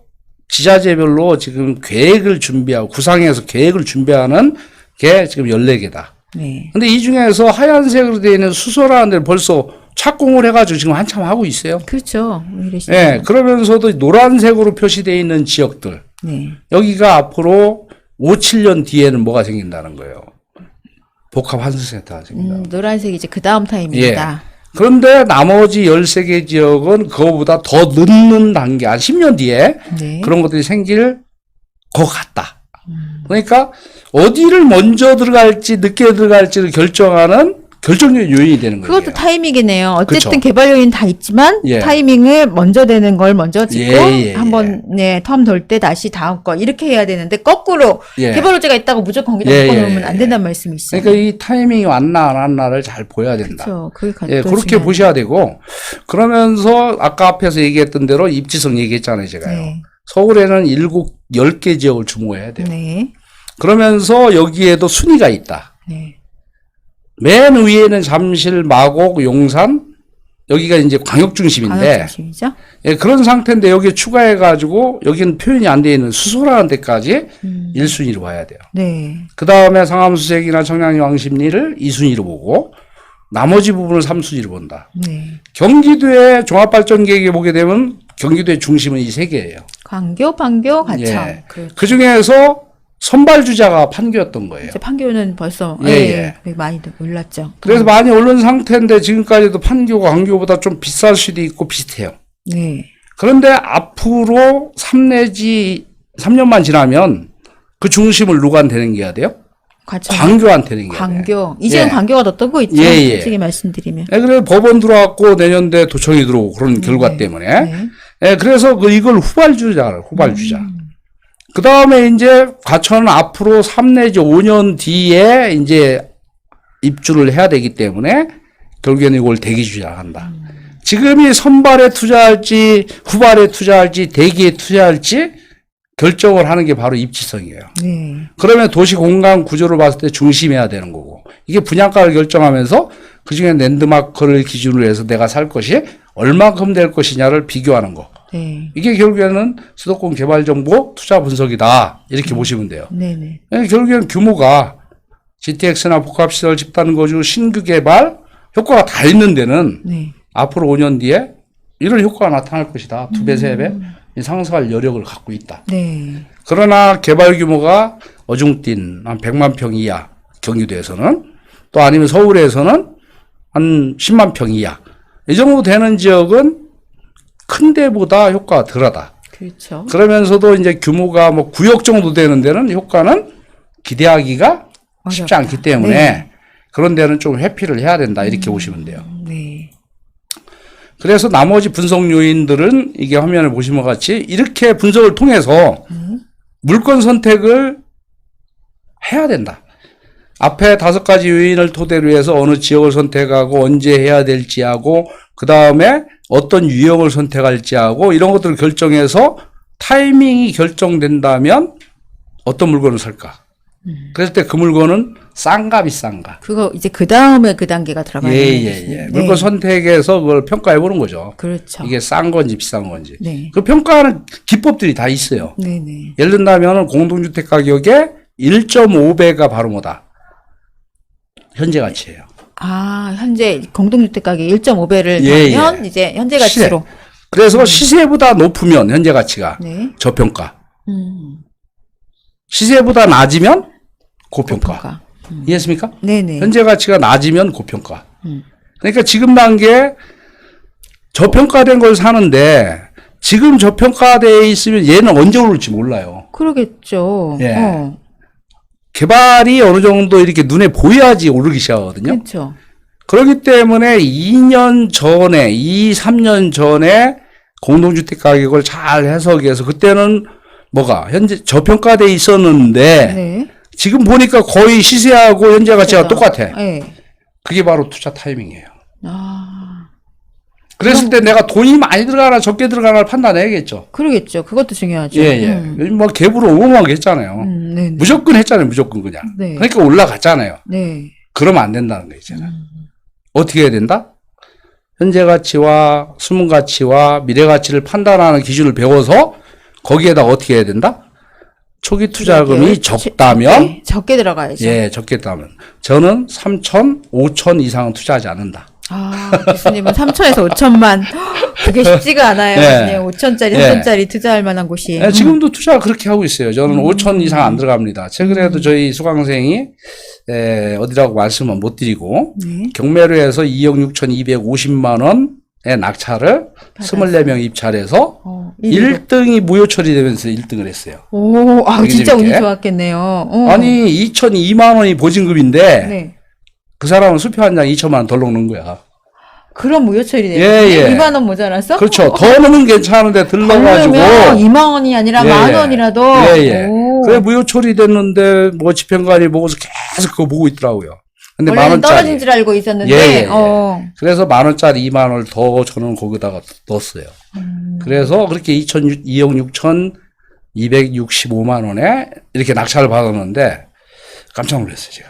지자체별로 지금 계획을 준비하고 구상해서 계획을 준비하는 게 지금 14개다. 네. 근데 이 중에서 하얀색으로 되어 있는 수소라는 데를 벌써 착공을 해가지고 지금 한참 하고 있어요. 그렇죠. 왜 이러시죠? 예, 그러면서도 노란색으로 표시되어 있는 지역들. 네. 여기가 앞으로 5, 7년 뒤에는 뭐가 생긴다는 거예요. 복합 환승센터가 생긴다. 노란색이 이제 그 다음 타임입니다. 그런데 나머지 13개 지역은 그거보다 더 늦는 단계, 한 10년 뒤에 네. 그런 것들이 생길 것 같다. 그러니까 어디를 먼저 들어갈지 늦게 들어갈지를 결정하는 결정적 요인이 되는 거예요. 그것도 타이밍이네요. 어쨌든 그쵸. 개발 요인 다 있지만 예. 타이밍을 먼저 되는 걸 먼저 짓고 예, 예, 한번 네, 텀 돌 때 다시 다음 거 이렇게 해야 되는데 거꾸로 예. 개발 호재가 있다고 무조건 거기다 예, 묶어놓으면 예, 안 예. 된다는 말씀이시죠. 그러니까 이 타이밍이 왔나 안 왔나를 잘 보여야 된다. 그렇죠. 그게 예, 또 그렇게 중요한- 보셔야 되고 그러면서 아까 앞에서 얘기했던 대로 입지성 얘기했잖아요, 제가요. 네. 서울에는 10개 지역을 주목해야 돼요. 네. 그러면서 여기에도 순위가 있다. 네. 맨 위에는 잠실, 마곡, 용산 여기가 이제 광역 중심인데 광역중심이죠. 예, 그런 상태인데 여기에 추가해가지고 여기는 표현이 안 되어 있는 수소라는 데까지 1순위로 봐야 돼요. 네. 그 다음에 상암수색이나 청량리 왕십리를 2순위로 보고 나머지 부분을 3순위로 본다. 네. 경기도의 종합발전계획에 보게 되면 경기도의 중심은 이 세 개예요. 광교, 판교, 가청. 예. 그렇죠. 그 중에서 선발주자가 판교였던 거예요. 이제 판교는 벌써 예, 예. 많이 올랐죠. 그래서 많이 오른 상태인데 지금까지도 판교가 광교보다 좀 비쌀 수도 있고 비슷해요. 네. 그런데 앞으로 3 내지 3년만 지나면 그 중심을 누구한테 넘겨야 돼요? 가청. 광교한테 넘겨야 돼요. 광교. 이제는 예. 광교가 더 뜨고 있죠. 예, 예. 솔직히 말씀드리면. 예, 그래서 법원 들어왔고 내년도에 도청이 들어오고 그런 결과 네. 때문에. 네. 예, 그래서 이걸 후발주자를, 후발주자. 그 다음에 이제 과천은 앞으로 3 내지 5년 뒤에 이제 입주를 해야 되기 때문에 결국에는 이걸 대기주자를 한다. 지금이 선발에 투자할지, 후발에 투자할지, 대기에 투자할지 결정을 하는 게 바로 입지성이에요. 네. 그러면 도시 공간 구조를 봤을 때 중심해야 되는 거고, 이게 분양가를 결정하면서 그 중에 랜드마크를 기준으로 해서 내가 살 것이 얼마큼 될 것이냐를 비교하는 거. 네. 이게 결국에는 수도권 개발 정보 투자 분석이다. 이렇게 보시면 돼요. 네네. 결국에는 규모가 GTX나 복합시설 집단 거주 신규 개발 효과가 다 있는 데는 네. 앞으로 5년 뒤에 이런 효과가 나타날 것이다. 2배, 3배 상승할 여력을 갖고 있다. 네. 그러나 개발 규모가 어중뛴 한 100만 평 이하 경기도에서는 또 아니면 서울에서는 한 10만 평 이하 이 정도 되는 지역은 큰 데보다 효과가 덜하다. 그렇죠. 그러면서도 이제 규모가 뭐 9억 정도 되는 데는 효과는 기대하기가 쉽지 어렵다. 않기 때문에 네. 그런 데는 좀 회피를 해야 된다. 이렇게 보시면 돼요. 네. 그래서 나머지 분석 요인들은 이게 화면을 보시면 같이 이렇게 분석을 통해서 물건 선택을 해야 된다. 앞에 5가지 요인을 토대로 해서 어느 지역을 선택하고 언제 해야 될지 하고 그 다음에 어떤 유형을 선택할지 하고 이런 것들을 결정해서 타이밍이 결정된다면 어떤 물건을 살까? 그랬을 때 그 물건은 싼가 비싼가? 그거 이제 그 다음에 그 단계가 들어가는 예, 거죠. 예, 예. 물건 선택해서 그걸 평가해 보는 거죠. 그렇죠. 이게 싼 건지 비싼 건지. 네. 그 평가하는 기법들이 다 있어요. 네네. 예를 든다면 공동주택 가격의 1.5배가 바로 뭐다? 현재 가치예요. 아, 현재 공동주택 가격 1.5배를 예, 하면 이제 현재 가치로. 그래서 시세보다 높으면 현재 가치가 네. 저평가. 음. 시세보다 낮으면 고평가. 고평가. 이해했습니까? 네네. 현재 가치가 낮으면 고평가. 음. 그러니까 지금 단계에 저평가된 걸 사는데 지금 저평가돼 있으면 얘는 언제 오를지 몰라요. 그러겠죠. 예. 개발이 어느 정도 이렇게 눈에 보여야지 오르기 시작하거든요. 그렇죠. 그렇기 때문에 2년 전에, 3년 전에 공동주택 가격을 잘 해석해서 그때는 뭐가 현재 저평가돼 있었는데 네. 지금 보니까 거의 시세하고 현재 가치가 똑같아. 네. 그게 바로 투자 타이밍이에요. 아, 그랬을 때 내가 돈이 많이 들어가나 적게 들어가나를 판단해야겠죠. 그러겠죠. 그것도 중요하죠. 예, 예. 요즘 뭐 갭으로 어마어마하게 했잖아요. 네네. 무조건 했잖아요. 무조건 그냥. 네. 그러니까 올라갔잖아요. 네. 그러면 안 된다는 거 있잖아요. 어떻게 해야 된다? 현재 가치와 숨은 가치와 미래 가치를 판단하는 기준을 배워서 거기에다 어떻게 해야 된다? 초기 투자금이 적다면, 네, 적게 들어가야죠. 예, 적겠다면. 저는 3천, 5천 이상은 투자하지 않는다. 아, 교수님은 3천에서 5천만. 그게 쉽지가 않아요. 예. 5천짜리, 예. 3천짜리 투자할 만한 곳이. 예, 지금도 투자 그렇게 하고 있어요. 저는 5천 이상 안 들어갑니다. 최근에도 저희 수강생이 어디라고 말씀은 못 드리고 네. 경매로에서 2억 6,250만 원의 낙찰을 24명 입찰해서 1등이 무효 처리되면서 1등을 했어요. 오, 아, 진짜 운이 재밌게. 좋았겠네요. 아니 2,002만 원이 보증금인데 네. 그 사람은 수표 한 장 2천만 원 덜 넣는 거야. 그럼 무효 처리돼요. 예, 예. 2만 원 모자랐어? 그렇죠. 더 넣으면 괜찮은데 덜 넣어가지고. 그러면 2만 원이 아니라 예, 만 예. 원이라도. 예, 예. 오. 그래 무효 처리됐는데 뭐 집행관이 보고서 계속 그거 보고 있더라고요. 근데 만 원래는 떨어진 원짜리. 줄 알고 있었는데. 예, 예, 예. 그래서 만 원짜리 2만 원을 더 저는 거기다가 넣었어요. 그래서 그렇게 2억 6,265만 원에 이렇게 낙찰을 받았는데 깜짝 놀랐어요, 제가.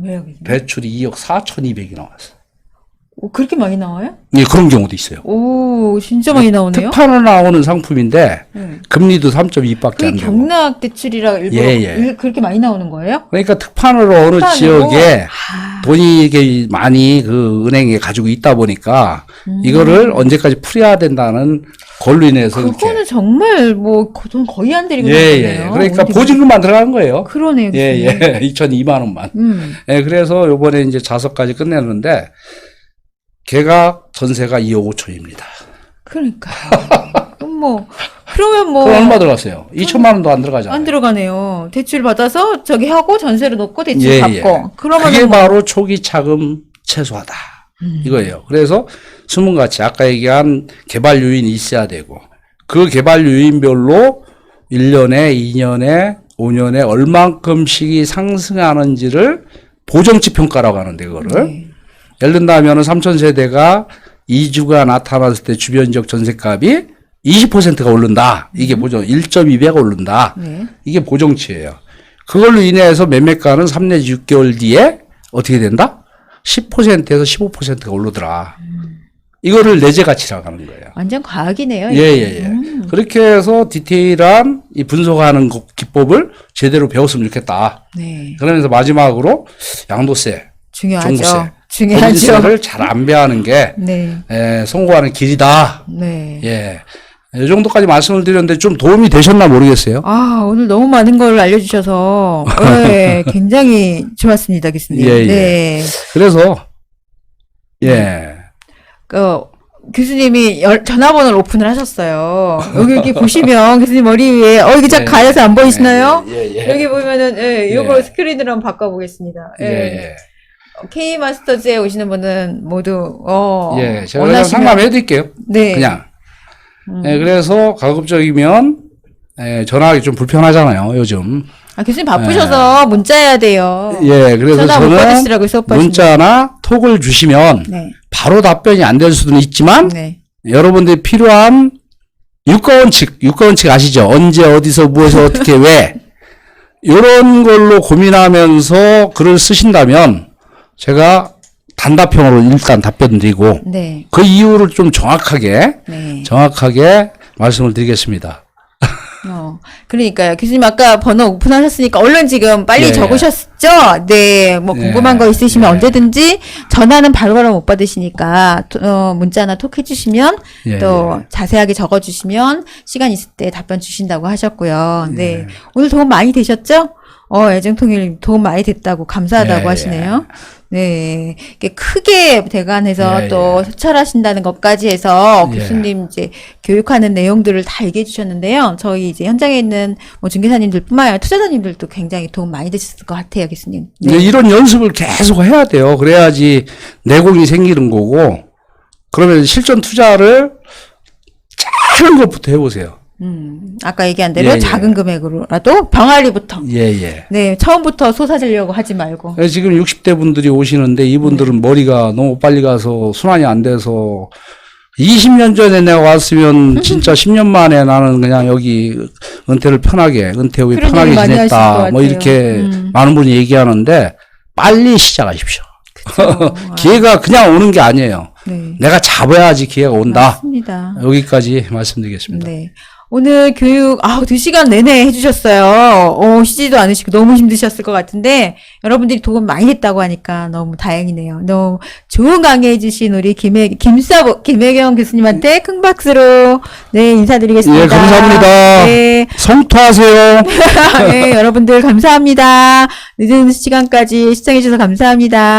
왜요? 교수님? 배출이 2억 4,200이 나왔어요. 오, 그렇게 많이 나와요? 예, 그런 경우도 있어요. 오, 진짜 많이 나오네요. 특판으로 나오는 상품인데 네. 금리도 3.2밖에 그게 안 되고. 경락 대출이라 일부러 예, 예. 그렇게 많이 나오는 거예요? 그러니까 특판으로 어느 특판으로? 지역에 돈이 이게 많이 그 은행에 가지고 있다 보니까 이거를 언제까지 풀어야 된다는 걸로 인해서 그거는 이렇게. 정말 뭐 돈 거의 안 들이고 예, 있네요. 예. 그러니까 보증금만 들어간 거예요. 그러네요. 예, 교수님. 예. 2,002만 원만. 예, 그래서 요번에 이제 자석까지 끝냈는데 개각 전세가 2억 5천입니다. 그러니까요. 그럼 뭐 그러면 뭐 그럼 얼마 들어갔어요? 2천만 원도 안 들어가잖아요. 안 들어가네요. 대출 받아서 저기 하고 전세로 놓고 대출 예, 갚고. 예. 그러면 그게 뭐 바로 초기 차금 최소화다. 이거예요. 그래서 숨은 가치 아까 얘기한 개발 요인이 있어야 되고 그 개발 요인별로 1년에 2년에 5년에 얼만큼씩이 상승하는지를 보정치 평가라고 하는데 그거를 네. 예를 든다면 3,000세대가 이주가 나타났을 때 주변 지역 전세값이 20%가 오른다. 이게 보정 1.2배가 오른다. 네. 이게 보정치예요. 그걸로 인해서 매매가는 3 내지 6개월 뒤에 어떻게 된다? 10%에서 15%가 오르더라. 이거를 내재 가치라고 하는 거예요. 완전 과학이네요. 예, 예, 예. 그렇게 해서 디테일한 이 분석하는 기법을 제대로 배웠으면 좋겠다. 네. 그러면서 마지막으로 양도세, 중요하죠. 종부세, 중요하죠. 법인세를 잘 안배하는 게 네. 성공하는 길이다. 네. 예. 이 정도까지 말씀을 드렸는데 좀 도움이 되셨나 모르겠어요. 아, 오늘 너무 많은 걸 알려주셔서, 네, 굉장히 좋았습니다, 교수님. 예, 예. 네. 그래서, 예. 교수님이 전화번호를 오픈을 하셨어요. 여기 보시면 교수님 머리 위에, 이게 잘 예, 가려서 안 보이시나요? 예, 예. 여기 보면은, 예, 요거 예. 스크린으로 한번 바꿔보겠습니다. 예, 예. K 마스터즈에 오시는 분은 모두, 예. 제가 그냥 상담해 드릴게요. 네. 그냥. 예, 그래서 가급적이면, 전화하기 좀 불편하잖아요, 요즘. 아, 교수님 바쁘셔서 문자 해야 돼요. 예, 그래서 전화 못 저는 받으시라고 수업하시는 문자나 톡을 주시면 네. 바로 답변이 안 될 수는 있지만 네. 여러분들이 필요한 육가원칙 아시죠? 언제, 어디서, 무엇을, 어떻게, 왜. 요런 걸로 고민하면서 글을 쓰신다면 제가 단답형으로 일단 답변 드리고 네. 그 이유를 좀 정확하게 네. 말씀을 드리겠습니다. 그러니까요. 교수님 아까 번호 오픈하셨으니까 얼른 지금 빨리 예. 적으셨죠? 네. 뭐 궁금한 예. 거 있으시면 예. 언제든지 전화는 바로바로 못 받으시니까 문자나 톡 해주시면 예. 또 자세하게 적어주시면 시간 있을 때 답변 주신다고 하셨고요. 네. 예. 오늘 도움 많이 되셨죠? 애정통일 도움 많이 됐다고 감사하다고 예. 하시네요. 네. 이게 크게 대관해서 예. 또 소철하신다는 것까지 해서 예. 교수님 이제 교육하는 내용들을 다 얘기해 주셨는데요. 저희 이제 현장에 있는 뭐 중개사님들뿐만 아니라 투자자님들도 굉장히 도움 많이 되셨을 것 같아요, 교수님. 네. 이런 연습을 계속 해야 돼요. 그래야지 내공이 생기는 거고 그러면 실전 투자를 작은 것부터 해보세요. 아까 얘기한 대로 예, 예. 작은 금액으로라도 병아리부터. 예. 네, 처음부터 쏟아지려고 하지 말고. 지금 60대 분들이 오시는데 이분들은 머리가 너무 빨리 가서 순환이 안 돼서 20년 전에 내가 왔으면 진짜 10년 만에 나는 그냥 여기 은퇴 후에 그런 편하게 얘기 많이 하실 것 지냈다. 뭐 같아요. 이렇게 많은 분이 얘기하는데 빨리 시작하십시오. 기회가 그냥 오는 게 아니에요. 네. 내가 잡아야지 기회가 온다. 맞습니다. 여기까지 말씀드리겠습니다. 네. 오늘 교육, 2시간 내내 해주셨어요. 쉬지도 않으시고 너무 힘드셨을 것 같은데, 여러분들이 도움 많이 됐다고 하니까 너무 다행이네요. 너무 좋은 강의 해주신 우리 김혜경 교수님한테 큰 박수로, 네, 인사드리겠습니다. 예, 감사합니다. 네. 성투하세요. 네, 여러분들 감사합니다. 늦은 시간까지 시청해주셔서 감사합니다.